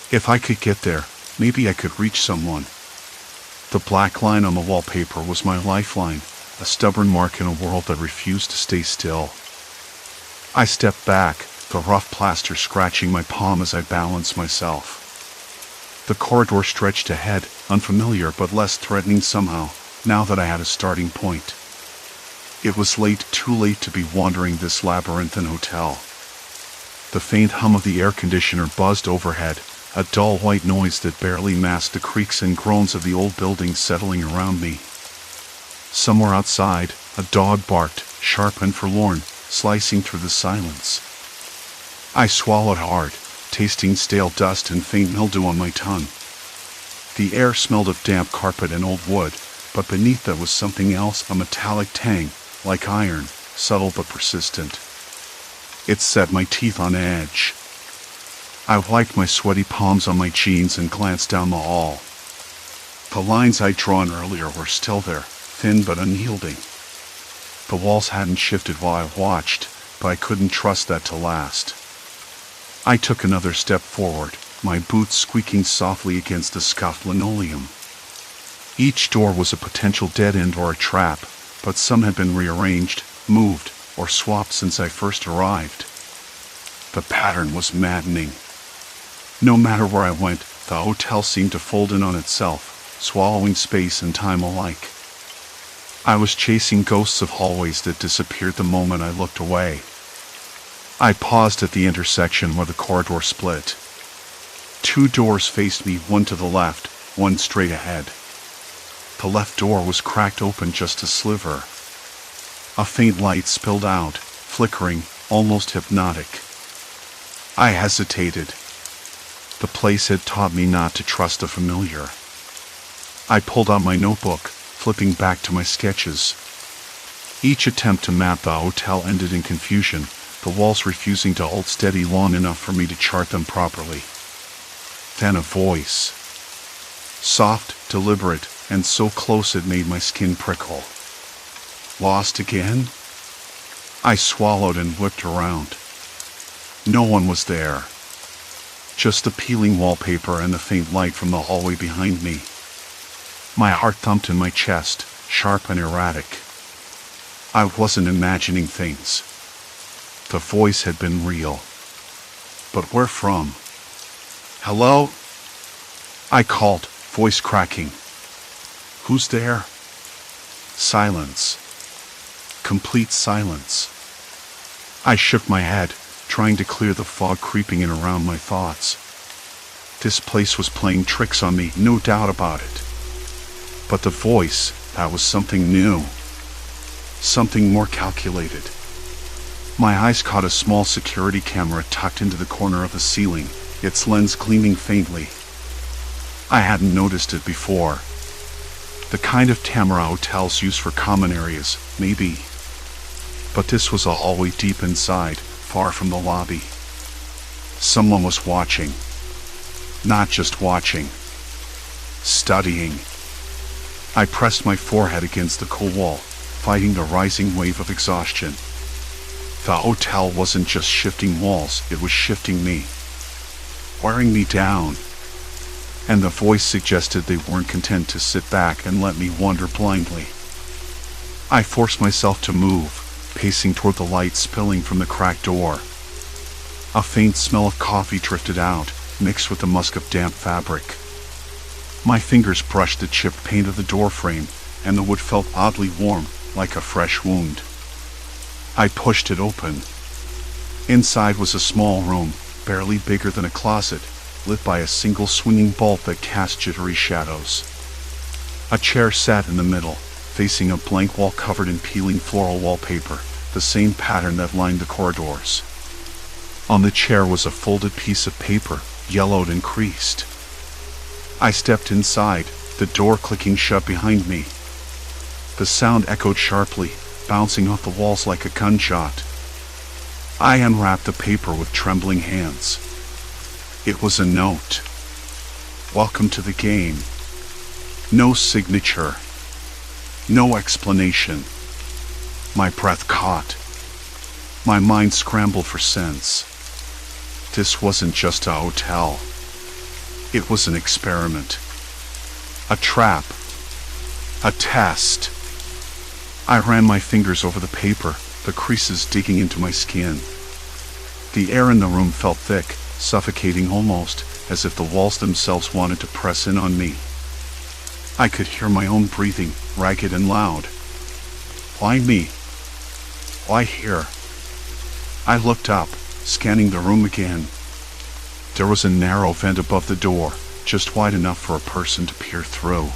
If I could get there, maybe I could reach someone. The black line on the wallpaper was my lifeline, a stubborn mark in a world that refused to stay still. I stepped back, the rough plaster scratching my palm as I balanced myself. The corridor stretched ahead, unfamiliar but less threatening somehow, now that I had a starting point. It was late, too late to be wandering this labyrinthine hotel. The faint hum of the air conditioner buzzed overhead, a dull white noise that barely masked the creaks and groans of the old buildings settling around me. Somewhere outside, a dog barked, sharp and forlorn, slicing through the silence. I swallowed hard, tasting stale dust and faint mildew on my tongue. The air smelled of damp carpet and old wood, but beneath that was something else, a metallic tang, like iron, subtle but persistent. It set my teeth on edge. I wiped my sweaty palms on my jeans and glanced down the hall. The lines I'd drawn earlier were still there, thin but unyielding. The walls hadn't shifted while I watched, but I couldn't trust that to last. I took another step forward, my boots squeaking softly against the scuffed linoleum. Each door was a potential dead end or a trap, but some had been rearranged, moved, or swapped since I first arrived. The pattern was maddening. No matter where I went, the hotel seemed to fold in on itself, swallowing space and time alike. I was chasing ghosts of hallways that disappeared the moment I looked away. I paused at the intersection where the corridor split. Two doors faced me, one to the left, one straight ahead. The left door was cracked open just a sliver. A faint light spilled out, flickering, almost hypnotic. I hesitated. The place had taught me not to trust the familiar. I pulled out my notebook, flipping back to my sketches. Each attempt to map the hotel ended in confusion, the walls refusing to hold steady long enough for me to chart them properly. Then a voice. Soft, deliberate, and so close it made my skin prickle. Lost again? I swallowed and whipped around. No one was there. Just the peeling wallpaper and the faint light from the hallway behind me. My heart thumped in my chest, sharp and erratic. I wasn't imagining things. The voice had been real. But where from? Hello? I called, voice cracking. Who's there? Silence. Complete silence. I shook my head, trying to clear the fog creeping in around my thoughts. This place was playing tricks on me, no doubt about it. But the voice, that was something new. Something more calculated. My eyes caught a small security camera tucked into the corner of the ceiling, its lens gleaming faintly. I hadn't noticed it before. The kind of camera hotels use for common areas, maybe. But this was a hallway deep inside, far from the lobby. Someone was watching. Not just watching. Studying. I pressed my forehead against the cool wall, fighting the rising wave of exhaustion. The hotel wasn't just shifting walls, it was shifting me. Wearing me down. And the voice suggested they weren't content to sit back and let me wander blindly. I forced myself to move, pacing toward the light spilling from the cracked door. A faint smell of coffee drifted out, mixed with the musk of damp fabric. My fingers brushed the chipped paint of the doorframe, and the wood felt oddly warm, like a fresh wound. I pushed it open. Inside was a small room, barely bigger than a closet, lit by a single swinging bulb that cast jittery shadows. A chair sat in the middle, facing a blank wall covered in peeling floral wallpaper, the same pattern that lined the corridors. On the chair was a folded piece of paper, yellowed and creased. I stepped inside, the door clicking shut behind me. The sound echoed sharply, bouncing off the walls like a gunshot. I unwrapped the paper with trembling hands. It was a note. Welcome to the game. No signature. No explanation. My breath caught. My mind scrambled for sense. This wasn't just a hotel. It was an experiment. A trap. A test. I ran my fingers over the paper, the creases digging into my skin. The air in the room felt thick, suffocating almost, as if the walls themselves wanted to press in on me. I could hear my own breathing, ragged and loud. Why me? Why here? I looked up, scanning the room again. There was a narrow vent above the door, just wide enough for a person to peer through.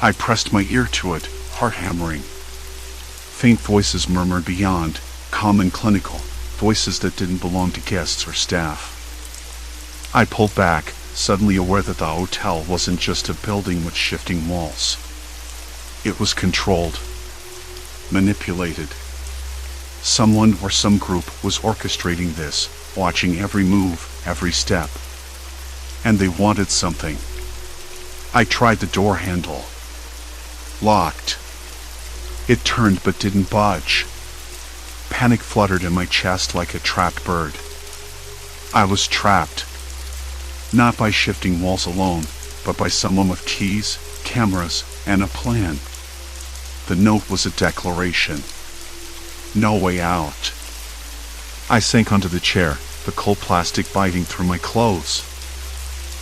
I pressed my ear to it, heart hammering. Faint voices murmured beyond, calm and clinical, voices that didn't belong to guests or staff. I pulled back, suddenly aware that the hotel wasn't just a building with shifting walls. It was controlled, manipulated. Someone or some group was orchestrating this, watching every move, every step. And they wanted something. I tried the door handle. Locked. It turned but didn't budge. Panic fluttered in my chest like a trapped bird. I was trapped. Not by shifting walls alone, but by someone with keys, cameras, and a plan. The note was a declaration. No way out. I sank onto the chair, the cold plastic biting through my clothes.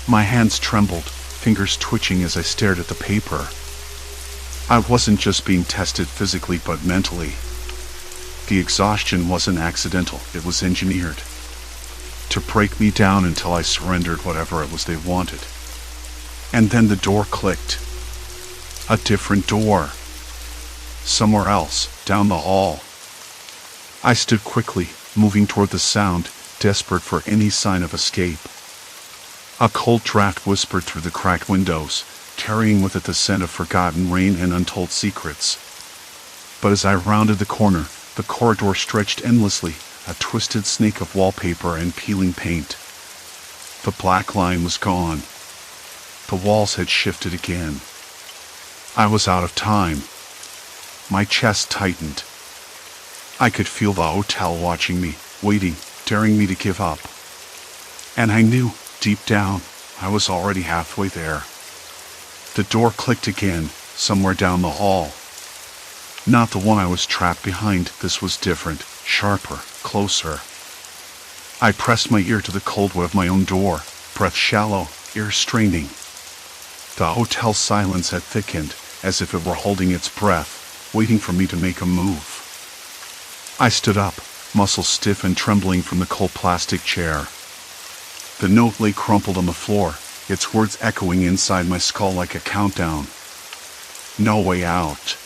My hands trembled, fingers twitching as I stared at the paper. I wasn't just being tested physically but mentally. The exhaustion wasn't accidental, it was engineered. To break me down until I surrendered whatever it was they wanted. And then the door clicked. A different door. Somewhere else, down the hall. I stood quickly, moving toward the sound, desperate for any sign of escape. A cold draft whispered through the cracked windows, carrying with it the scent of forgotten rain and untold secrets. But as I rounded the corner, the corridor stretched endlessly, a twisted snake of wallpaper and peeling paint. The black line was gone. The walls had shifted again. I was out of time. My chest tightened. I could feel the hotel watching me, waiting, daring me to give up. And I knew, deep down, I was already halfway there. The door clicked again, somewhere down the hall. Not the one I was trapped behind, this was different, sharper, closer. I pressed my ear to the cold wood of my own door, breath shallow, ear straining. The hotel's silence had thickened, as if it were holding its breath, waiting for me to make a move. I stood up, muscles stiff and trembling from the cold plastic chair. The note lay crumpled on the floor, its words echoing inside my skull like a countdown. No way out.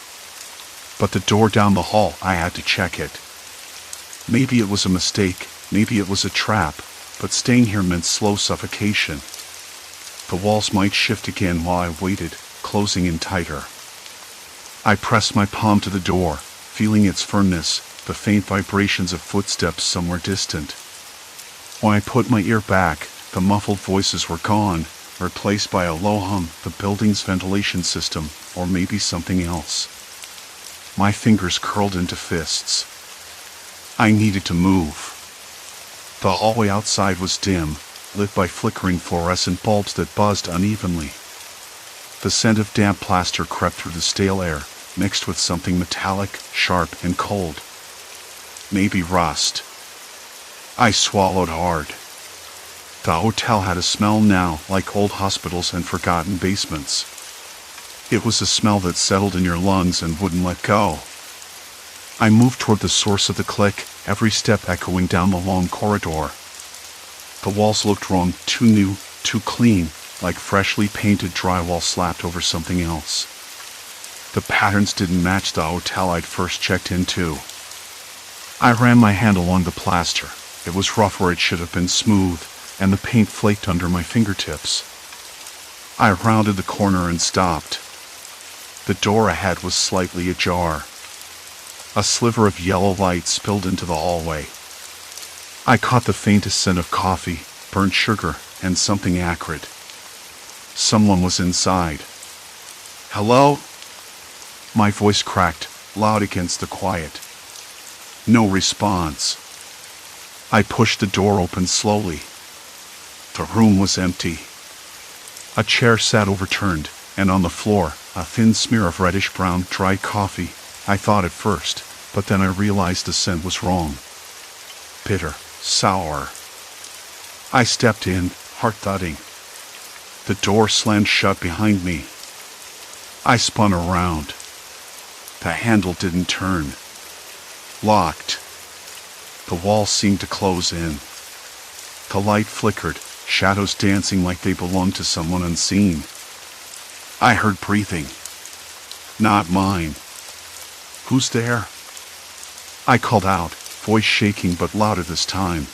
But the door down the hall, I had to check it. Maybe it was a mistake, maybe it was a trap, but staying here meant slow suffocation. The walls might shift again while I waited, closing in tighter. I pressed my palm to the door, feeling its firmness, the faint vibrations of footsteps somewhere distant. When I put my ear back, the muffled voices were gone, replaced by a low hum, the building's ventilation system, or maybe something else. My fingers curled into fists. I needed to move. The hallway outside was dim, lit by flickering fluorescent bulbs that buzzed unevenly. The scent of damp plaster crept through the stale air, mixed with something metallic, sharp, and cold. Maybe rust. I swallowed hard. The hotel had a smell now, like old hospitals and forgotten basements. It was a smell that settled in your lungs and wouldn't let go. I moved toward the source of the click, every step echoing down the long corridor. The walls looked wrong, too new, too clean, like freshly painted drywall slapped over something else. The patterns didn't match the hotel I'd first checked into. I ran my hand along the plaster. It was rough where it should have been smooth, and the paint flaked under my fingertips. I rounded the corner and stopped. The door ahead was slightly ajar. A sliver of yellow light spilled into the hallway. I caught the faintest scent of coffee, burnt sugar, and something acrid. Someone was inside. "Hello?" My voice cracked, loud against the quiet. No response. I pushed the door open slowly. The room was empty. A chair sat overturned, and on the floor, a thin smear of reddish-brown dry coffee. I thought at first, but then I realized the scent was wrong. Bitter, sour. I stepped in, heart thudding. The door slammed shut behind me. I spun around. The handle didn't turn. Locked. The wall seemed to close in. The light flickered, shadows dancing like they belonged to someone unseen. I heard breathing. Not mine. "Who's there?" I called out, voice shaking but louder this time.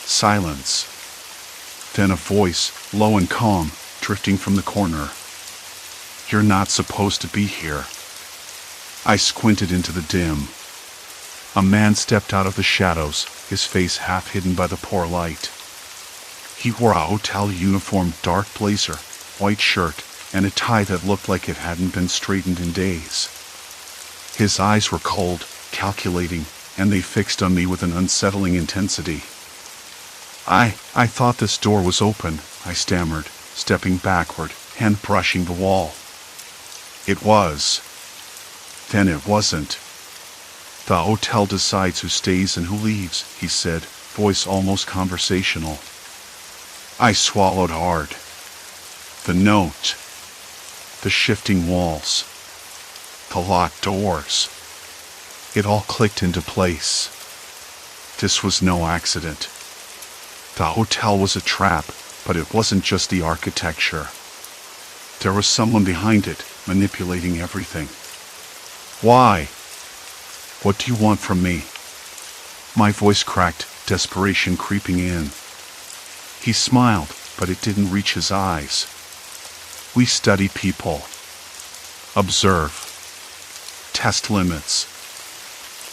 Silence. Then a voice, low and calm, drifting from the corner. "You're not supposed to be here." I squinted into the dim. A man stepped out of the shadows, his face half hidden by the poor light. He wore a hotel uniform, dark blazer, white shirt, and a tie that looked like it hadn't been straightened in days. His eyes were cold, calculating, and they fixed on me with an unsettling intensity. I thought this door was open," I stammered, stepping backward, hand brushing the wall. It was. Then it wasn't. "The hotel decides who stays and who leaves," he said, voice almost conversational. I swallowed hard. The note. The shifting walls. The locked doors. It all clicked into place. This was no accident. The hotel was a trap, but it wasn't just the architecture. There was someone behind it, manipulating everything. "Why? What do you want from me?" My voice cracked, desperation creeping in. He smiled, but it didn't reach his eyes. "We study people. Observe. Test limits.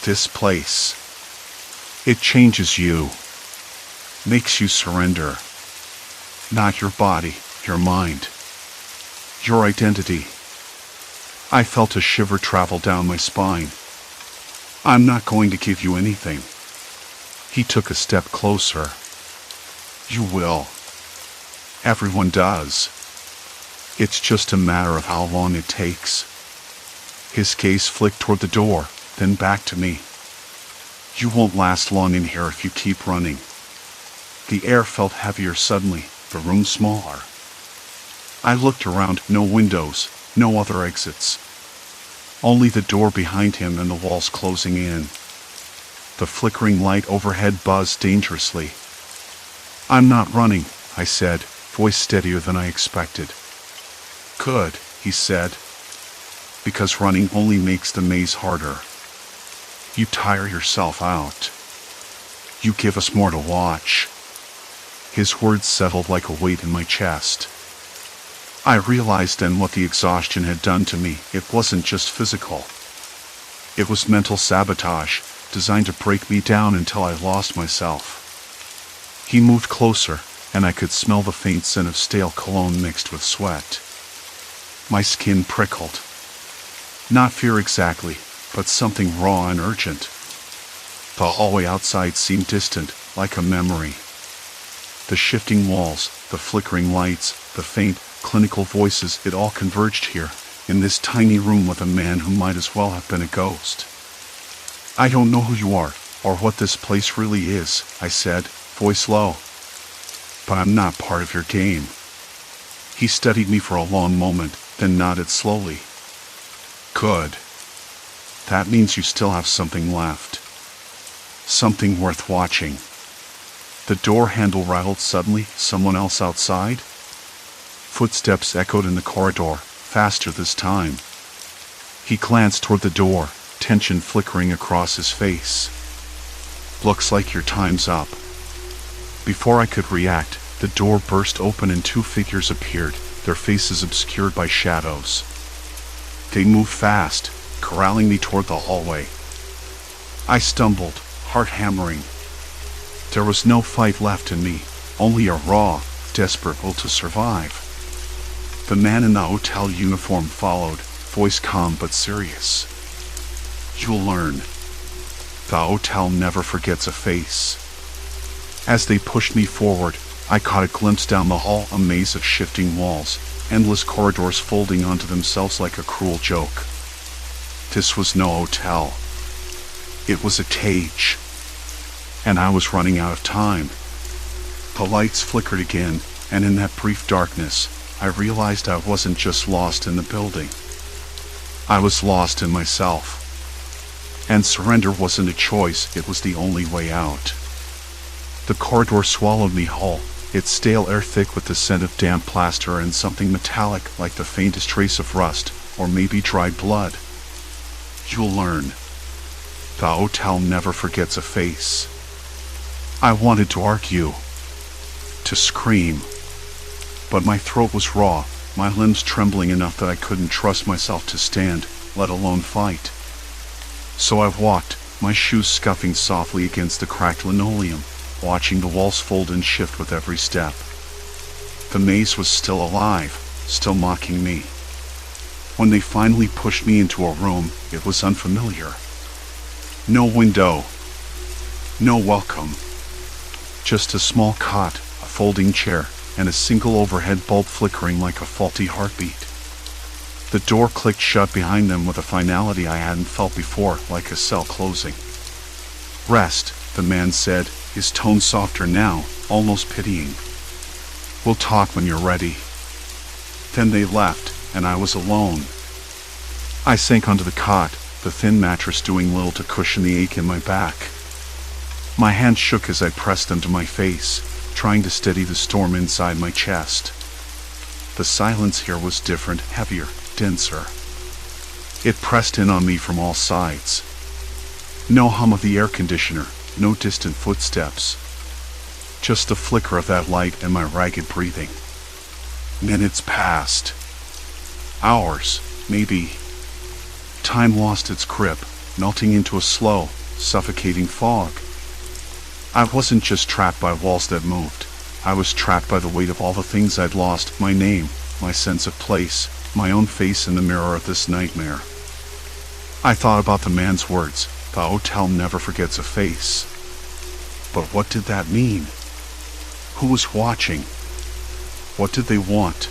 This place. It changes you. Makes you surrender. Not your body, your mind. Your identity." I felt a shiver travel down my spine. "I'm not going to give you anything." He took a step closer. "You will. Everyone does. It's just a matter of how long it takes." His gaze flicked toward the door, then back to me. "You won't last long in here if you keep running." The air felt heavier suddenly, the room smaller. I looked around, no windows, no other exits. Only the door behind him and the walls closing in. The flickering light overhead buzzed dangerously. "I'm not running," I said, voice steadier than I expected. "Good," he said. "Because running only makes the maze harder. You tire yourself out. You give us more to watch." His words settled like a weight in my chest. I realized then what the exhaustion had done to me. It wasn't just physical. It was mental sabotage, designed to break me down until I lost myself. He moved closer, and I could smell the faint scent of stale cologne mixed with sweat. My skin prickled. Not fear exactly, but something raw and urgent. The hallway outside seemed distant, like a memory. The shifting walls, the flickering lights, the faint, clinical voices, it all converged here, in this tiny room with a man who might as well have been a ghost. "I don't know who you are," or what this place really is, I said, voice low. But I'm not part of your game. He studied me for a long moment, then nodded slowly. Good. That means you still have something left. Something worth watching. The door handle rattled suddenly. Someone else outside? Footsteps echoed in the corridor, faster this time. He glanced toward the door, tension flickering across his face. Looks like your time's up. Before I could react, the door burst open and two figures appeared, their faces obscured by shadows. They moved fast, corralling me toward the hallway. I stumbled, heart hammering. There was no fight left in me, only a raw, desperate will to survive. The man in the hotel uniform followed, voice calm but serious. You'll learn. The hotel never forgets a face. As they pushed me forward, I caught a glimpse down the hall, a maze of shifting walls, endless corridors folding onto themselves like a cruel joke. This was no hotel. It was a cage. And I was running out of time. The lights flickered again, and in that brief darkness, I realized I wasn't just lost in the building. I was lost in myself. And surrender wasn't a choice, it was the only way out. The corridor swallowed me whole, its stale air thick with the scent of damp plaster and something metallic like the faintest trace of rust, or maybe dried blood. You'll learn. The hotel never forgets a face. I wanted to argue, to scream, but my throat was raw, my limbs trembling enough that I couldn't trust myself to stand, let alone fight. So I walked, my shoes scuffing softly against the cracked linoleum, watching the walls fold and shift with every step. The maze was still alive, still mocking me. When they finally pushed me into a room, it was unfamiliar. No window. No welcome. Just a small cot, a folding chair, and a single overhead bulb flickering like a faulty heartbeat. The door clicked shut behind them with a finality I hadn't felt before, like a cell closing. Rest, the man said, his tone softer now, almost pitying. We'll talk when you're ready. Then they left, and I was alone. I sank onto the cot, the thin mattress doing little to cushion the ache in my back. My hands shook as I pressed them to my face, trying to steady the storm inside my chest. The silence here was different, heavier, denser. It pressed in on me from all sides. No hum of the air conditioner, no distant footsteps. Just the flicker of that light and my ragged breathing. Minutes passed. Hours, maybe. Time lost its grip, melting into a slow, suffocating fog. I wasn't just trapped by walls that moved. I was trapped by the weight of all the things I'd lost, my name, my sense of place, my own face in the mirror of this nightmare. I thought about the man's words, the hotel never forgets a face. But what did that mean? Who was watching? What did they want?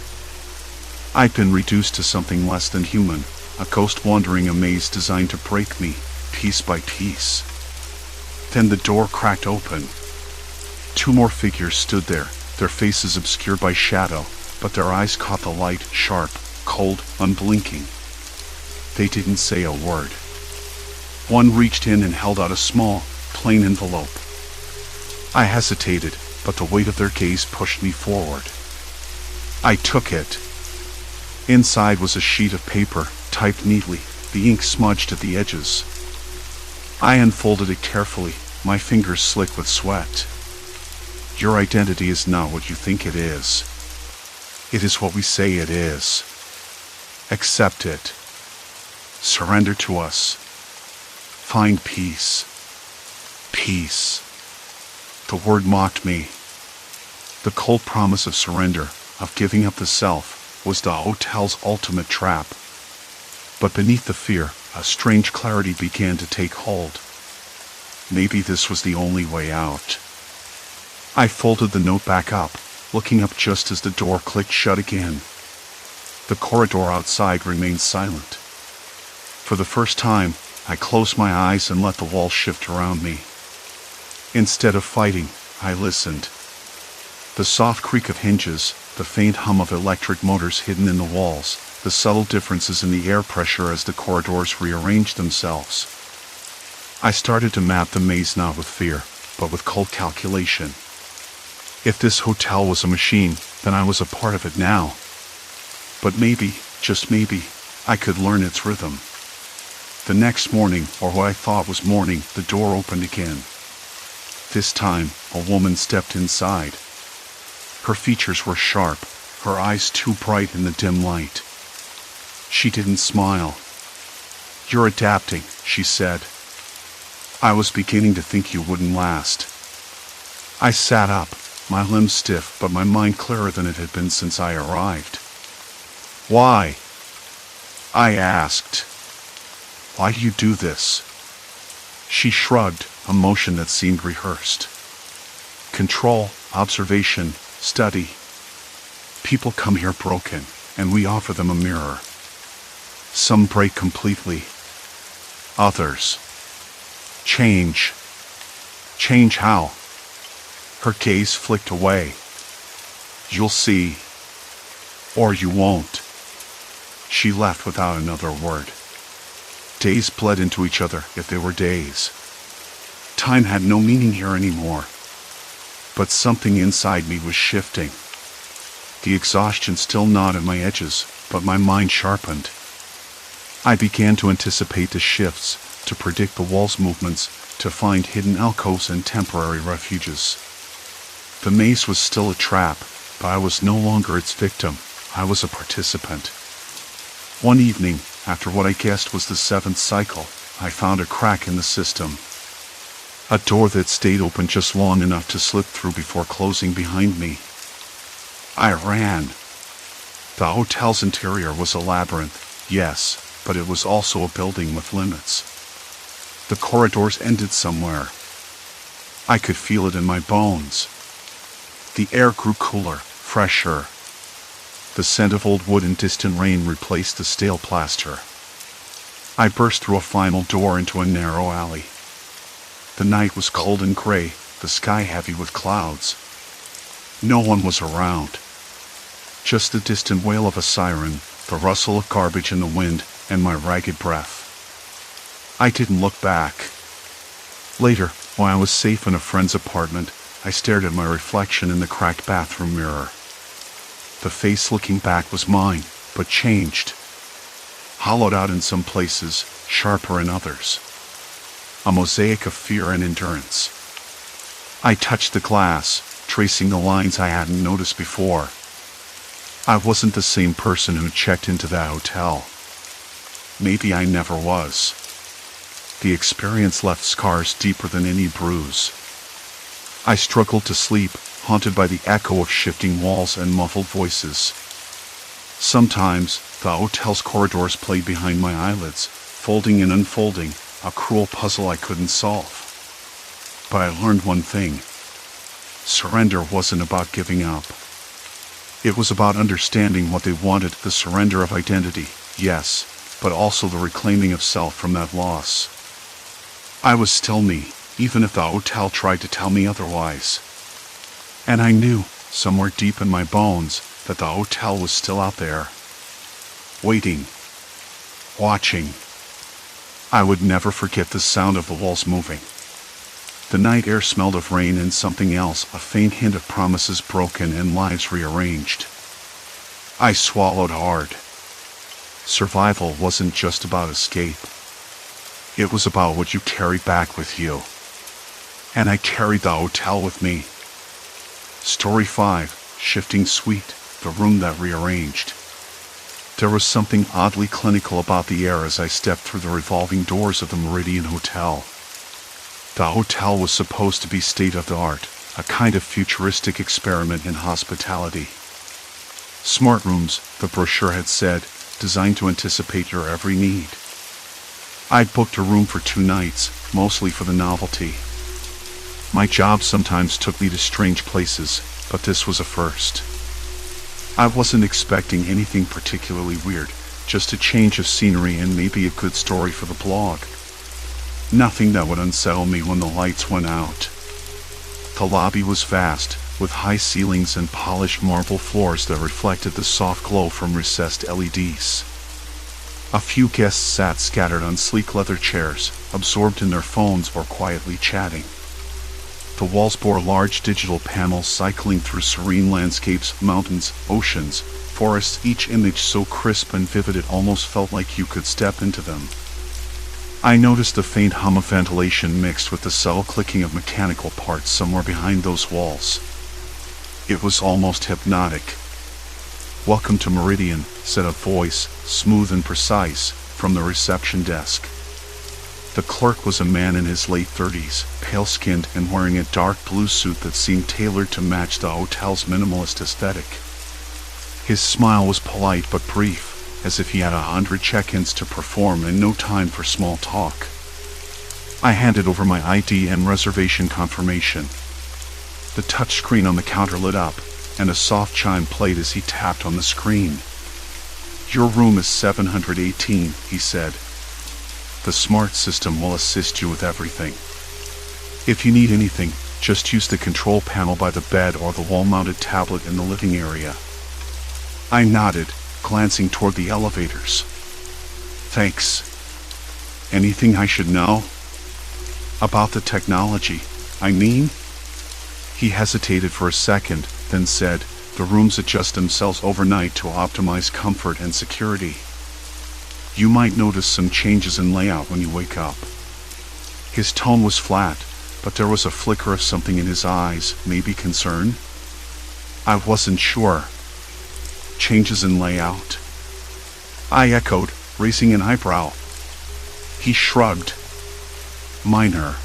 I'd been reduced to something less than human, a ghost wandering a maze designed to break me, piece by piece. Then the door cracked open. Two more figures stood there, their faces obscured by shadow, but their eyes caught the light, sharp, cold, unblinking. They didn't say a word. One reached in and held out a small, plain envelope. I hesitated, but the weight of their gaze pushed me forward. I took it. Inside was a sheet of paper, typed neatly, the ink smudged at the edges. I unfolded it carefully, my fingers slick with sweat. Your identity is not what you think it is. It is what we say it is. Accept it. Surrender to us. Find peace. Peace. The word mocked me. The cold promise of surrender, of giving up the self, was the hotel's ultimate trap. But beneath the fear, a strange clarity began to take hold. Maybe this was the only way out. I folded the note back up, looking up just as the door clicked shut again. The corridor outside remained silent. For the first time, I closed my eyes and let the walls shift around me. Instead of fighting, I listened. The soft creak of hinges, the faint hum of electric motors hidden in the walls, the subtle differences in the air pressure as the corridors rearranged themselves. I started to map the maze not with fear, but with cold calculation. If this hotel was a machine, then I was a part of it now. But maybe, just maybe, I could learn its rhythm. The next morning, or what I thought was morning, the door opened again. This time, a woman stepped inside. Her features were sharp, her eyes too bright in the dim light. She didn't smile. "You're adapting," she said. "I was beginning to think you wouldn't last." I sat up, my limbs stiff but my mind clearer than it had been since I arrived. "Why?" I asked. "Why do you do this?" She shrugged, a motion that seemed rehearsed. "Control, observation, study. People come here broken, and we offer them a mirror. Some break completely. Others change. Change how?" Her gaze flicked away. "You'll see. Or you won't." She left without another word. Days bled into each other, if they were days. Time had no meaning here anymore. But something inside me was shifting. The exhaustion still gnawed at my edges, but my mind sharpened. I began to anticipate the shifts, to predict the wall's movements, to find hidden alcoves and temporary refuges. The maze was still a trap, but I was no longer its victim. I was a participant. One evening, after what I guessed was the 7th cycle, I found a crack in the system. A door that stayed open just long enough to slip through before closing behind me. I ran. The hotel's interior was a labyrinth, yes, but it was also a building with limits. The corridors ended somewhere. I could feel it in my bones. The air grew cooler, fresher. The scent of old wood and distant rain replaced the stale plaster. I burst through a final door into a narrow alley. The night was cold and gray, the sky heavy with clouds. No one was around. Just the distant wail of a siren, the rustle of garbage in the wind, and my ragged breath. I didn't look back. Later, when I was safe in a friend's apartment, I stared at my reflection in the cracked bathroom mirror. The face looking back was mine, but changed. Hollowed out in some places, sharper in others. A mosaic of fear and endurance. I touched the glass, tracing the lines I hadn't noticed before. I wasn't the same person who checked into that hotel. Maybe I never was. The experience left scars deeper than any bruise. I struggled to sleep, haunted by the echo of shifting walls and muffled voices. Sometimes, the hotel's corridors played behind my eyelids, folding and unfolding, a cruel puzzle I couldn't solve. But I learned one thing. Surrender wasn't about giving up. It was about understanding what they wanted, the surrender of identity, yes, but also the reclaiming of self from that loss. I was still me, even if the hotel tried to tell me otherwise. And I knew, somewhere deep in my bones, that the hotel was still out there. Waiting. Watching. I would never forget the sound of the walls moving. The night air smelled of rain and something else, a faint hint of promises broken and lives rearranged. I swallowed hard. Survival wasn't just about escape. It was about what you carry back with you. And I carried the hotel with me. Story 5, Shifting Suite, the room that rearranged. There was something oddly clinical about the air as I stepped through the revolving doors of the Meridian Hotel. The hotel was supposed to be state-of-the-art, a kind of futuristic experiment in hospitality. Smart rooms, the brochure had said, designed to anticipate your every need. I'd booked a room for 2 nights, mostly for the novelty. My job sometimes took me to strange places, but this was a first. I wasn't expecting anything particularly weird, just a change of scenery and maybe a good story for the blog. Nothing that would unsettle me when the lights went out. The lobby was vast, with high ceilings and polished marble floors that reflected the soft glow from recessed LEDs. A few guests sat scattered on sleek leather chairs, absorbed in their phones or quietly chatting. The walls bore large digital panels cycling through serene landscapes, mountains, oceans, forests, each image so crisp and vivid it almost felt like you could step into them. I noticed a faint hum of ventilation mixed with the subtle clicking of mechanical parts somewhere behind those walls. It was almost hypnotic. "Welcome to Meridian," said a voice, smooth and precise, from the reception desk. The clerk was a man in his late 30s, pale-skinned and wearing a dark blue suit that seemed tailored to match the hotel's minimalist aesthetic. His smile was polite but brief, as if he had 100 check-ins to perform and no time for small talk. I handed over my ID and reservation confirmation. The touchscreen on the counter lit up, and a soft chime played as he tapped on the screen. "Your room is 718, he said. "The smart system will assist you with everything. If you need anything, just use the control panel by the bed or the wall-mounted tablet in the living area." I nodded, glancing toward the elevators. "Thanks. Anything I should know?" "About the technology, I mean?" He hesitated for a second, then said, "The rooms adjust themselves overnight to optimize comfort and security. You might notice some changes in layout when you wake up." His tone was flat, but there was a flicker of something in his eyes, maybe concern. I wasn't sure. "Changes in layout?" I echoed, raising an eyebrow. He shrugged. "Minor.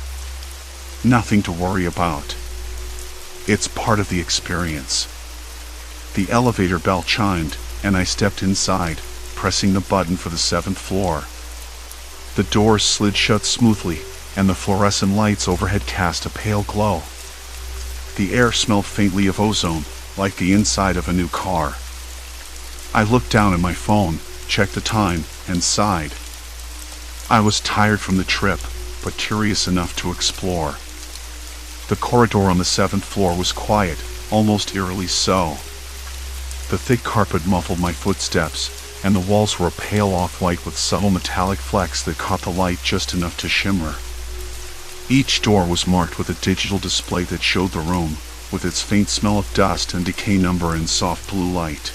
Nothing to worry about. It's part of the experience." The elevator bell chimed, and I stepped inside, pressing the button for the 7th floor. The doors slid shut smoothly, and the fluorescent lights overhead cast a pale glow. The air smelled faintly of ozone, like the inside of a new car. I looked down at my phone, checked the time, and sighed. I was tired from the trip, but curious enough to explore. The corridor on the 7th floor was quiet, almost eerily so. The thick carpet muffled my footsteps, and the walls were a pale off-white with subtle metallic flecks that caught the light just enough to shimmer. Each door was marked with a digital display that showed the room, with its faint smell of dust and decay number in soft blue light.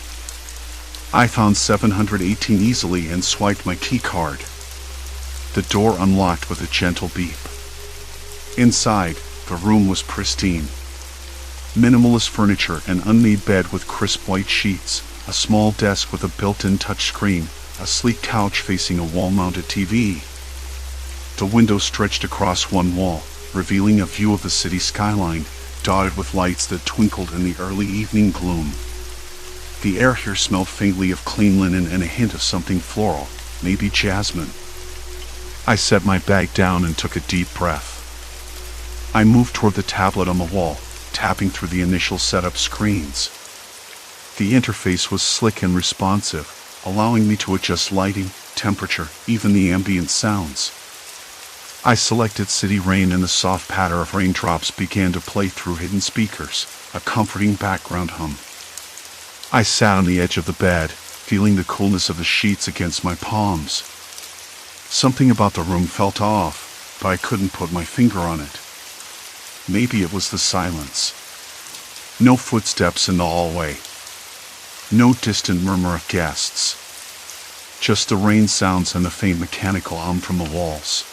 I found 718 easily and swiped my key card. The door unlocked with a gentle beep. Inside, the room was pristine. Minimalist furniture, an unmade bed with crisp white sheets, a small desk with a built-in touchscreen, a sleek couch facing a wall-mounted TV. The window stretched across one wall, revealing a view of the city skyline, dotted with lights that twinkled in the early evening gloom. The air here smelled faintly of clean linen and a hint of something floral, maybe jasmine. I set my bag down and took a deep breath. I moved toward the tablet on the wall, tapping through the initial setup screens. The interface was slick and responsive, allowing me to adjust lighting, temperature, even the ambient sounds. I selected City Rain, and the soft patter of raindrops began to play through hidden speakers, a comforting background hum. I sat on the edge of the bed, feeling the coolness of the sheets against my palms. Something about the room felt off, but I couldn't put my finger on it. Maybe it was the silence. No footsteps in the hallway. No distant murmur of guests. Just the rain sounds and the faint mechanical hum from the walls.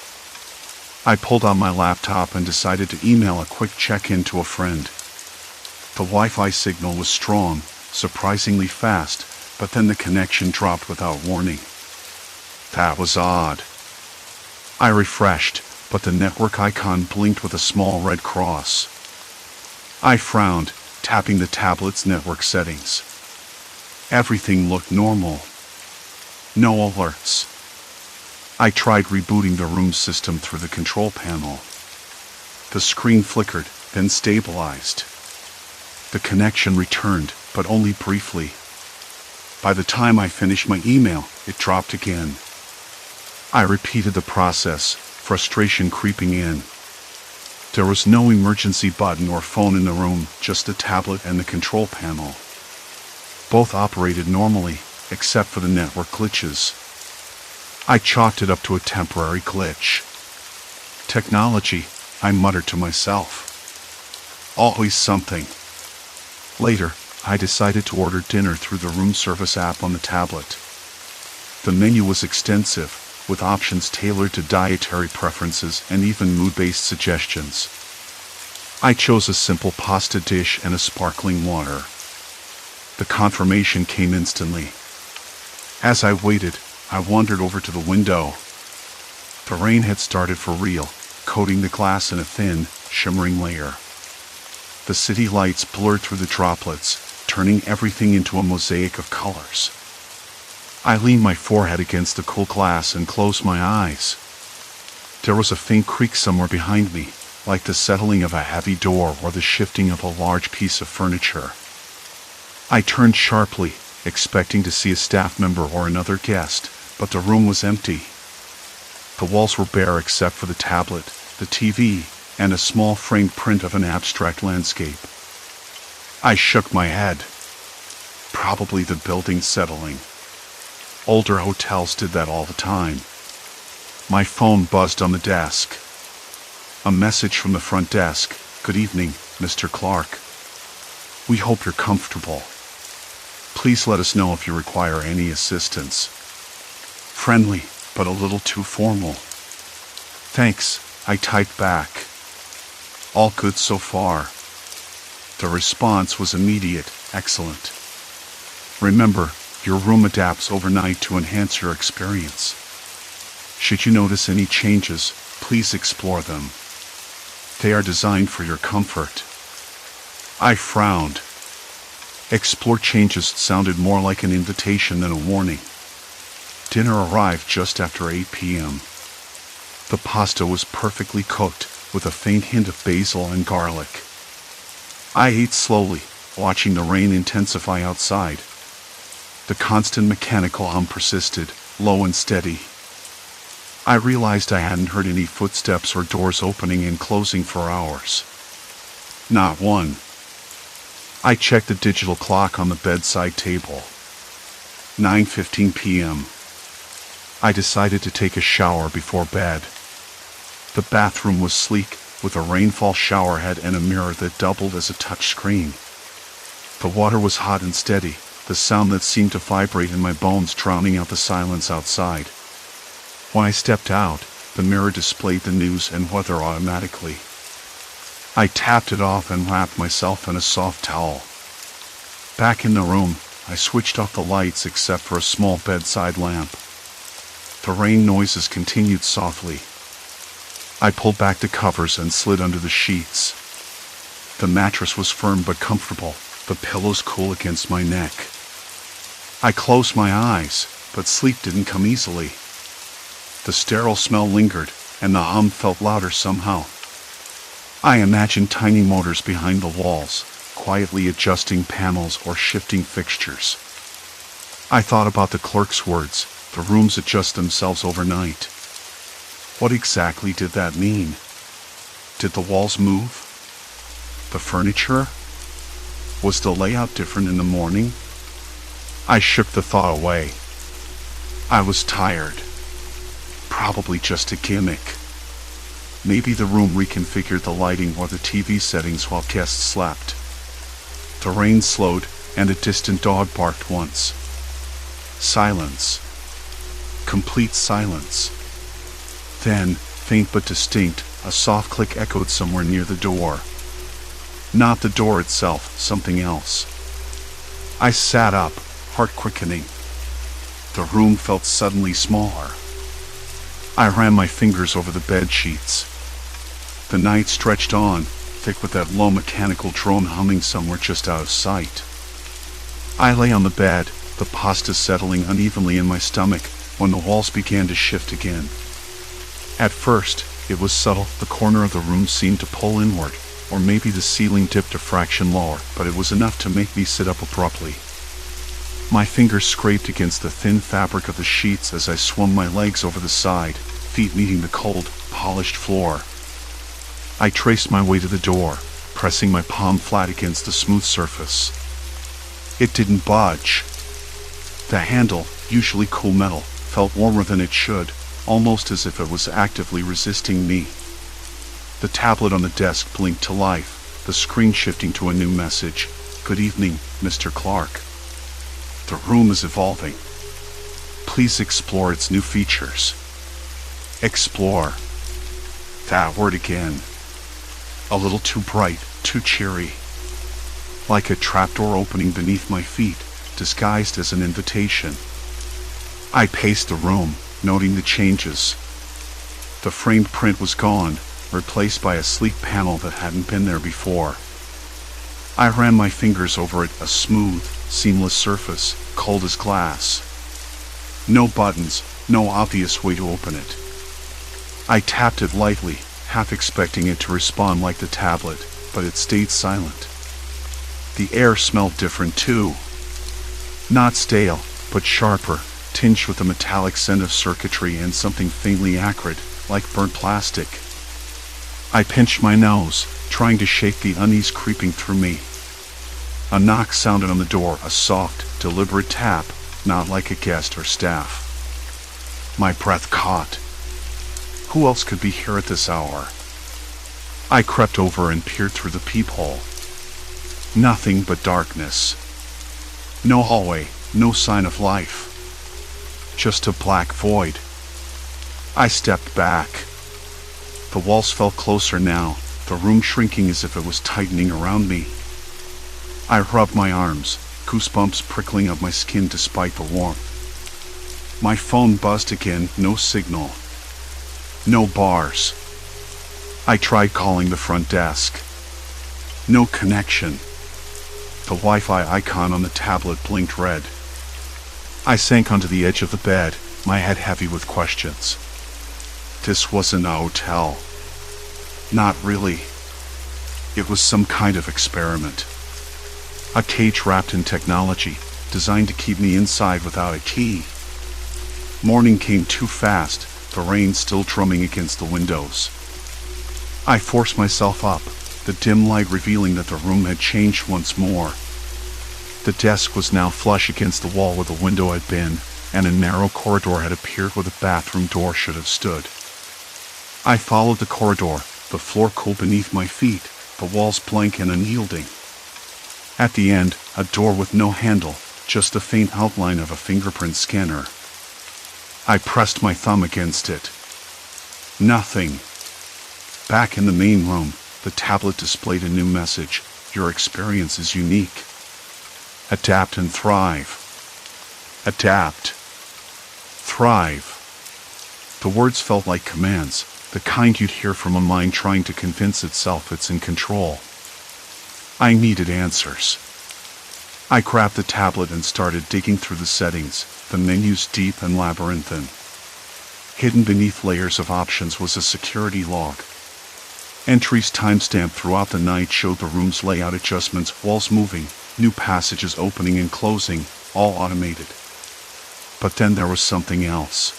I pulled out my laptop and decided to email a quick check-in to a friend. The Wi-Fi signal was strong, surprisingly fast, but then the connection dropped without warning. That was odd. I refreshed, but the network icon blinked with a small red cross. I frowned, tapping the tablet's network settings. Everything looked normal. No alerts. I tried rebooting the room system through the control panel. The screen flickered, then stabilized. The connection returned, but only briefly. By the time I finished my email, it dropped again. I repeated the process, frustration creeping in. There was no emergency button or phone in the room, just the tablet and the control panel. Both operated normally, except for the network glitches. I chalked it up to a temporary glitch. Technology, I muttered to myself. Always something. Later, I decided to order dinner through the room service app on the tablet. The menu was extensive, with options tailored to dietary preferences and even mood-based suggestions. I chose a simple pasta dish and a sparkling water. The confirmation came instantly. As I waited, I wandered over to the window. The rain had started for real, coating the glass in a thin, shimmering layer. The city lights blurred through the droplets, turning everything into a mosaic of colors. I leaned my forehead against the cool glass and closed my eyes. There was a faint creak somewhere behind me, like the settling of a heavy door or the shifting of a large piece of furniture. I turned sharply, expecting to see a staff member or another guest, but the room was empty. The walls were bare except for the tablet, the TV, and a small framed print of an abstract landscape. I shook my head. Probably the building settling. Older hotels did that all the time. My phone buzzed on the desk. A message from the front desk. Good evening, Mr. Clark. We hope you're comfortable. Please let us know if you require any assistance. Friendly, but a little too formal. Thanks, I typed back. All good so far. The response was immediate. Excellent. Remember, your room adapts overnight to enhance your experience. Should you notice any changes, please explore them. They are designed for your comfort. I frowned. Explore changes sounded more like an invitation than a warning. Dinner arrived just after 8 p.m. The pasta was perfectly cooked, with a faint hint of basil and garlic. I ate slowly, watching the rain intensify outside. The constant mechanical hum persisted, low and steady. I realized I hadn't heard any footsteps or doors opening and closing for hours. Not one. I checked the digital clock on the bedside table. 9:15 p.m. I decided to take a shower before bed. The bathroom was sleek, with a rainfall shower head and a mirror that doubled as a touchscreen. The water was hot and steady, the sound that seemed to vibrate in my bones drowning out the silence outside. When I stepped out, the mirror displayed the news and weather automatically. I tapped it off and wrapped myself in a soft towel. Back in the room, I switched off the lights except for a small bedside lamp. The rain noises continued softly. I pulled back the covers and slid under the sheets. The mattress was firm but comfortable, the pillows cool against my neck. I closed my eyes, but sleep didn't come easily. The sterile smell lingered, and the hum felt louder somehow. I imagined tiny motors behind the walls, quietly adjusting panels or shifting fixtures. I thought about the clerk's words, the rooms adjust themselves overnight. What exactly did that mean? Did the walls move? The furniture? Was the layout different in the morning? I shook the thought away. I was tired. Probably just a gimmick. Maybe the room reconfigured the lighting or the TV settings while guests slept. The rain slowed, and a distant dog barked once. Silence. Complete silence. Then, faint but distinct, a soft click echoed somewhere near the door. Not the door itself, something else. I sat up, heart quickening. The room felt suddenly smaller. I ran my fingers over the bed sheets. The night stretched on, thick with that low mechanical drone humming somewhere just out of sight. I lay on the bed, the pasta settling unevenly in my stomach, when the walls began to shift again. At first, it was subtle. The corner of the room seemed to pull inward, or maybe the ceiling dipped a fraction lower, but it was enough to make me sit up abruptly. My fingers scraped against the thin fabric of the sheets as I swung my legs over the side, feet meeting the cold, polished floor. I traced my way to the door, pressing my palm flat against the smooth surface. It didn't budge. The handle, usually cool metal, felt warmer than it should, almost as if it was actively resisting me. The tablet on the desk blinked to life, the screen shifting to a new message. "Good evening, Mr. Clark. The room is evolving. Please explore its new features." Explore. That word again. A little too bright, too cheery. Like a trapdoor opening beneath my feet, disguised as an invitation. I paced the room, noting the changes. The framed print was gone, replaced by a sleek panel that hadn't been there before. I ran my fingers over it, a smooth, seamless surface, cold as glass. No buttons, no obvious way to open it. I tapped it lightly, half expecting it to respond like the tablet, but it stayed silent. The air smelled different too. Not stale, but sharper, tinged with a metallic scent of circuitry and something faintly acrid, like burnt plastic. I pinched my nose, trying to shake the unease creeping through me. A knock sounded on the door, a soft, deliberate tap, not like a guest or staff. My breath caught. Who else could be here at this hour? I crept over and peered through the peephole. Nothing but darkness. No hallway, no sign of life. Just a black void. I stepped back. The walls felt closer now, the room shrinking as if it was tightening around me. I rubbed my arms, goosebumps prickling up my skin despite the warmth. My phone buzzed again, no signal. No bars. I tried calling the front desk. No connection. The Wi-Fi icon on the tablet blinked red. I sank onto the edge of the bed, my head heavy with questions. This wasn't a hotel. Not really. It was some kind of experiment. A cage wrapped in technology, designed to keep me inside without a key. Morning came too fast, the rain still drumming against the windows. I forced myself up, the dim light revealing that the room had changed once more. The desk was now flush against the wall where the window had been, and a narrow corridor had appeared where the bathroom door should have stood. I followed the corridor, the floor cool beneath my feet, the walls blank and unyielding. At the end, a door with no handle, just the faint outline of a fingerprint scanner. I pressed my thumb against it. Nothing. Back in the main room, the tablet displayed a new message. Your experience is unique. Adapt and thrive. Adapt. Thrive. The words felt like commands, the kind you'd hear from a mind trying to convince itself it's in control. I needed answers. I grabbed the tablet and started digging through the settings, the menus deep and labyrinthine. Hidden beneath layers of options was a security log. Entries timestamped throughout the night showed the room's layout adjustments, walls moving, new passages opening and closing, all automated. But then there was something else.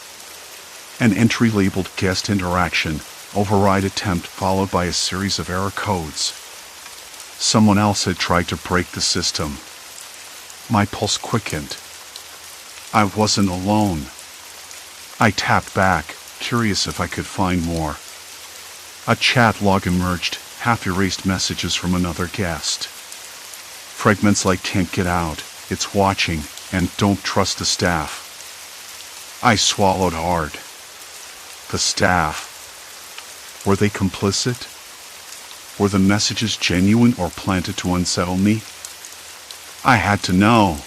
An entry labeled guest interaction, override attempt followed by a series of error codes. Someone else had tried to break the system. My pulse quickened. I wasn't alone. I tapped back, curious if I could find more. A chat log emerged, half-erased messages from another guest. Fragments like "can't get out," "it's watching," and "don't trust the staff." I swallowed hard. The staff. Were they complicit? Were the messages genuine or planted to unsettle me? I had to know.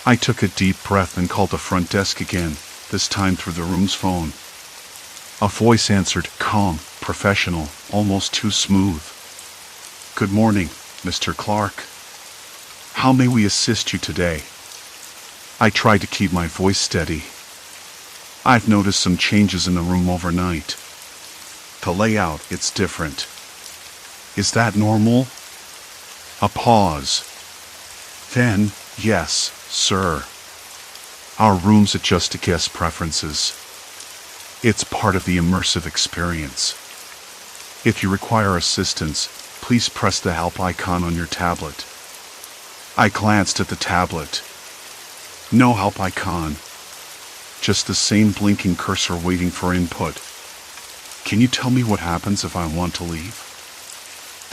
I took a deep breath and called the front desk again, this time through the room's phone. A voice answered, calm, professional, almost too smooth. "Good morning, Mr. Clark. How may we assist you today?" I tried to keep my voice steady. "I've noticed some changes in the room overnight. The layout, it's different. Is that normal?" A pause. Then, "Yes, sir. Our rooms adjust to guest preferences. It's part of the immersive experience." If you require assistance, please press the help icon on your tablet. I glanced at the tablet. No help icon. Just the same blinking cursor waiting for input. Can you tell me what happens if I want to leave?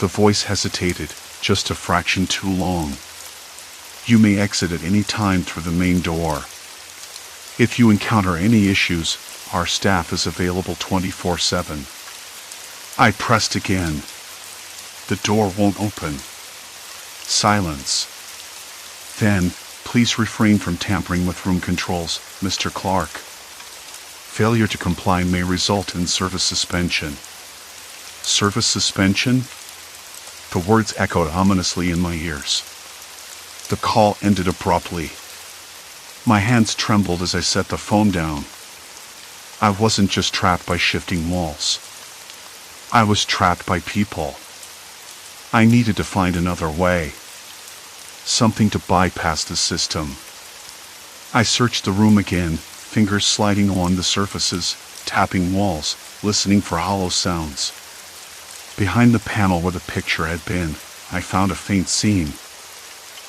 The voice hesitated, just a fraction too long. You may exit at any time through the main door. If you encounter any issues, our staff is available 24/7. I pressed again. The door won't open. Silence. Then, please refrain from tampering with room controls, Mr. Clark. Failure to comply may result in service suspension. Service suspension? The words echoed ominously in my ears. The call ended abruptly. My hands trembled as I set the phone down. I wasn't just trapped by shifting walls. I was trapped by people. I needed to find another way. Something to bypass the system. I searched the room again, fingers sliding along the surfaces, tapping walls, listening for hollow sounds. Behind the panel where the picture had been, I found a faint seam.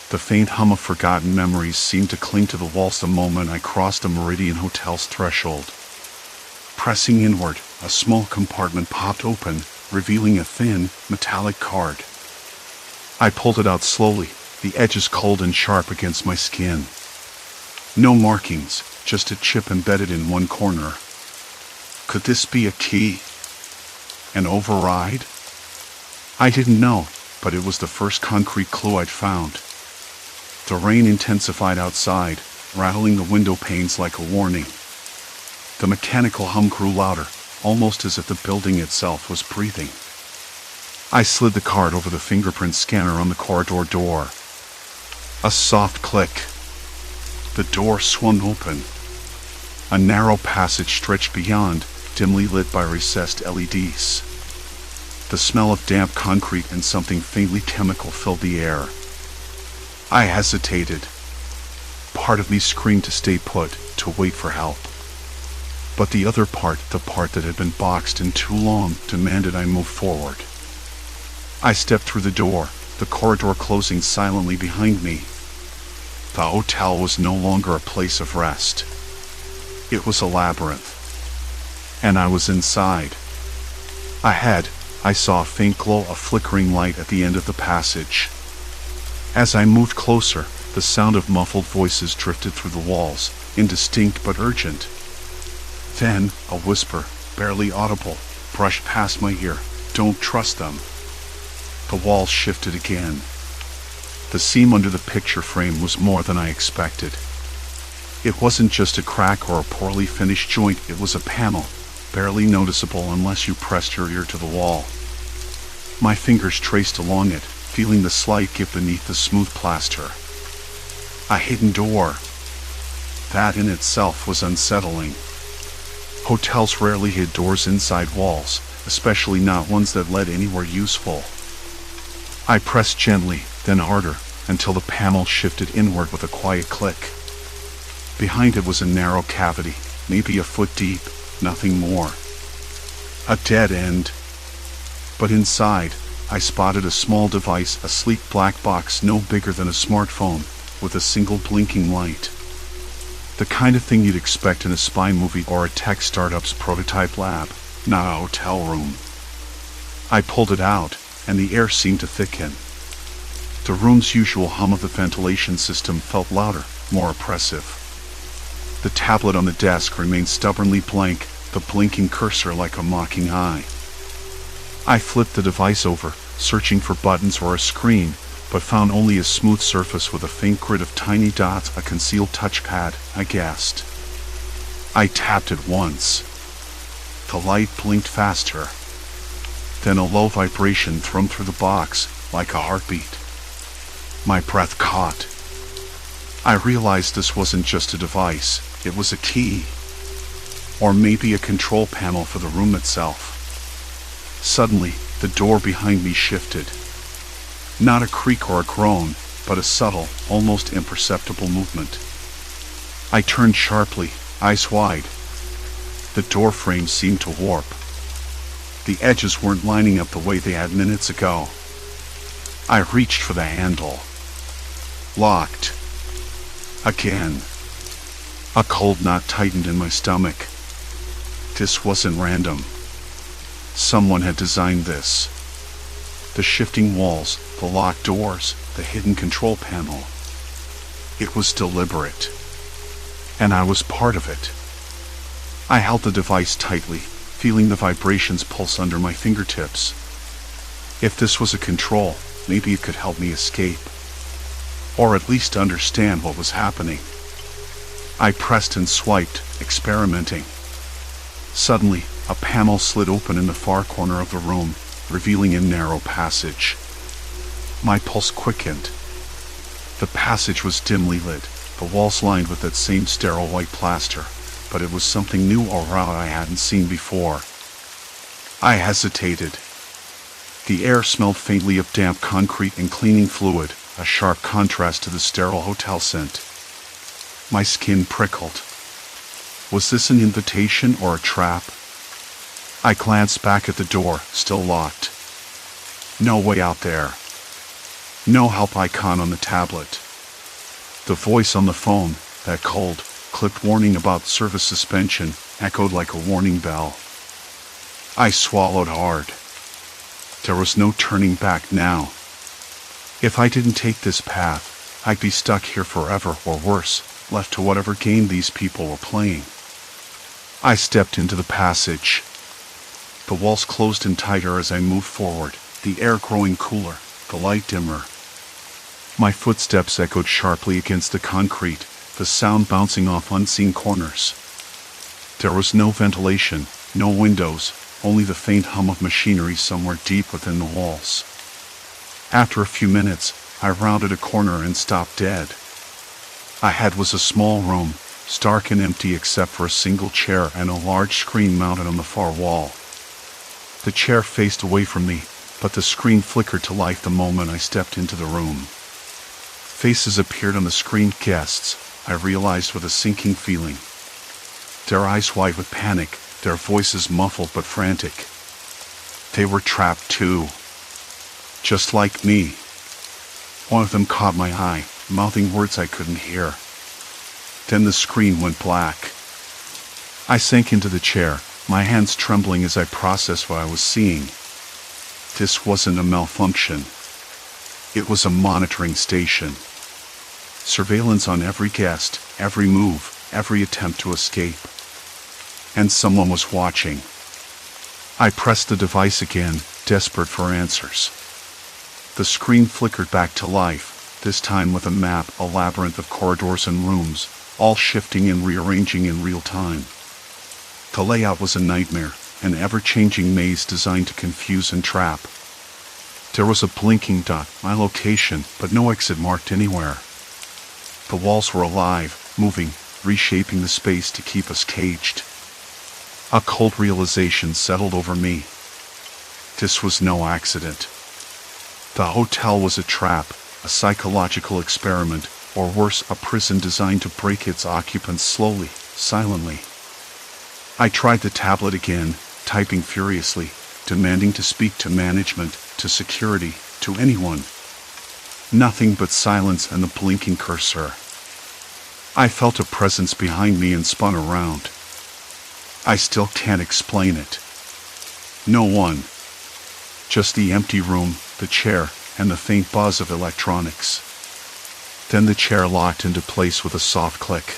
The faint hum of forgotten memories seemed to cling to the walls the moment I crossed the Meridian Hotel's threshold. Pressing inward, a small compartment popped open, revealing a thin, metallic card. I pulled it out slowly, the edges cold and sharp against my skin. No markings, just a chip embedded in one corner. Could this be a key? An override? I didn't know, but it was the first concrete clue I'd found. The rain intensified outside, rattling the window panes like a warning. The mechanical hum grew louder, almost as if the building itself was breathing. I slid the card over the fingerprint scanner on the corridor door. A soft click. The door swung open. A narrow passage stretched beyond, dimly lit by recessed LEDs. The smell of damp concrete and something faintly chemical filled the air. I hesitated. Part of me screamed to stay put, to wait for help. But the other part, the part that had been boxed in too long, demanded I move forward. I stepped through the door, the corridor closing silently behind me. The hotel was no longer a place of rest. It was a labyrinth. And I was inside. Ahead, I saw a faint glow of flickering light at the end of the passage. As I moved closer, the sound of muffled voices drifted through the walls, indistinct but urgent. Then, a whisper, barely audible, brushed past my ear. Don't trust them. The walls shifted again. The seam under the picture frame was more than I expected. It wasn't just a crack or a poorly finished joint, it was a panel, barely noticeable unless you pressed your ear to the wall. My fingers traced along it, feeling the slight give beneath the smooth plaster. A hidden door. That in itself was unsettling. Hotels rarely hid doors inside walls, especially not ones that led anywhere useful. I pressed gently, then harder, until the panel shifted inward with a quiet click. Behind it was a narrow cavity, maybe a foot deep, nothing more. A dead end. But inside, I spotted a small device, a sleek black box no bigger than a smartphone, with a single blinking light. The kind of thing you'd expect in a spy movie or a tech startup's prototype lab, not a hotel room. I pulled it out, and the air seemed to thicken. The room's usual hum of the ventilation system felt louder, more oppressive. The tablet on the desk remained stubbornly blank, the blinking cursor like a mocking eye. I flipped the device over, searching for buttons or a screen, but found only a smooth surface with a faint grid of tiny dots, a concealed touchpad, I guessed. I tapped it once. The light blinked faster. Then a low vibration thrummed through the box, like a heartbeat. My breath caught. I realized this wasn't just a device, it was a key. Or maybe a control panel for the room itself. Suddenly, the door behind me shifted. Not a creak or a groan, but a subtle, almost imperceptible movement. I turned sharply, eyes wide. The door frame seemed to warp. The edges weren't lining up the way they had minutes ago. I reached for the handle. Locked. Again. A cold knot tightened in my stomach. This wasn't random. Someone had designed this. The shifting walls, the locked doors, the hidden control panel. It was deliberate. And I was part of it. I held the device tightly, feeling the vibrations pulse under my fingertips. If this was a control, maybe it could help me escape. Or at least understand what was happening. I pressed and swiped, experimenting. Suddenly, a panel slid open in the far corner of the room, revealing a narrow passage. My pulse quickened. The passage was dimly lit, the walls lined with that same sterile white plaster, but it was something new or raw I hadn't seen before. I hesitated. The air smelled faintly of damp concrete and cleaning fluid, a sharp contrast to the sterile hotel scent. My skin prickled. Was this an invitation or a trap? I glanced back at the door, still locked. No way out there. No help icon on the tablet. The voice on the phone, that cold, clipped warning about service suspension, echoed like a warning bell. I swallowed hard. There was no turning back now. If I didn't take this path, I'd be stuck here forever, or worse, left to whatever game these people were playing. I stepped into the passage. The walls closed in tighter as I moved forward, the air growing cooler, the light dimmer. My footsteps echoed sharply against the concrete, the sound bouncing off unseen corners. There was no ventilation, no windows, only the faint hum of machinery somewhere deep within the walls. After a few minutes, I rounded a corner and stopped dead. Ahead was a small room, stark and empty except for a single chair and a large screen mounted on the far wall. The chair faced away from me, but the screen flickered to life the moment I stepped into the room. Faces appeared on the screen, guests, I realized with a sinking feeling. Their eyes wide with panic, their voices muffled but frantic. They were trapped too. Just like me. One of them caught my eye, mouthing words I couldn't hear. Then the screen went black. I sank into the chair, my hands trembling as I processed what I was seeing. This wasn't a malfunction. It was a monitoring station. Surveillance on every guest, every move, every attempt to escape. And someone was watching. I pressed the device again, desperate for answers. The screen flickered back to life, this time with a map, a labyrinth of corridors and rooms, all shifting and rearranging in real time. The layout was a nightmare, an ever-changing maze designed to confuse and trap. There was a blinking dot, my location, but no exit marked anywhere. The walls were alive, moving, reshaping the space to keep us caged. A cold realization settled over me. This was no accident. The hotel was a trap, a psychological experiment, or worse, a prison designed to break its occupants slowly, silently. I tried the tablet again, typing furiously, demanding to speak to management, to security, to anyone. Nothing but silence and the blinking cursor. I felt a presence behind me and spun around. I still can't explain it. No one. Just the empty room, the chair, and the faint buzz of electronics. Then the chair locked into place with a soft click.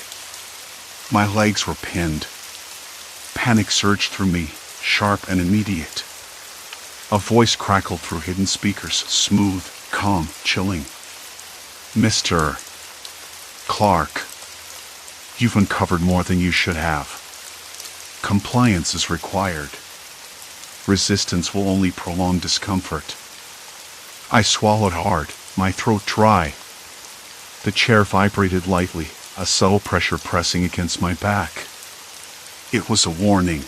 My legs were pinned. Panic surged through me, sharp and immediate. A voice crackled through hidden speakers, smooth, calm, chilling. Mr. Clark, you've uncovered more than you should have. Compliance is required. Resistance will only prolong discomfort. I swallowed hard, my throat dry. The chair vibrated lightly, a subtle pressure pressing against my back. It was a warning.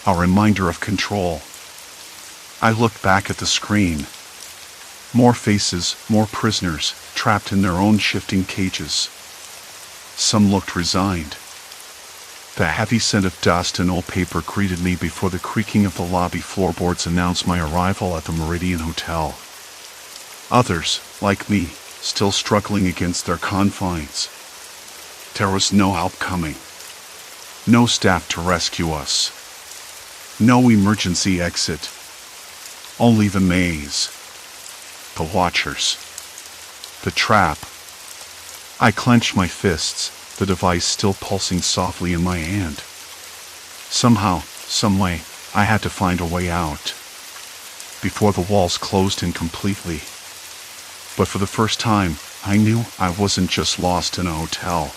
A reminder of control. I looked back at the screen. More faces, more prisoners, trapped in their own shifting cages. Some looked resigned. The heavy scent of dust and old paper greeted me before the creaking of the lobby floorboards announced my arrival at the Meridian Hotel. Others, like me, still struggling against their confines. There was no help coming. No staff to rescue us. No emergency exit. Only the maze. The watchers. The trap. I clenched my fists, the device still pulsing softly in my hand. Somehow, someway, I had to find a way out. Before the walls closed in completely. But for the first time, I knew I wasn't just lost in a hotel.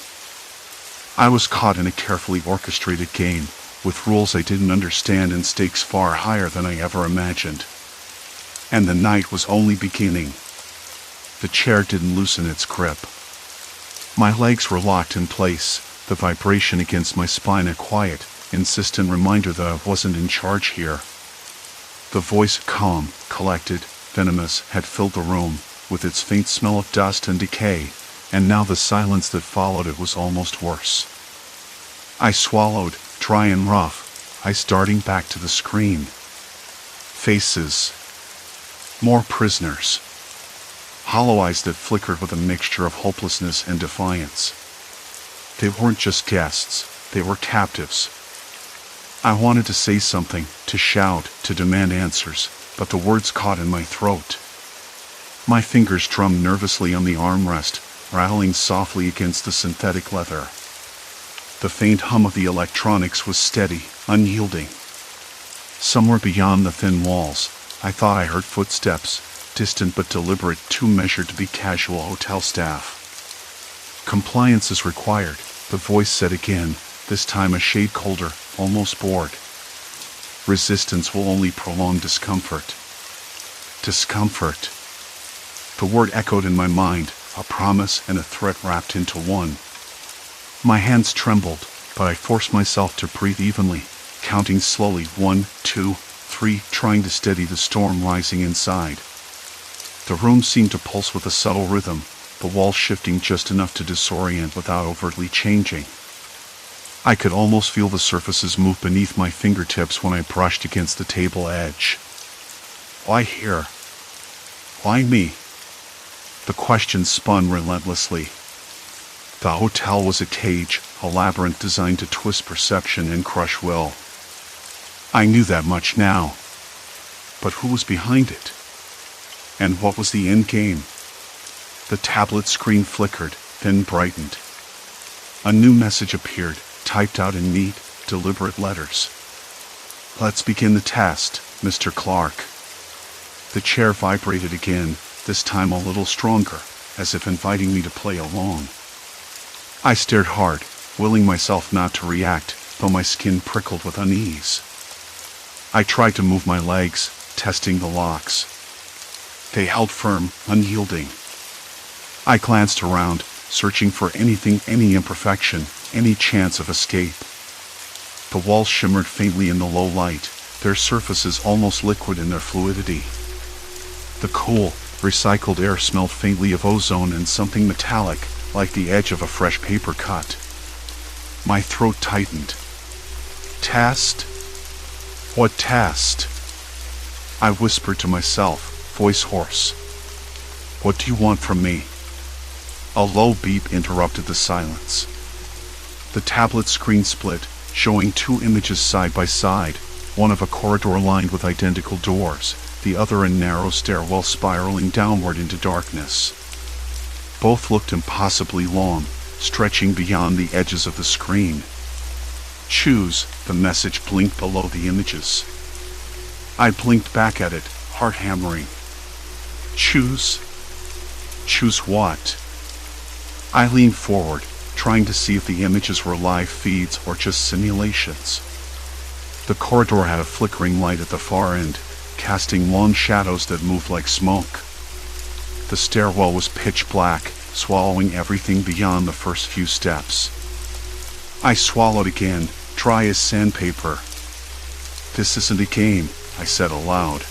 I was caught in a carefully orchestrated game, with rules I didn't understand and stakes far higher than I ever imagined. And the night was only beginning. The chair didn't loosen its grip. My legs were locked in place, the vibration against my spine a quiet, insistent reminder that I wasn't in charge here. The voice, calm, collected, venomous, had filled the room, with its faint smell of dust and decay, and now the silence that followed it was almost worse. I swallowed, dry and rough, eyes darting back to the screen. Faces. More prisoners. Hollow eyes that flickered with a mixture of hopelessness and defiance. They weren't just guests, they were captives. I wanted to say something, to shout, to demand answers, but the words caught in my throat. My fingers drummed nervously on the armrest, rattling softly against the synthetic leather. The faint hum of the electronics was steady, unyielding. Somewhere beyond the thin walls, I thought I heard footsteps, distant but deliberate, too measured to be casual hotel staff. Compliance is required, the voice said again, this time a shade colder, almost bored. Resistance will only prolong discomfort. Discomfort. The word echoed in my mind, a promise and a threat wrapped into one. My hands trembled, but I forced myself to breathe evenly, counting slowly 1, 2, 3, trying to steady the storm rising inside. The room seemed to pulse with a subtle rhythm, the walls shifting just enough to disorient without overtly changing. I could almost feel the surfaces move beneath my fingertips when I brushed against the table edge. Why here? Why me? The question spun relentlessly. The hotel was a cage, a labyrinth designed to twist perception and crush will. I knew that much now. But who was behind it? And what was the end game? The tablet screen flickered, then brightened. A new message appeared, typed out in neat, deliberate letters. Let's begin the test, Mr. Clark. The chair vibrated again, this time a little stronger, as if inviting me to play along. I stared hard, willing myself not to react, though my skin prickled with unease. I tried to move my legs, testing the locks. They held firm, unyielding. I glanced around, searching for anything, any imperfection, any chance of escape. The walls shimmered faintly in the low light, their surfaces almost liquid in their fluidity. The cool, recycled air smelled faintly of ozone and something metallic, like the edge of a fresh paper cut. My throat tightened. Test? What test? I whispered to myself, voice hoarse. What do you want from me? A low beep interrupted the silence. The tablet screen split, showing two images side by side, one of a corridor lined with identical doors, the other a narrow stairwell spiraling downward into darkness. Both looked impossibly long, stretching beyond the edges of the screen. Choose, the message blinked below the images. I blinked back at it, heart hammering. Choose? Choose what? I leaned forward, trying to see if the images were live feeds or just simulations. The corridor had a flickering light at the far end, casting long shadows that moved like smoke. The stairwell was pitch black, swallowing everything beyond the first few steps. I swallowed again, dry as sandpaper. This isn't a game, I said aloud.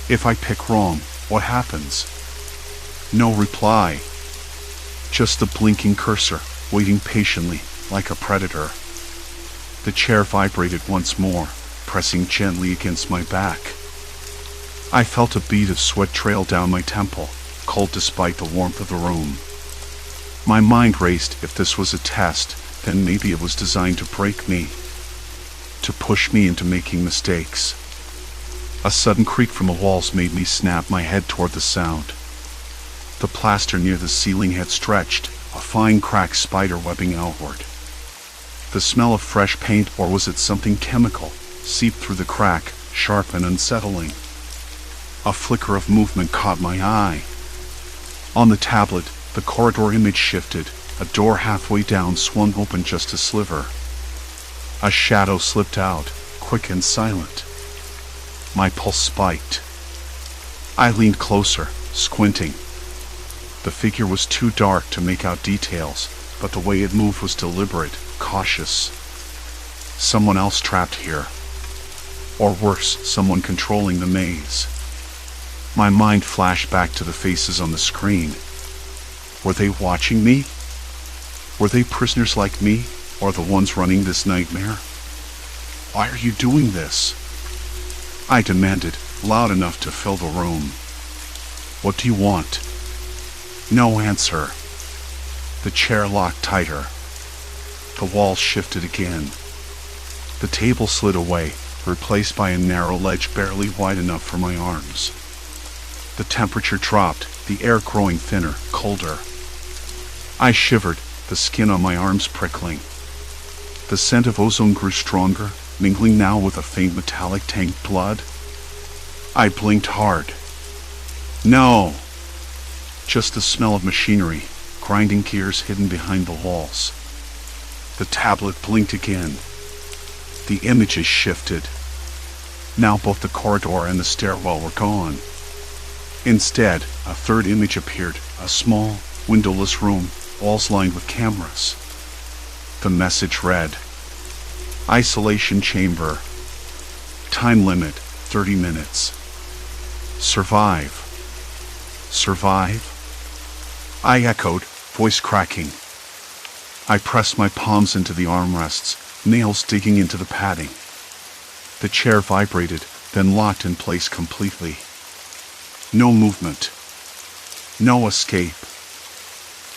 If I pick wrong, what happens? No reply. Just the blinking cursor, waiting patiently, like a predator. The chair vibrated once more, pressing gently against my back. I felt a bead of sweat trail down my temple, cold despite the warmth of the room. My mind raced. If this was a test, then maybe it was designed to break me, to push me into making mistakes. A sudden creak from the walls made me snap my head toward the sound. The plaster near the ceiling had stretched, a fine crack spider webbing outward. The smell of fresh paint, or was it something chemical, seeped through the crack, sharp and unsettling. A flicker of movement caught my eye. On the tablet, the corridor image shifted. A door halfway down swung open just a sliver. A shadow slipped out, quick and silent. My pulse spiked. I leaned closer, squinting. The figure was too dark to make out details, but the way it moved was deliberate, cautious. Someone else trapped here. Or worse, someone controlling the maze. My mind flashed back to the faces on the screen. Were they watching me? Were they prisoners like me, or the ones running this nightmare? Why are you doing this? I demanded, loud enough to fill the room. What do you want? No answer. The chair locked tighter. The walls shifted again. The table slid away, replaced by a narrow ledge barely wide enough for my arms. The temperature dropped, the air growing thinner, colder. I shivered, the skin on my arms prickling. The scent of ozone grew stronger, mingling now with a faint metallic tanked blood. I blinked hard. No! Just the smell of machinery, grinding gears hidden behind the walls. The tablet blinked again. The images shifted. Now both the corridor and the stairwell were gone. Instead, a third image appeared, a small, windowless room, walls lined with cameras. The message read, Isolation chamber. Time limit, 30 minutes. Survive. Survive? I echoed, voice cracking. I pressed my palms into the armrests, nails digging into the padding. The chair vibrated, then locked in place completely. No movement. No escape.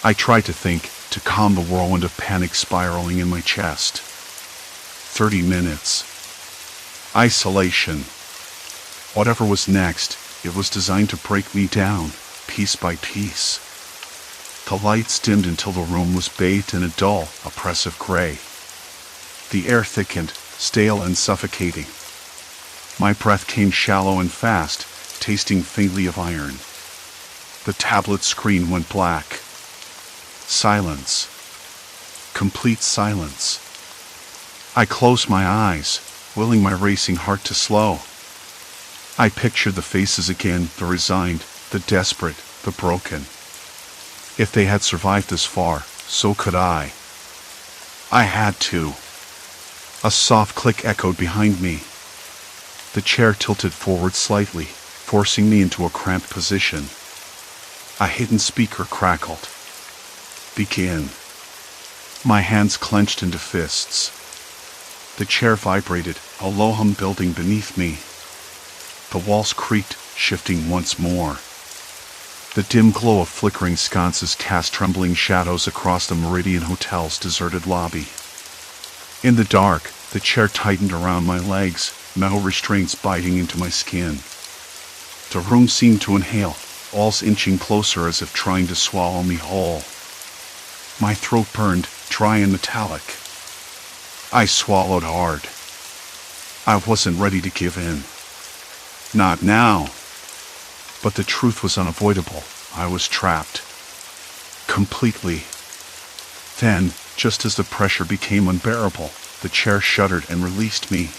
I tried to think, to calm the whirlwind of panic spiraling in my chest. 30 minutes. Isolation. Whatever was next, it was designed to break me down, piece by piece. The lights dimmed until the room was bathed in a dull, oppressive gray. The air thickened, stale and suffocating. My breath came shallow and fast, tasting faintly of iron. The tablet screen went black. Silence. Complete silence. I closed my eyes, willing my racing heart to slow. I pictured the faces again, the resigned, the desperate, the broken. If they had survived this far, so could I. I had to. A soft click echoed behind me. The chair tilted forward slightly, forcing me into a cramped position. A hidden speaker crackled. Begin. My hands clenched into fists. The chair vibrated, a low hum building beneath me. The walls creaked, shifting once more. The dim glow of flickering sconces cast trembling shadows across the Meridian Hotel's deserted lobby. In the dark, the chair tightened around my legs, metal restraints biting into my skin. The room seemed to inhale, walls inching closer as if trying to swallow me whole. My throat burned, dry and metallic. I swallowed hard. I wasn't ready to give in. Not now. But the truth was unavoidable. I was trapped. Completely. Then, just as the pressure became unbearable, the chair shuddered and released me.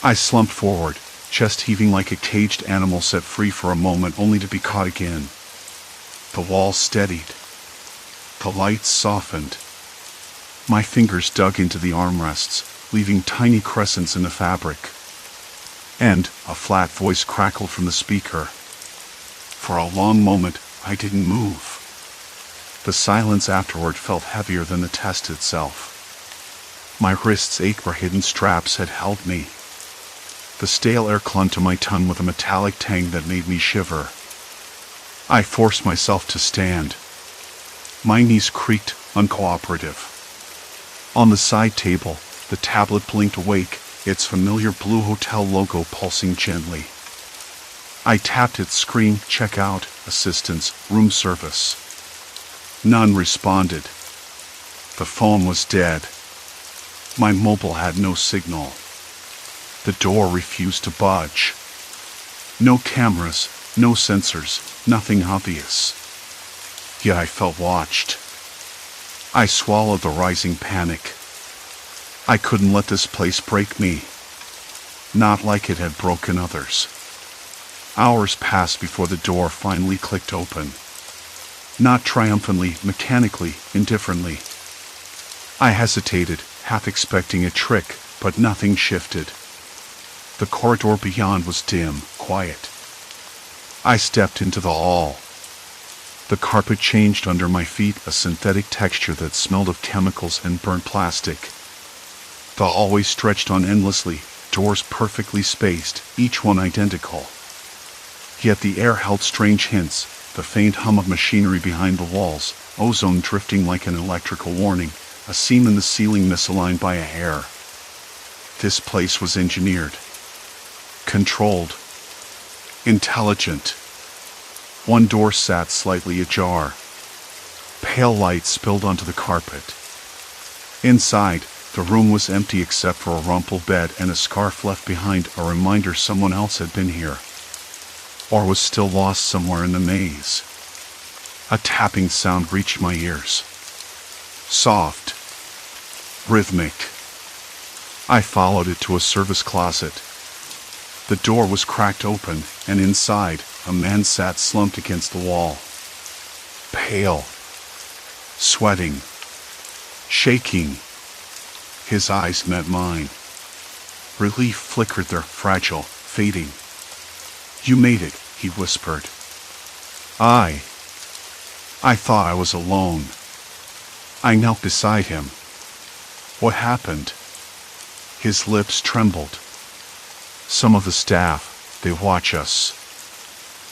I slumped forward, chest heaving like a caged animal set free for a moment only to be caught again. The walls steadied. The lights softened. My fingers dug into the armrests, leaving tiny crescents in the fabric. And a flat voice crackled from the speaker. For a long moment, I didn't move. The silence afterward felt heavier than the test itself. My wrists ached where hidden straps had held me. The stale air clung to my tongue with a metallic tang that made me shiver. I forced myself to stand. My knees creaked, uncooperative. On the side table, the tablet blinked awake, its familiar blue hotel logo pulsing gently. I tapped its screen, checkout, assistance, room service. None responded. The phone was dead. My mobile had no signal. The door refused to budge. No cameras, no sensors, nothing obvious. Yet I felt watched. I swallowed the rising panic. I couldn't let this place break me. Not like it had broken others. Hours passed before the door finally clicked open. Not triumphantly, mechanically, indifferently. I hesitated, half expecting a trick, but nothing shifted. The corridor beyond was dim, quiet. I stepped into the hall. The carpet changed under my feet, a synthetic texture that smelled of chemicals and burnt plastic. The hallway stretched on endlessly, doors perfectly spaced, each one identical. Yet the air held strange hints, the faint hum of machinery behind the walls, ozone drifting like an electrical warning, a seam in the ceiling misaligned by a hair. This place was engineered. Controlled. Intelligent. One door sat slightly ajar. Pale light spilled onto the carpet. Inside, the room was empty except for a rumpled bed and a scarf left behind, a reminder someone else had been here. Or was still lost somewhere in the maze. A tapping sound reached my ears. Soft. Rhythmic. I followed it to a service closet. The door was cracked open, and inside, a man sat slumped against the wall. Pale. Sweating. Shaking. His eyes met mine. Relief flickered there, fragile, fading. "You made it," he whispered. I thought I was alone. I knelt beside him. "What happened?" His lips trembled. "Some of the staff, they watch us.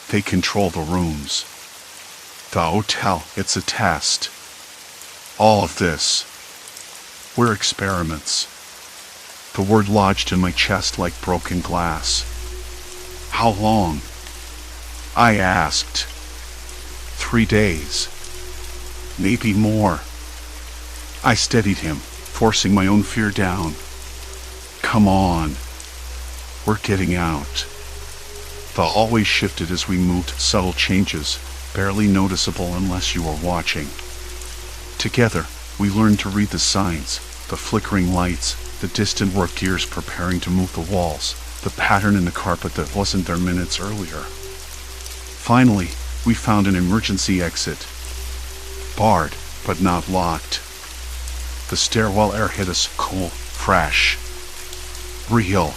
They control the rooms. The hotel, it's a test. All of this. We're experiments." The word lodged in my chest like broken glass. "How long?" I asked. 3 days. Maybe more. I steadied him, forcing my own fear down. "Come on. We're getting out." The hallway shifted as we moved, subtle changes, barely noticeable unless you were watching. Together, we learned to read the signs, the flickering lights, the distant work gears preparing to move the walls, the pattern in the carpet that wasn't there minutes earlier. Finally, we found an emergency exit. Barred, but not locked. The stairwell air hit us, cool, fresh. Real.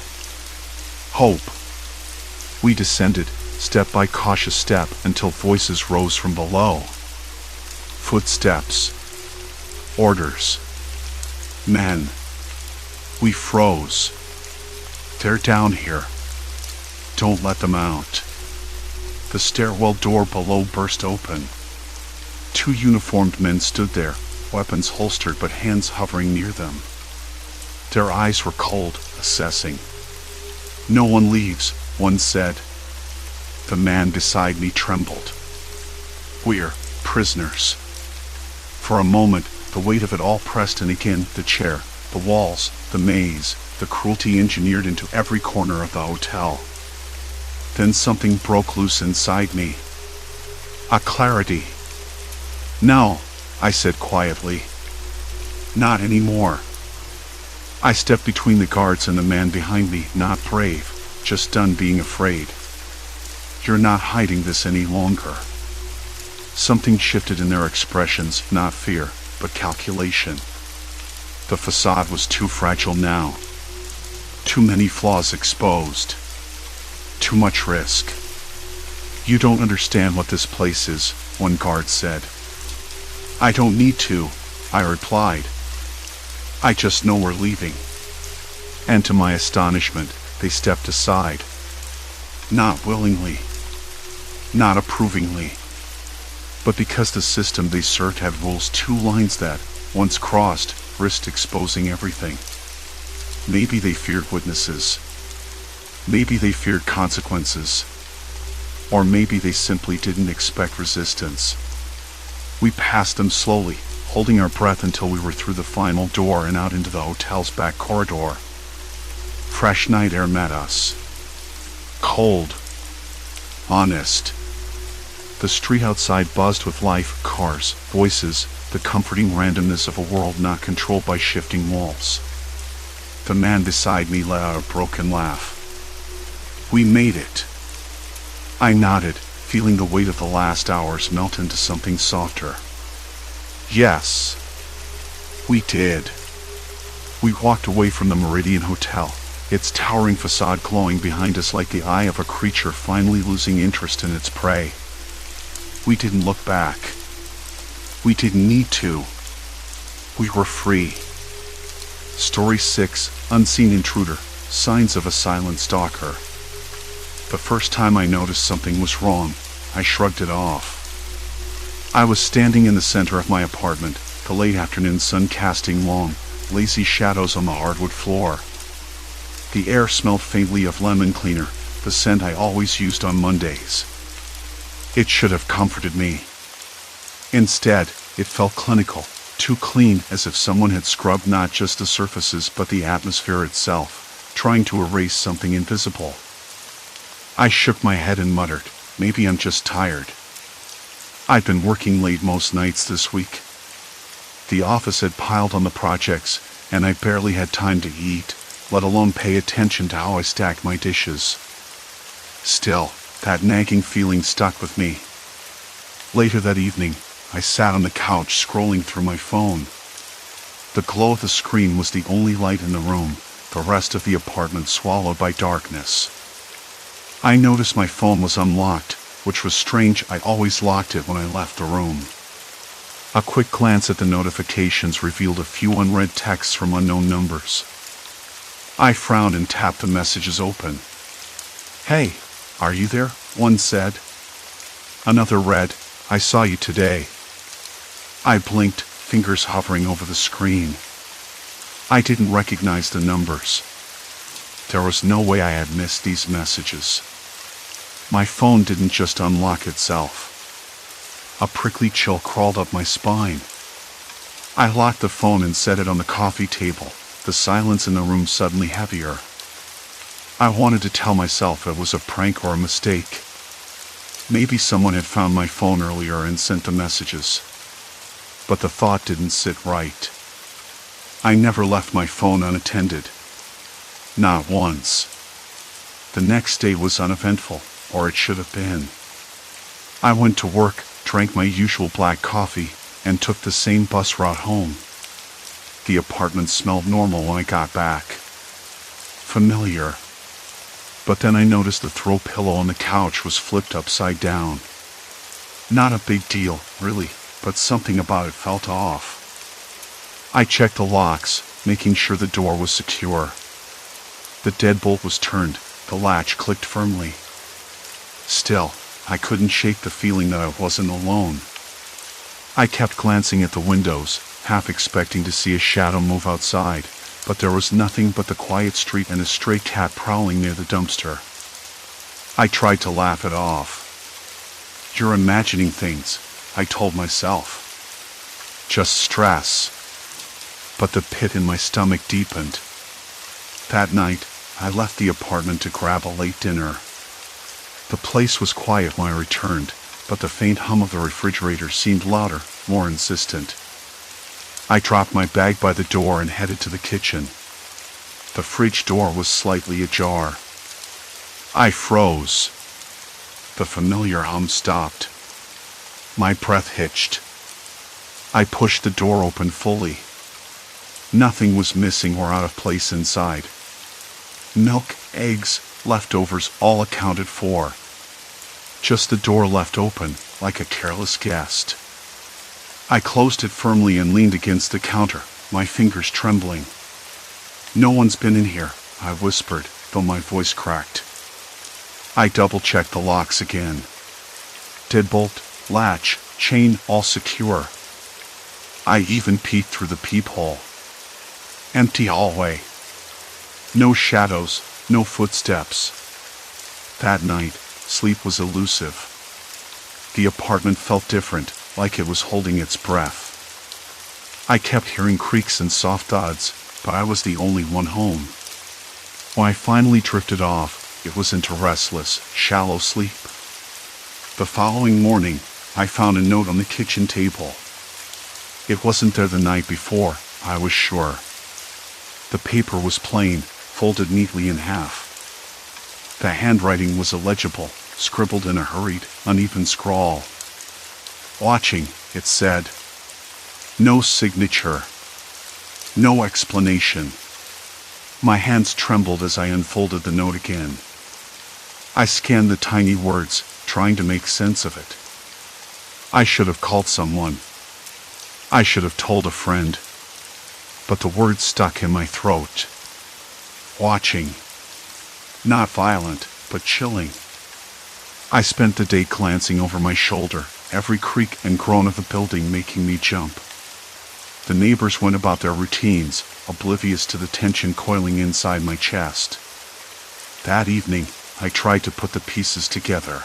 Hope. We descended, step by cautious step, until voices rose from below. Footsteps. Orders. Men. We froze. "They're down here. Don't let them out." The stairwell door below burst open. 2 uniformed men stood there, weapons holstered but hands hovering near them. Their eyes were cold, assessing. "No one leaves," one said. The man beside me trembled. "We're prisoners." For a moment, the weight of it all pressed in again, the chair, the walls, the maze, the cruelty engineered into every corner of the hotel. Then something broke loose inside me. A clarity. "No," I said quietly. "Not anymore." I stepped between the guards and the man behind me, not brave, just done being afraid. "You're not hiding this any longer." Something shifted in their expressions, not fear, but calculation. The facade was too fragile now. Too many flaws exposed. Too much risk. "You don't understand what this place is," one guard said. "I don't need to," I replied. I just know we're leaving. And to my astonishment, they stepped aside. Not willingly, not approvingly, but because the system they served had rules, 2 lines that, once crossed, risked exposing everything. Maybe they feared witnesses. Maybe they feared consequences. Or maybe they simply didn't expect resistance. We passed them slowly, holding our breath until we were through the final door and out into the hotel's back corridor. Fresh night air met us. Cold. Honest. The street outside buzzed with life, cars, voices, the comforting randomness of a world not controlled by shifting walls. The man beside me let out a broken laugh. We made it. I nodded, feeling the weight of the last hours melt into something softer. Yes. We did. We walked away from the Meridian Hotel, its towering facade glowing behind us like the eye of a creature finally losing interest in its prey. We didn't look back. We didn't need to. We were free. Story 6, Unseen Intruder, Signs of a Silent Stalker. The first time I noticed something was wrong, I shrugged it off. I was standing in the center of my apartment, the late afternoon sun casting long, lazy shadows on the hardwood floor. The air smelled faintly of lemon cleaner, the scent I always used on Mondays. It should have comforted me. Instead, it felt clinical, too clean, as if someone had scrubbed not just the surfaces but the atmosphere itself, trying to erase something invisible. I shook my head and muttered, maybe I'm just tired. I'd been working late most nights this week. The office had piled on the projects, and I barely had time to eat, let alone pay attention to how I stacked my dishes. Still, that nagging feeling stuck with me. Later that evening, I sat on the couch scrolling through my phone. The glow of the screen was the only light in the room, the rest of the apartment swallowed by darkness. I noticed my phone was unlocked, which was strange. I always locked it when I left the room. A quick glance at the notifications revealed a few unread texts from unknown numbers. I frowned and tapped the messages open. "Hey, are you there?" one said. Another read, "I saw you today." I blinked, fingers hovering over the screen. I didn't recognize the numbers. There was no way I had missed these messages. My phone didn't just unlock itself. A prickly chill crawled up my spine. I locked the phone and set it on the coffee table, the silence in the room suddenly heavier. I wanted to tell myself it was a prank or a mistake. Maybe someone had found my phone earlier and sent the messages. But the thought didn't sit right. I never left my phone unattended. Not once. The next day was uneventful, or it should have been. I went to work, drank my usual black coffee, and took the same bus route home. The apartment smelled normal when I got back. Familiar. But then I noticed the throw pillow on the couch was flipped upside down. Not a big deal, really, but something about it felt off. I checked the locks, making sure the door was secure. The deadbolt was turned, the latch clicked firmly. Still, I couldn't shake the feeling that I wasn't alone. I kept glancing at the windows, half expecting to see a shadow move outside, but there was nothing but the quiet street and a stray cat prowling near the dumpster. I tried to laugh it off. "You're imagining things," I told myself. "Just stress." But the pit in my stomach deepened. That night, I left the apartment to grab a late dinner. The place was quiet when I returned, but the faint hum of the refrigerator seemed louder, more insistent. I dropped my bag by the door and headed to the kitchen. The fridge door was slightly ajar. I froze. The familiar hum stopped. My breath hitched. I pushed the door open fully. Nothing was missing or out of place inside. Milk, eggs, leftovers, all accounted for. Just the door left open, like a careless guest. I closed it firmly and leaned against the counter, my fingers trembling. "No one's been in here," I whispered, though my voice cracked. I double-checked the locks again. Deadbolt, latch, chain, all secure. I even peeked through the peephole. Empty hallway. No shadows, no footsteps. That night, sleep was elusive. The apartment felt different, like it was holding its breath. I kept hearing creaks and soft thuds, but I was the only one home. When I finally drifted off, it was into restless, shallow sleep. The following morning, I found a note on the kitchen table. It wasn't there the night before, I was sure. The paper was plain, folded neatly in half. The handwriting was illegible, scribbled in a hurried, uneven scrawl. Watching, it said. No signature. No explanation. My hands trembled as I unfolded the note again. I scanned the tiny words, trying to make sense of it. I should have called someone. I should have told a friend. But the words stuck in my throat. Watching. Not violent, but chilling. I spent the day glancing over my shoulder, every creak and groan of the building making me jump. The neighbors went about their routines, oblivious to the tension coiling inside my chest. That evening, I tried to put the pieces together.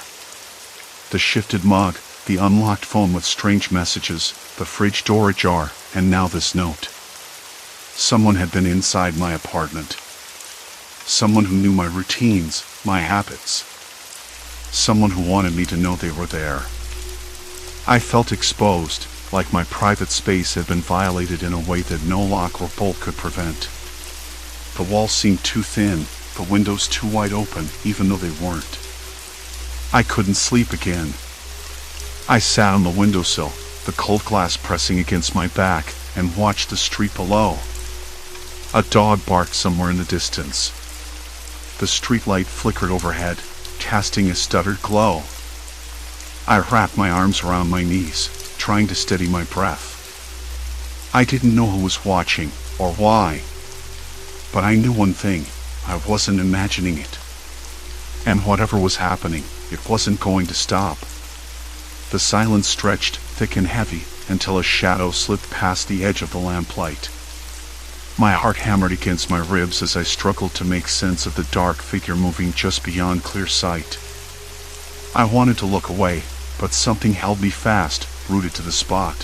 The shifted mug, the unlocked phone with strange messages, the fridge door ajar, and now this note. Someone had been inside my apartment. Someone who knew my routines, my habits. Someone who wanted me to know they were there. I felt exposed, like my private space had been violated in a way that no lock or bolt could prevent. The walls seemed too thin, the windows too wide open, even though they weren't. I couldn't sleep again. I sat on the windowsill, the cold glass pressing against my back, and watched the street below. A dog barked somewhere in the distance. The streetlight flickered overhead, casting a stuttered glow. I wrapped my arms around my knees, trying to steady my breath. I didn't know who was watching, or why. But I knew one thing, I wasn't imagining it. And whatever was happening, it wasn't going to stop. The silence stretched, thick and heavy, until a shadow slipped past the edge of the lamplight. My heart hammered against my ribs as I struggled to make sense of the dark figure moving just beyond clear sight. I wanted to look away, but something held me fast, rooted to the spot.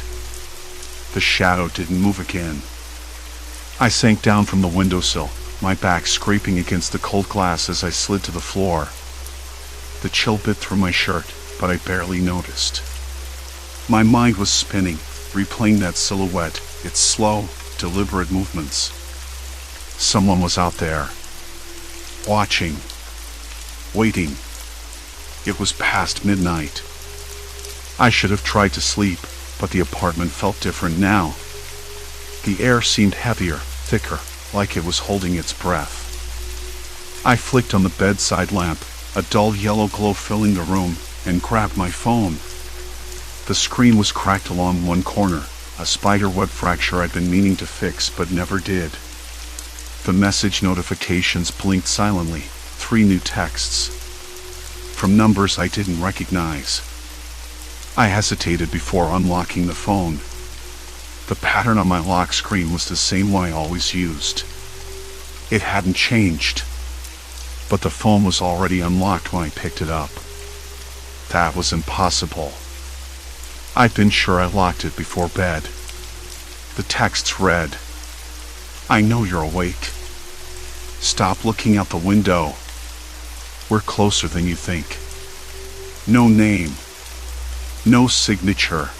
The shadow didn't move again. I sank down from the windowsill, my back scraping against the cold glass as I slid to the floor. The chill bit through my shirt, but I barely noticed. My mind was spinning, replaying that silhouette, its slow, deliberate movements. Someone was out there. Watching. Waiting. It was past midnight. I should have tried to sleep, but the apartment felt different now. The air seemed heavier, thicker, like it was holding its breath. I flicked on the bedside lamp, a dull yellow glow filling the room, and grabbed my phone. The screen was cracked along one corner, a spider web fracture I'd been meaning to fix but never did. The message notifications blinked silently, 3 new texts. From numbers I didn't recognize. I hesitated before unlocking the phone. The pattern on my lock screen was the same one I always used. It hadn't changed. But the phone was already unlocked when I picked it up. That was impossible. I'd been sure I locked it before bed. The texts read, "I know you're awake. Stop looking out the window. We're closer than you think." No name. No signature.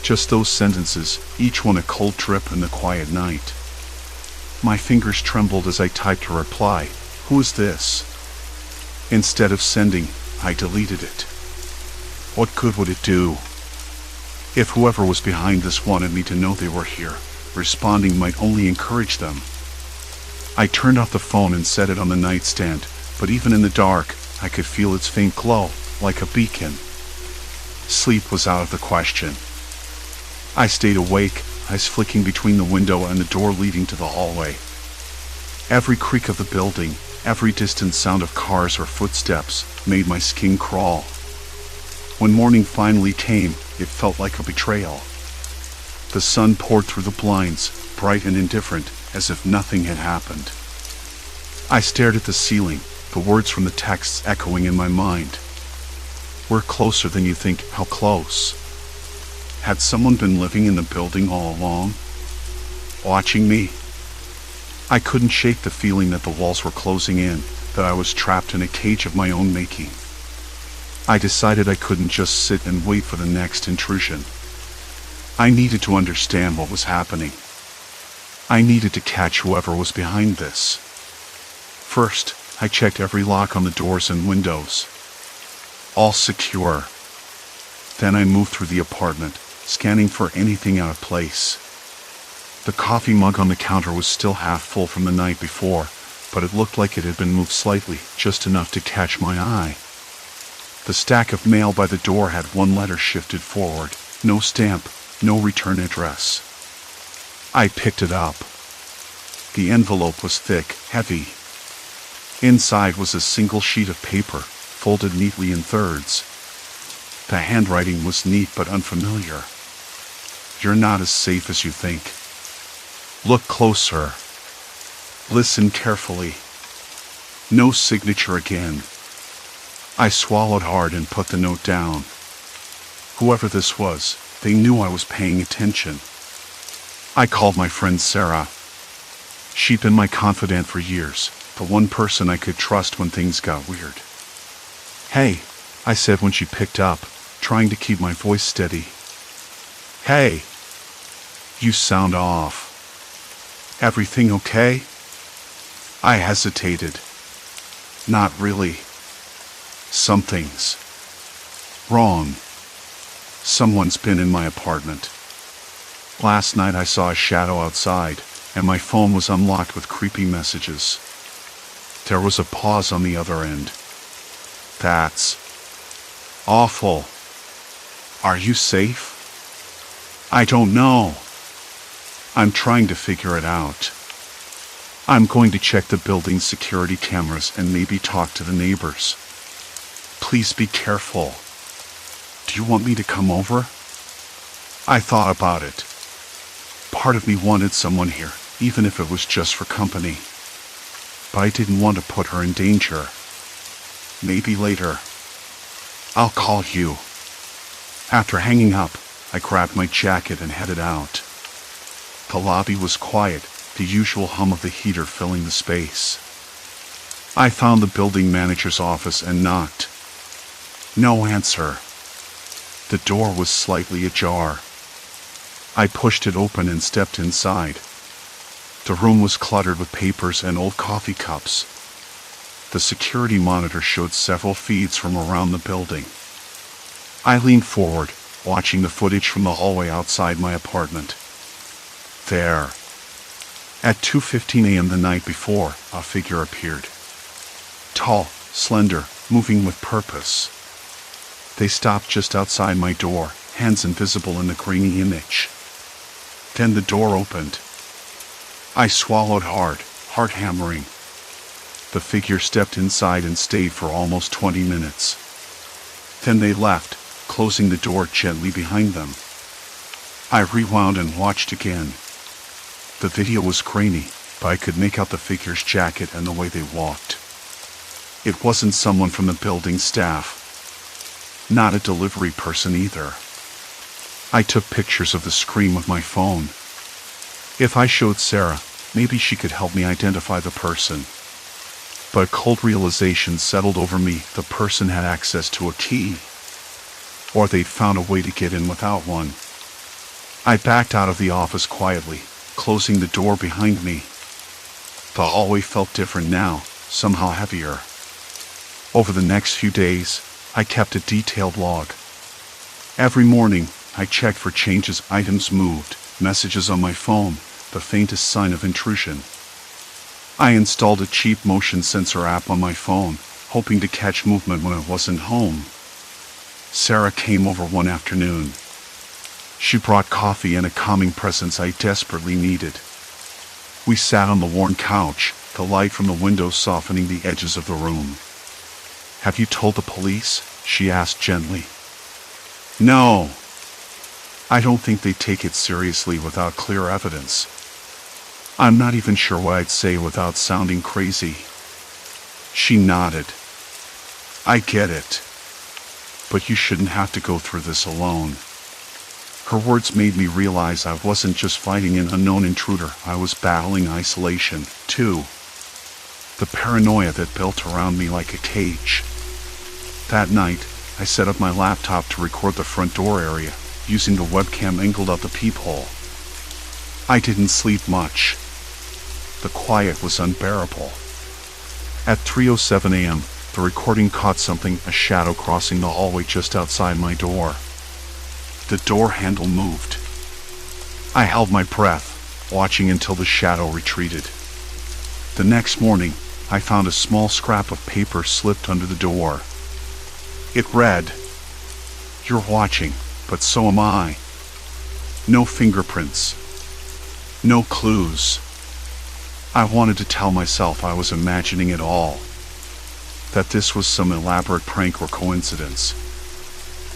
Just those sentences, each one a cold drip in the quiet night. My fingers trembled as I typed a reply. Who is this? Instead of sending, I deleted it. What good would it do? If whoever was behind this wanted me to know they were here, responding might only encourage them. I turned off the phone and set it on the nightstand, but even in the dark, I could feel its faint glow, like a beacon. Sleep was out of the question. I stayed awake, eyes flicking between the window and the door leading to the hallway. Every creak of the building, every distant sound of cars or footsteps, made my skin crawl. When morning finally came, it felt like a betrayal. The sun poured through the blinds, bright and indifferent, as if nothing had happened. I stared at the ceiling, the words from the texts echoing in my mind. "We're closer than you think." How close? Had someone been living in the building all along? Watching me? I couldn't shake the feeling that the walls were closing in, that I was trapped in a cage of my own making. I decided I couldn't just sit and wait for the next intrusion. I needed to understand what was happening. I needed to catch whoever was behind this. First, I checked every lock on the doors and windows. All secure. Then I moved through the apartment, scanning for anything out of place. The coffee mug on the counter was still half full from the night before, but it looked like it had been moved slightly, just enough to catch my eye. The stack of mail by the door had one letter shifted forward, no stamp, no return address. I picked it up. The envelope was thick, heavy. Inside was a single sheet of paper, folded neatly in thirds. The handwriting was neat but unfamiliar. "You're not as safe as you think. Look closer. Listen carefully." No signature again. I swallowed hard and put the note down. Whoever this was, they knew I was paying attention. I called my friend Sarah. She'd been my confidant for years, the one person I could trust when things got weird. "Hey," I said when she picked up, trying to keep my voice steady. "Hey, you sound off. Everything okay?" I hesitated. "Not really. Something's wrong. Someone's been in my apartment. Last night I saw a shadow outside, and my phone was unlocked with creepy messages." There was a pause on the other end. "That's awful. Are you safe?" "I don't know. I'm trying to figure it out. I'm going to check the building's security cameras and maybe talk to the neighbors. Please be careful. Do you want me to come over?" I thought about it. Part of me wanted someone here, even if it was just for company. But I didn't want to put her in danger. "Maybe later. I'll call you." After hanging up, I grabbed my jacket and headed out. The lobby was quiet, the usual hum of the heater filling the space. I found the building manager's office and knocked. No answer. The door was slightly ajar. I pushed it open and stepped inside. The room was cluttered with papers and old coffee cups. The security monitor showed several feeds from around the building. I leaned forward, watching the footage from the hallway outside my apartment. There. At 2:15 a.m. the night before, a figure appeared. Tall, slender, moving with purpose. They stopped just outside my door, hands invisible in the grainy image. Then the door opened. I swallowed hard, heart hammering. The figure stepped inside and stayed for almost 20 minutes. Then they left, closing the door gently behind them. I rewound and watched again. The video was grainy, but I could make out the figure's jacket and the way they walked. It wasn't someone from the building staff. Not a delivery person either. I took pictures of the screen with my phone. If I showed Sarah, maybe she could help me identify the person. But a cold realization settled over me. The person had access to a key. Or they'd found a way to get in without one. I backed out of the office quietly, closing the door behind me. The hallway felt different now, somehow heavier. Over the next few days, I kept a detailed log. Every morning, I checked for changes, items moved, messages on my phone, the faintest sign of intrusion. I installed a cheap motion sensor app on my phone, hoping to catch movement when I wasn't home. Sarah came over one afternoon. She brought coffee and a calming presence I desperately needed. We sat on the worn couch, the light from the window softening the edges of the room. "Have you told the police?" she asked gently. "No. I don't think they'd take it seriously without clear evidence. I'm not even sure what I'd say without sounding crazy." She nodded. "I get it. But you shouldn't have to go through this alone." Her words made me realize I wasn't just fighting an unknown intruder, I was battling isolation, too. The paranoia that built around me like a cage. That night, I set up my laptop to record the front door area, using the webcam angled out the peephole. I didn't sleep much. The quiet was unbearable. At 3:07 a.m., the recording caught something, a shadow crossing the hallway just outside my door. The door handle moved. I held my breath, watching until the shadow retreated. The next morning, I found a small scrap of paper slipped under the door. It read, "You're watching, but so am I. No fingerprints. No clues." I wanted to tell myself I was imagining it all, that this was some elaborate prank or coincidence.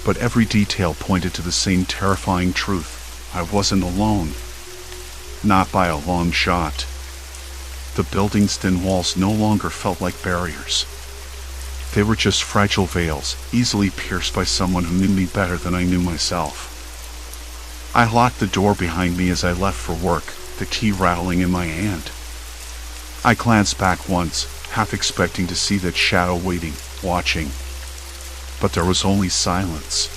But every detail pointed to the same terrifying truth. I wasn't alone. Not by a long shot. The building's thin walls no longer felt like barriers. They were just fragile veils, easily pierced by someone who knew me better than I knew myself. I locked the door behind me as I left for work, the key rattling in my hand. I glanced back once, half expecting to see that shadow waiting, watching. But there was only silence.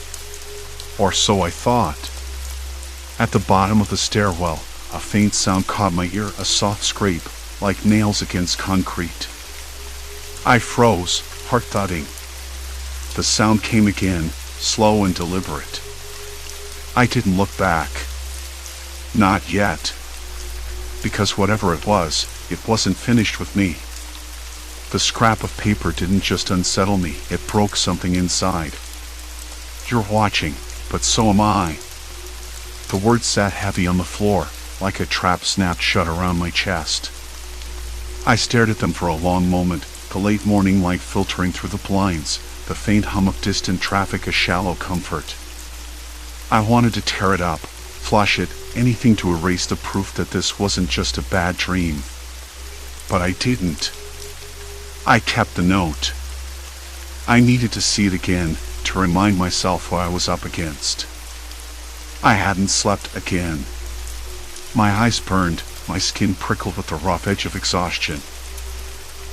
Or so I thought. At the bottom of the stairwell, a faint sound caught my ear, a soft scrape, like nails against concrete. I froze, heart thudding. The sound came again, slow and deliberate. I didn't look back. Not yet. Because whatever it wasn't finished with me. The scrap of paper didn't just unsettle me, it broke something inside. "You're watching, but so am I." The words sat heavy on the floor, like a trap snapped shut around my chest. I stared at them for a long moment, the late morning light filtering through the blinds, the faint hum of distant traffic a shallow comfort. I wanted to tear it up, flush it, anything to erase the proof that this wasn't just a bad dream. But I didn't. I kept the note. I needed to see it again, to remind myself what I was up against. I hadn't slept again. My eyes burned, my skin prickled with the rough edge of exhaustion.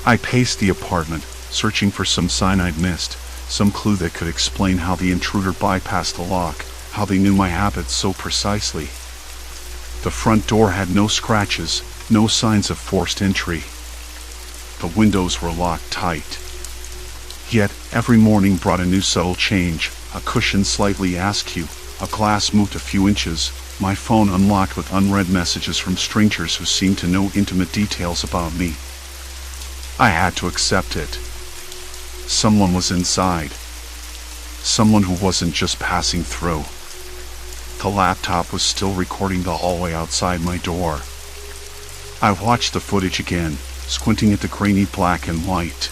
I paced the apartment, searching for some sign I'd missed, some clue that could explain how the intruder bypassed the lock, how they knew my habits so precisely. The front door had no scratches, no signs of forced entry. The windows were locked tight. Yet, every morning brought a new subtle change, a cushion slightly askew, a glass moved a few inches, my phone unlocked with unread messages from strangers who seemed to know intimate details about me. I had to accept it. Someone was inside. Someone who wasn't just passing through. The laptop was still recording the hallway outside my door. I watched the footage again, squinting at the grainy black and white.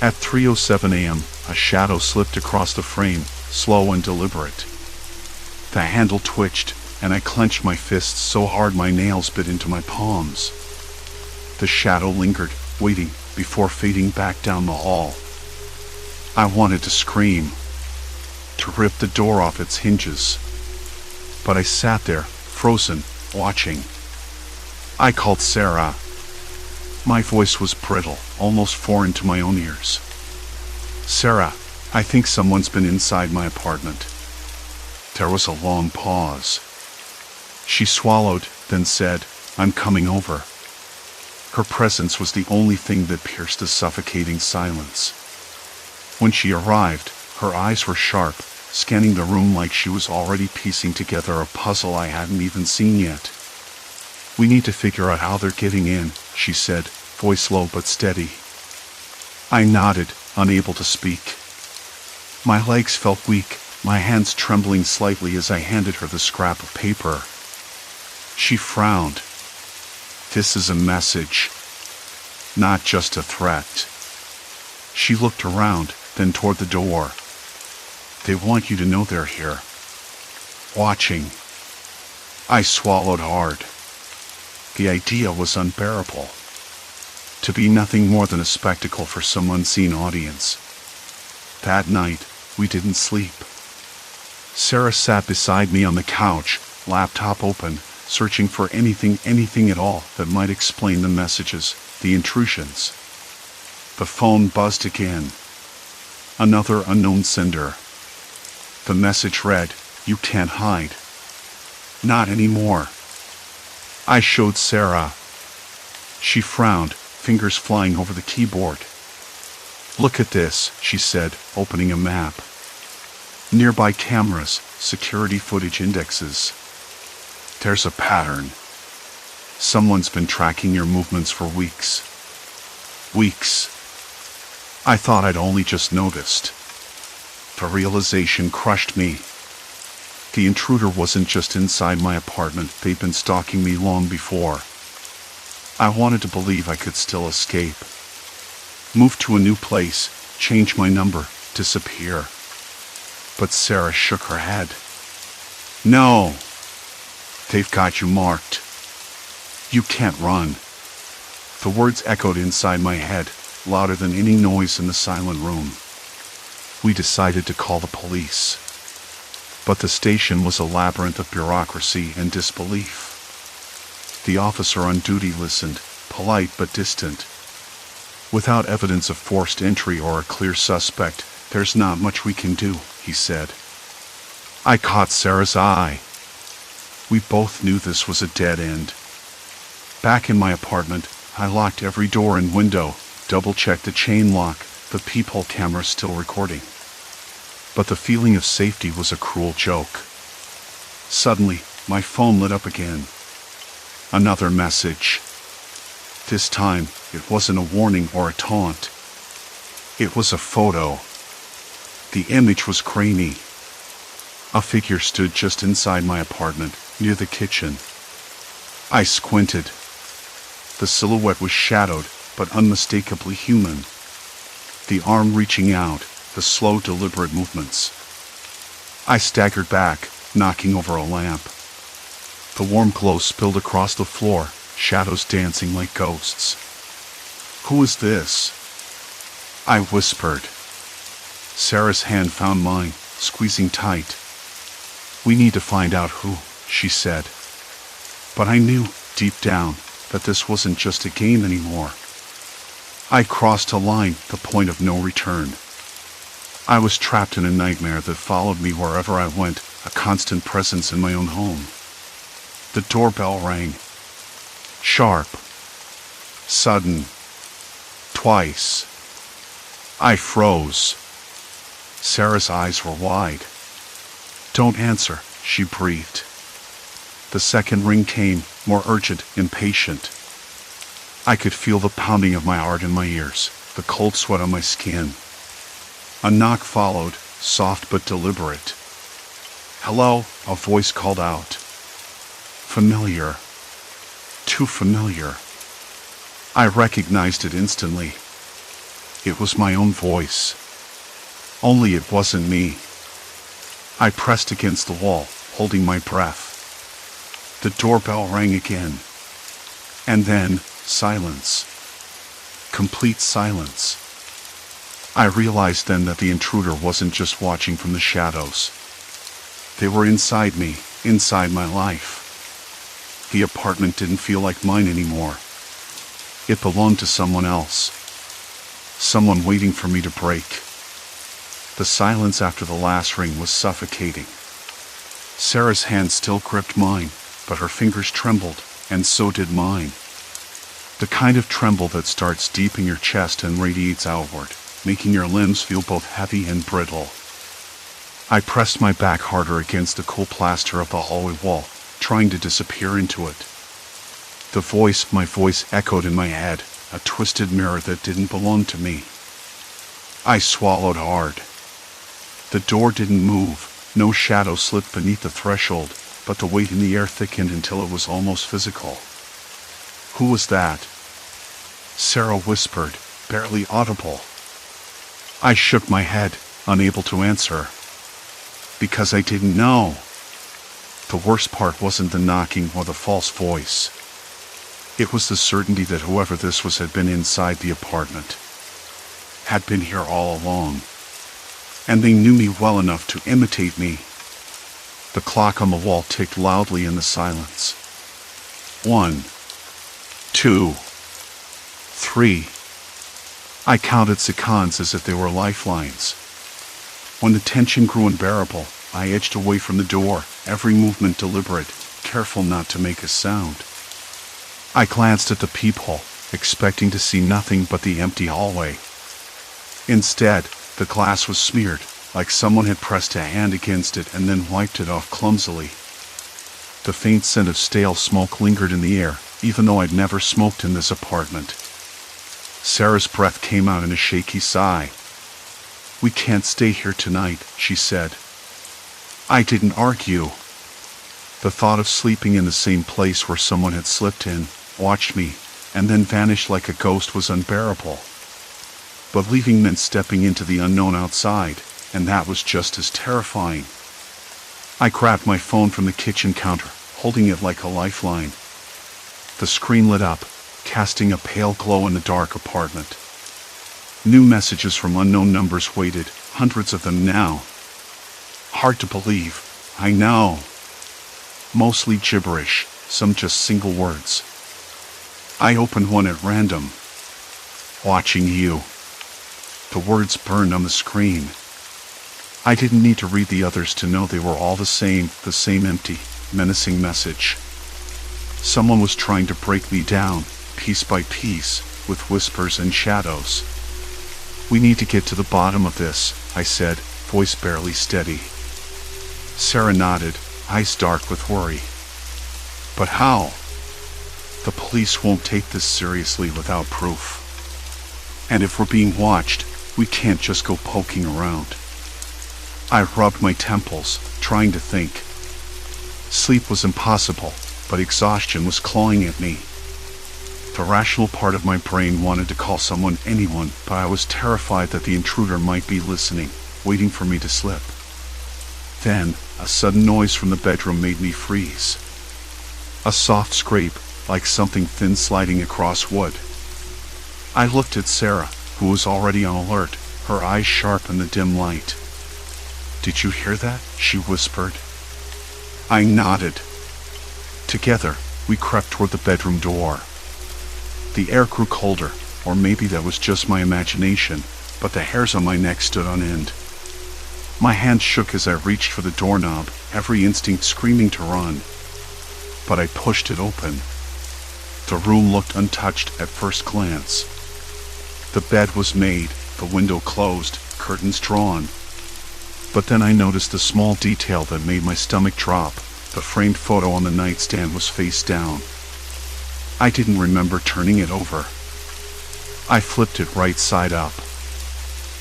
At 3:07 a.m., a shadow slipped across the frame, slow and deliberate. The handle twitched, and I clenched my fists so hard my nails bit into my palms. The shadow lingered, waiting, before fading back down the hall. I wanted to scream, to rip the door off its hinges. But I sat there, frozen, watching. I called Sarah. My voice was brittle, almost foreign to my own ears. "Sarah, I think someone's been inside my apartment." There was a long pause. She swallowed, then said, "I'm coming over." Her presence was the only thing that pierced the suffocating silence. When she arrived, her eyes were sharp, scanning the room like she was already piecing together a puzzle I hadn't even seen yet. "We need to figure out how they're getting in," she said, voice low but steady. I nodded, unable to speak. My legs felt weak, my hands trembling slightly as I handed her the scrap of paper. She frowned. This is a message, not just a threat. She looked around, then toward the door. They want you to know they're here. Watching. I swallowed hard. The idea was unbearable. To be nothing more than a spectacle for some unseen audience. That night, we didn't sleep. Sarah sat beside me on the couch, laptop open, searching for anything at all that might explain the messages, the intrusions. The phone buzzed again. Another unknown sender. The message read, "You can't hide." Not anymore. I showed Sarah. She frowned, fingers flying over the keyboard. "Look at this," she said, opening a map. Nearby cameras, security footage indexes. There's a pattern. Someone's been tracking your movements for weeks. Weeks. I thought I'd only just noticed. The realization crushed me. The intruder wasn't just inside my apartment, they'd been stalking me long before. I wanted to believe I could still escape. Move to a new place, change my number, disappear. But Sarah shook her head. No. They've got you marked. You can't run. The words echoed inside my head, louder than any noise in the silent room. We decided to call the police. But the station was a labyrinth of bureaucracy and disbelief. The officer on duty listened, polite but distant. Without evidence of forced entry or a clear suspect, there's not much we can do, he said. I caught Sarah's eye. We both knew this was a dead end. Back in my apartment, I locked every door and window, double-checked the chain lock, the peephole camera still recording. But the feeling of safety was a cruel joke. Suddenly, my phone lit up again. Another message. This time, it wasn't a warning or a taunt. It was a photo. The image was grainy. A figure stood just inside my apartment, near the kitchen. I squinted. The silhouette was shadowed, but unmistakably human. The arm reaching out, the slow, deliberate movements. I staggered back, knocking over a lamp. The warm glow spilled across the floor, shadows dancing like ghosts. Who is this? I whispered. Sarah's hand found mine, squeezing tight. We need to find out who, she said. But I knew, deep down, that this wasn't just a game anymore. I crossed a line, the point of no return. I was trapped in a nightmare that followed me wherever I went, a constant presence in my own home. The doorbell rang. Sharp. Sudden. Twice. I froze. Sarah's eyes were wide. Don't answer, she breathed. The second ring came, more urgent, impatient. I could feel the pounding of my heart in my ears, the cold sweat on my skin. A knock followed, soft but deliberate. Hello, a voice called out. Familiar. Too familiar. I recognized it instantly. It was my own voice. Only it wasn't me. I pressed against the wall, holding my breath. The doorbell rang again. And then, silence. Complete silence. I realized then that the intruder wasn't just watching from the shadows. They were inside me, inside my life. The apartment didn't feel like mine anymore. It belonged to someone else. Someone waiting for me to break. The silence after the last ring was suffocating. Sarah's hand still gripped mine, but her fingers trembled, and so did mine. The kind of tremble that starts deep in your chest and radiates outward, making your limbs feel both heavy and brittle. I pressed my back harder against the cool plaster of the hallway wall, trying to disappear into it. My voice echoed in my head, a twisted mirror that didn't belong to me. I swallowed hard. The door didn't move, No shadow slipped beneath the threshold, but the weight in the air thickened until it was almost physical. "Who was that?" Sarah whispered, barely audible. I shook my head, unable to answer. Because I didn't know. The worst part wasn't the knocking or the false voice. It was the certainty that whoever this was had been inside the apartment. Had been here all along. And they knew me well enough to imitate me. The clock on the wall ticked loudly in the silence. 1, 2, 3. I counted seconds as if they were lifelines. When the tension grew unbearable, I edged away from the door, every movement deliberate, careful not to make a sound. I glanced at the peephole, expecting to see nothing but the empty hallway. Instead, the glass was smeared, like someone had pressed a hand against it and then wiped it off clumsily. The faint scent of stale smoke lingered in the air, even though I'd never smoked in this apartment. Sarah's breath came out in a shaky sigh. "We can't stay here tonight," she said. I didn't argue. The thought of sleeping in the same place where someone had slipped in, watched me, and then vanished like a ghost was unbearable. But leaving meant stepping into the unknown outside, and that was just as terrifying. I grabbed my phone from the kitchen counter, holding it like a lifeline. The screen lit up, casting a pale glow in the dark apartment. New messages from unknown numbers waited, hundreds of them now. Hard to believe, I know. Mostly gibberish, some just single words. I opened one at random. "Watching you." The words burned on the screen. I didn't need to read the others to know they were all the same empty, menacing message. Someone was trying to break me down, piece by piece, with whispers and shadows. "We need to get to the bottom of this," I said, voice barely steady. Sarah nodded, eyes dark with worry. "But how? The police won't take this seriously without proof. And if we're being watched, we can't just go poking around." I rubbed my temples, trying to think. Sleep was impossible, but exhaustion was clawing at me. The rational part of my brain wanted to call someone, anyone, but I was terrified that the intruder might be listening, waiting for me to slip. Then, a sudden noise from the bedroom made me freeze. A soft scrape, like something thin sliding across wood. I looked at Sarah, who was already on alert, her eyes sharp in the dim light. "Did you hear that?" she whispered. I nodded. Together, we crept toward the bedroom door. The air grew colder, or maybe that was just my imagination, but the hairs on my neck stood on end. My hand shook as I reached for the doorknob, every instinct screaming to run. But I pushed it open. The room looked untouched at first glance. The bed was made, the window closed, curtains drawn. But then I noticed a small detail that made my stomach drop. The framed photo on the nightstand was face down. I didn't remember turning it over. I flipped it right side up.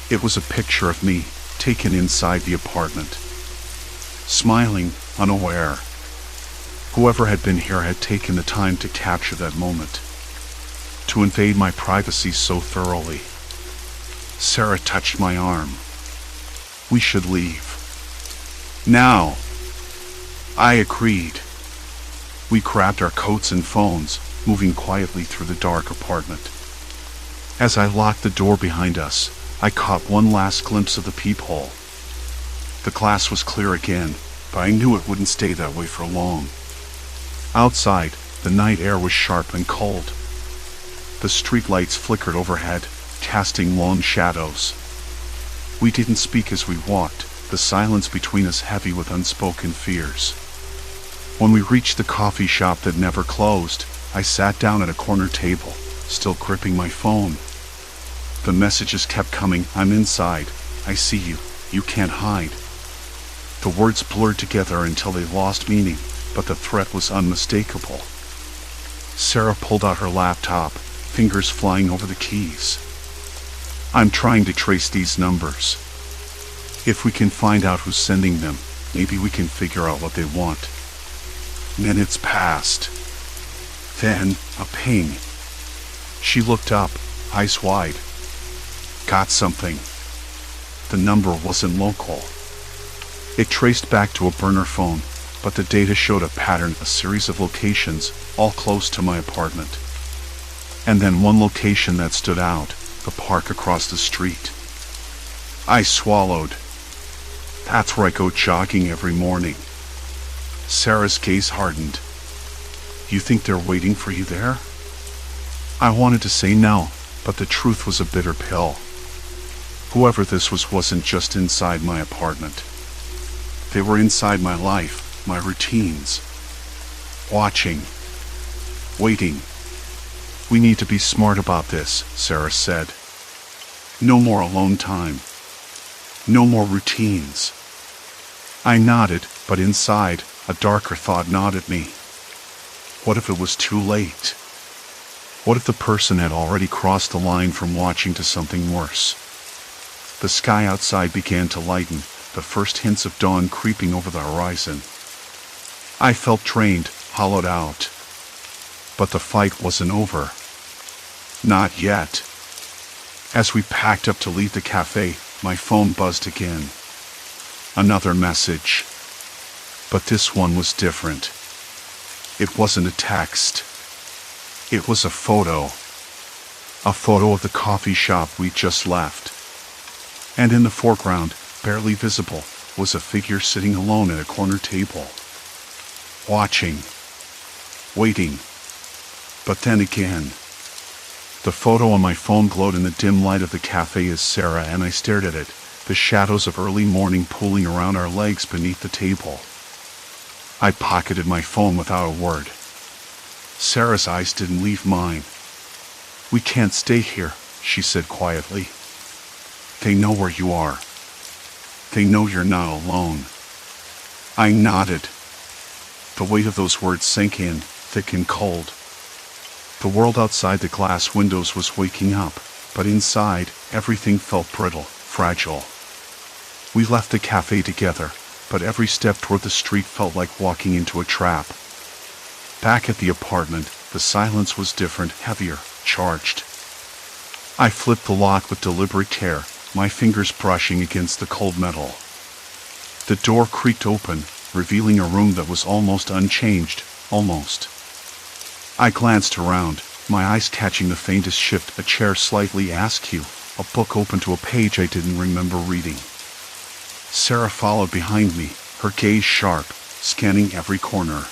It was a picture of me, taken inside the apartment. Smiling, unaware. Whoever had been here had taken the time to capture that moment. To invade my privacy so thoroughly. Sarah touched my arm. "We should leave. Now." I agreed. We grabbed our coats and phones, moving quietly through the dark apartment. As I locked the door behind us, I caught one last glimpse of the peephole. The glass was clear again, but I knew it wouldn't stay that way for long. Outside, the night air was sharp and cold. The streetlights flickered overhead, casting long shadows. We didn't speak as we walked, the silence between us heavy with unspoken fears. When we reached the coffee shop that never closed, I sat down at a corner table, still gripping my phone. The messages kept coming. "I'm inside. I see you. You can't hide." The words blurred together until they lost meaning, but the threat was unmistakable. Sarah pulled out her laptop, fingers flying over the keys. "I'm trying to trace these numbers. If we can find out who's sending them, Maybe we can figure out what they want. Minutes passed. Then, a ping. She looked up, eyes wide. Got something. The number wasn't local. It traced back to a burner phone, but the data showed a pattern, a series of locations, all close to my apartment. And then one location that stood out, the park across the street. I swallowed. That's where I go jogging every morning. Sarah's gaze hardened. You think they're waiting for you there? I wanted to say no, but the truth was a bitter pill. Whoever this was wasn't just inside my apartment. They were inside my life, my routines. Watching. Waiting. We need to be smart about this, Sarah said. No more alone time. No more routines. I nodded, but inside, a darker thought gnawed at me. What if it was too late? What if the person had already crossed the line from watching to something worse? The sky outside began to lighten, the first hints of dawn creeping over the horizon. I felt drained, hollowed out. But the fight wasn't over. Not yet. As we packed up to leave the cafe, my phone buzzed again. Another message. But this one was different. It wasn't a text. It was a photo. A photo of the coffee shop we just left. And in the foreground, barely visible, was a figure sitting alone at a corner table. Watching. Waiting. But then again. The photo on my phone glowed in the dim light of the cafe as Sarah and I stared at it, the shadows of early morning pooling around our legs beneath the table. I pocketed my phone without a word. Sarah's eyes didn't leave mine. We can't stay here, she said quietly. They know where you are. They know you're not alone. I nodded. The weight of those words sank in, thick and cold. The world outside the glass windows was waking up, but inside, everything felt brittle, fragile. We left the cafe together, but every step toward the street felt like walking into a trap. Back at the apartment, the silence was different, heavier, charged. I flipped the lock with deliberate care, my fingers brushing against the cold metal. The door creaked open, revealing a room that was almost unchanged, almost. I glanced around, my eyes catching the faintest shift, a chair slightly askew, a book open to a page I didn't remember reading. Sarah followed behind me, her gaze sharp, scanning every corner.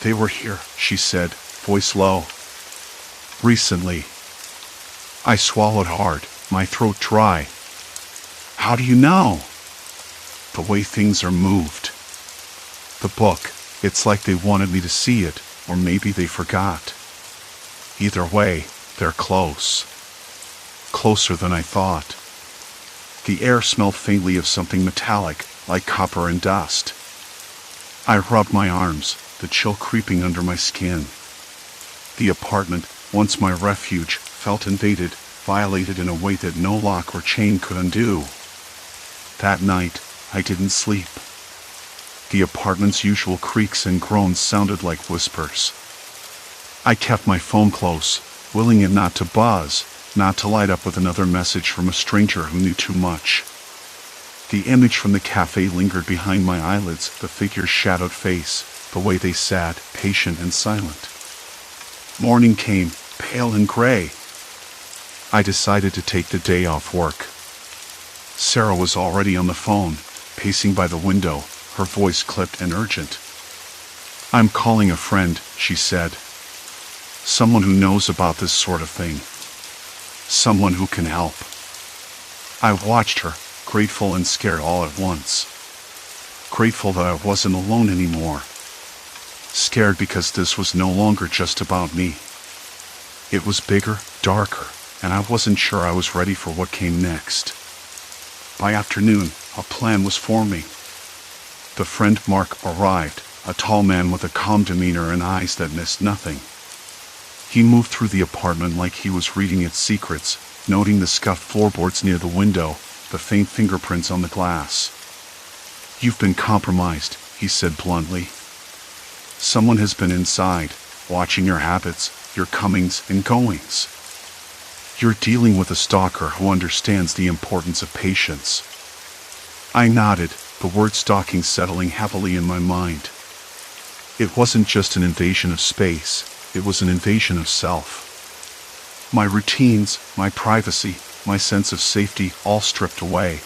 They were here, she said, voice low. Recently. I swallowed hard, my throat dry. How do you know? The way things are moved. The book, it's like they wanted me to see it, or maybe they forgot. Either way, they're close. Closer than I thought. The air smelled faintly of something metallic, like copper and dust. I rubbed my arms, the chill creeping under my skin. The apartment, once my refuge, felt invaded, violated in a way that no lock or chain could undo. That night, I didn't sleep. The apartment's usual creaks and groans sounded like whispers. I kept my phone close, willing it not to buzz, not to light up with another message from a stranger who knew too much. The image from the cafe lingered behind my eyelids, the figure's shadowed face, the way they sat, patient and silent. Morning came, pale and gray. I decided to take the day off work. Sarah was already on the phone, pacing by the window, her voice clipped and urgent. I'm calling a friend, she said. Someone who knows about this sort of thing. Someone who can help. I watched her, grateful and scared all at once. Grateful that I wasn't alone anymore. Scared because this was no longer just about me. It was bigger, darker, and I wasn't sure I was ready for what came next. By afternoon, a plan was forming. The friend Mark arrived, a tall man with a calm demeanor and eyes that missed nothing. He moved through the apartment like he was reading its secrets, noting the scuffed floorboards near the window, the faint fingerprints on the glass. "You've been compromised," he said bluntly. "Someone has been inside, watching your habits, your comings and goings. You're dealing with a stalker who understands the importance of patience." I nodded, the word stalking settling heavily in my mind. It wasn't just an invasion of space, it was an invasion of self. My routines, my privacy, my sense of safety all stripped away.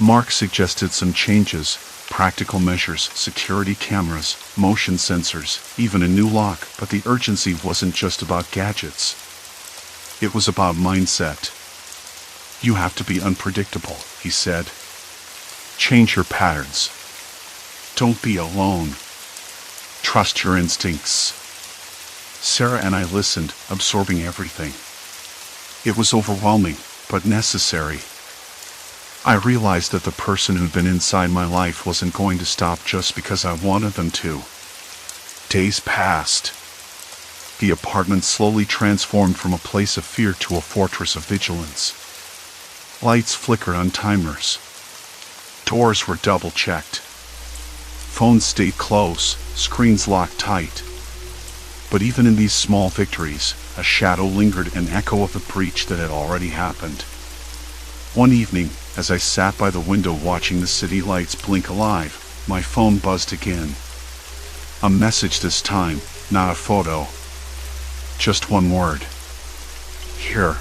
Mark suggested some changes, practical measures, security cameras, motion sensors, even a new lock, but the urgency wasn't just about gadgets. It was about mindset. "You have to be unpredictable," he said. "Change your patterns. Don't be alone. Trust your instincts." Sarah and I listened, absorbing everything. It was overwhelming, but necessary. I realized that the person who'd been inside my life wasn't going to stop just because I wanted them to. Days passed. The apartment slowly transformed from a place of fear to a fortress of vigilance. Lights flickered on timers. Doors were double-checked. Phones stayed close, screens locked tight. But even in these small victories, a shadow lingered, an echo of the breach that had already happened. One evening, as I sat by the window watching the city lights blink alive, my phone buzzed again. A message this time, not a photo. Just one word. "Here."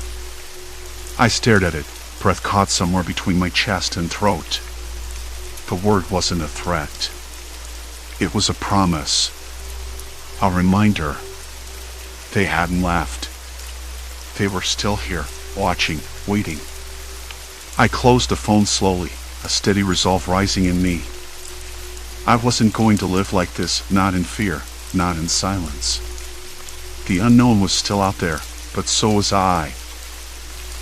I stared at it, breath caught somewhere between my chest and throat. The word wasn't a threat. It was a promise. A reminder. They hadn't left. They were still here, watching, waiting. I closed the phone slowly, a steady resolve rising in me. I wasn't going to live like this, not in fear, not in silence. The unknown was still out there, but so was I.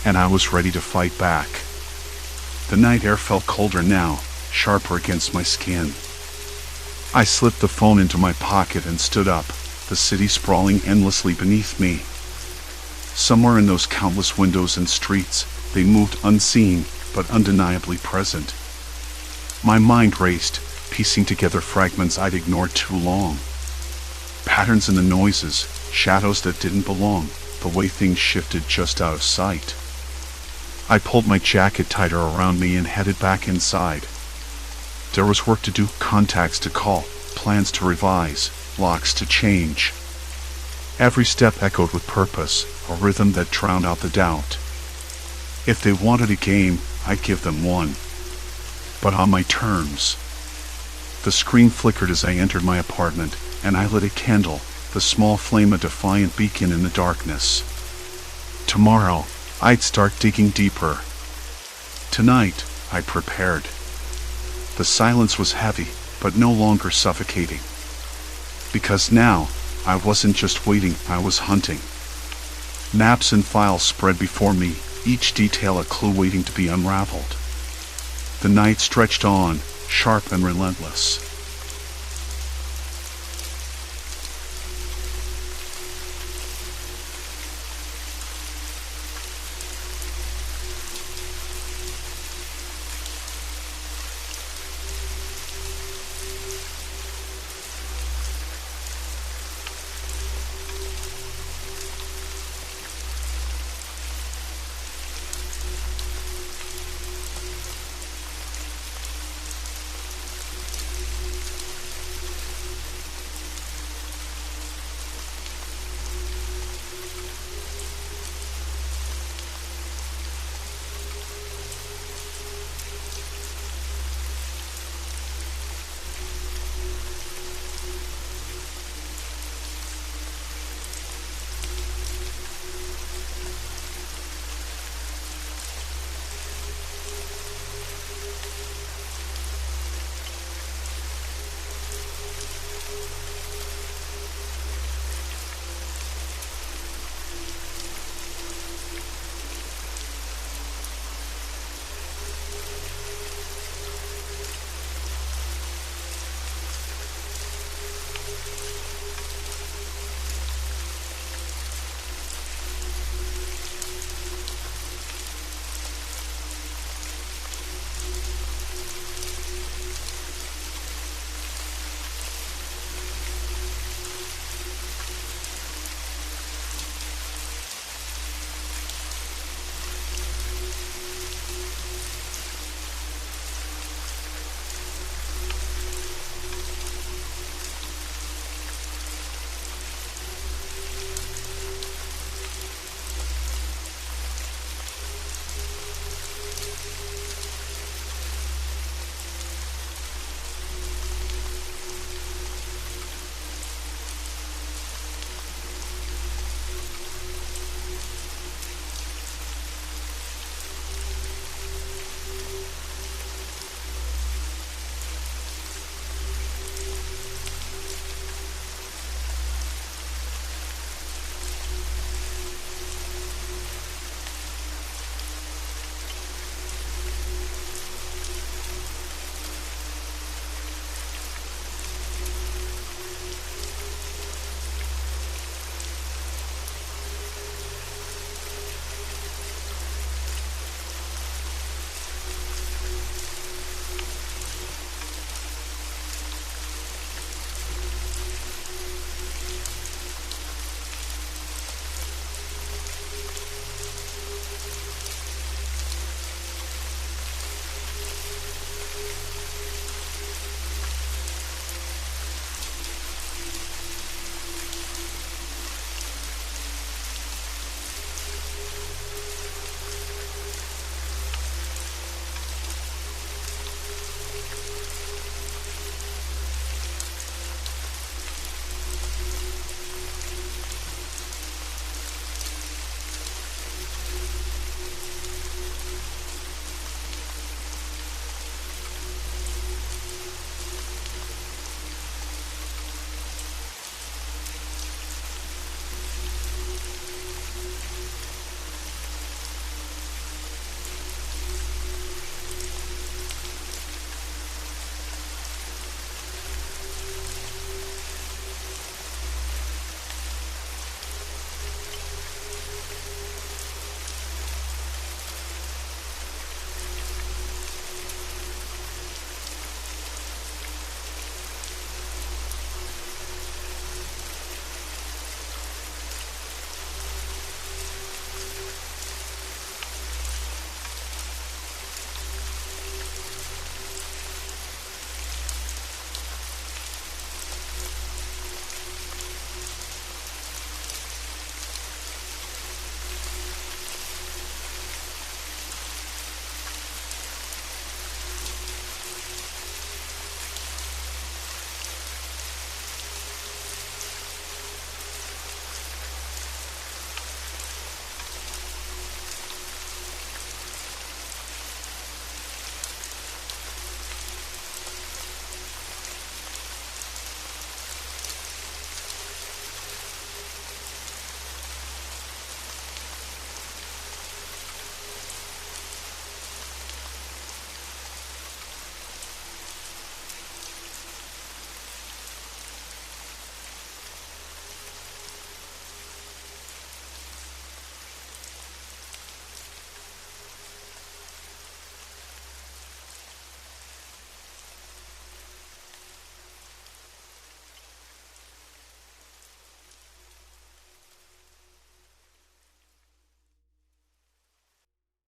And I was ready to fight back. The night air felt colder now, sharper against my skin. I slipped the phone into my pocket and stood up, the city sprawling endlessly beneath me. Somewhere in those countless windows and streets, they moved unseen, but undeniably present. My mind raced, piecing together fragments I'd ignored too long. Patterns in the noises, shadows that didn't belong, the way things shifted just out of sight. I pulled my jacket tighter around me and headed back inside. There was work to do, contacts to call, plans to revise, locks to change. Every step echoed with purpose, a rhythm that drowned out the doubt. If they wanted a game, I'd give them one. But on my terms. The screen flickered as I entered my apartment, and I lit a candle, the small flame a defiant beacon in the darkness. Tomorrow, I'd start digging deeper. Tonight, I prepared. The silence was heavy, but no longer suffocating. Because now, I wasn't just waiting, I was hunting. Maps and files spread before me, each detail a clue waiting to be unraveled. The night stretched on, sharp and relentless.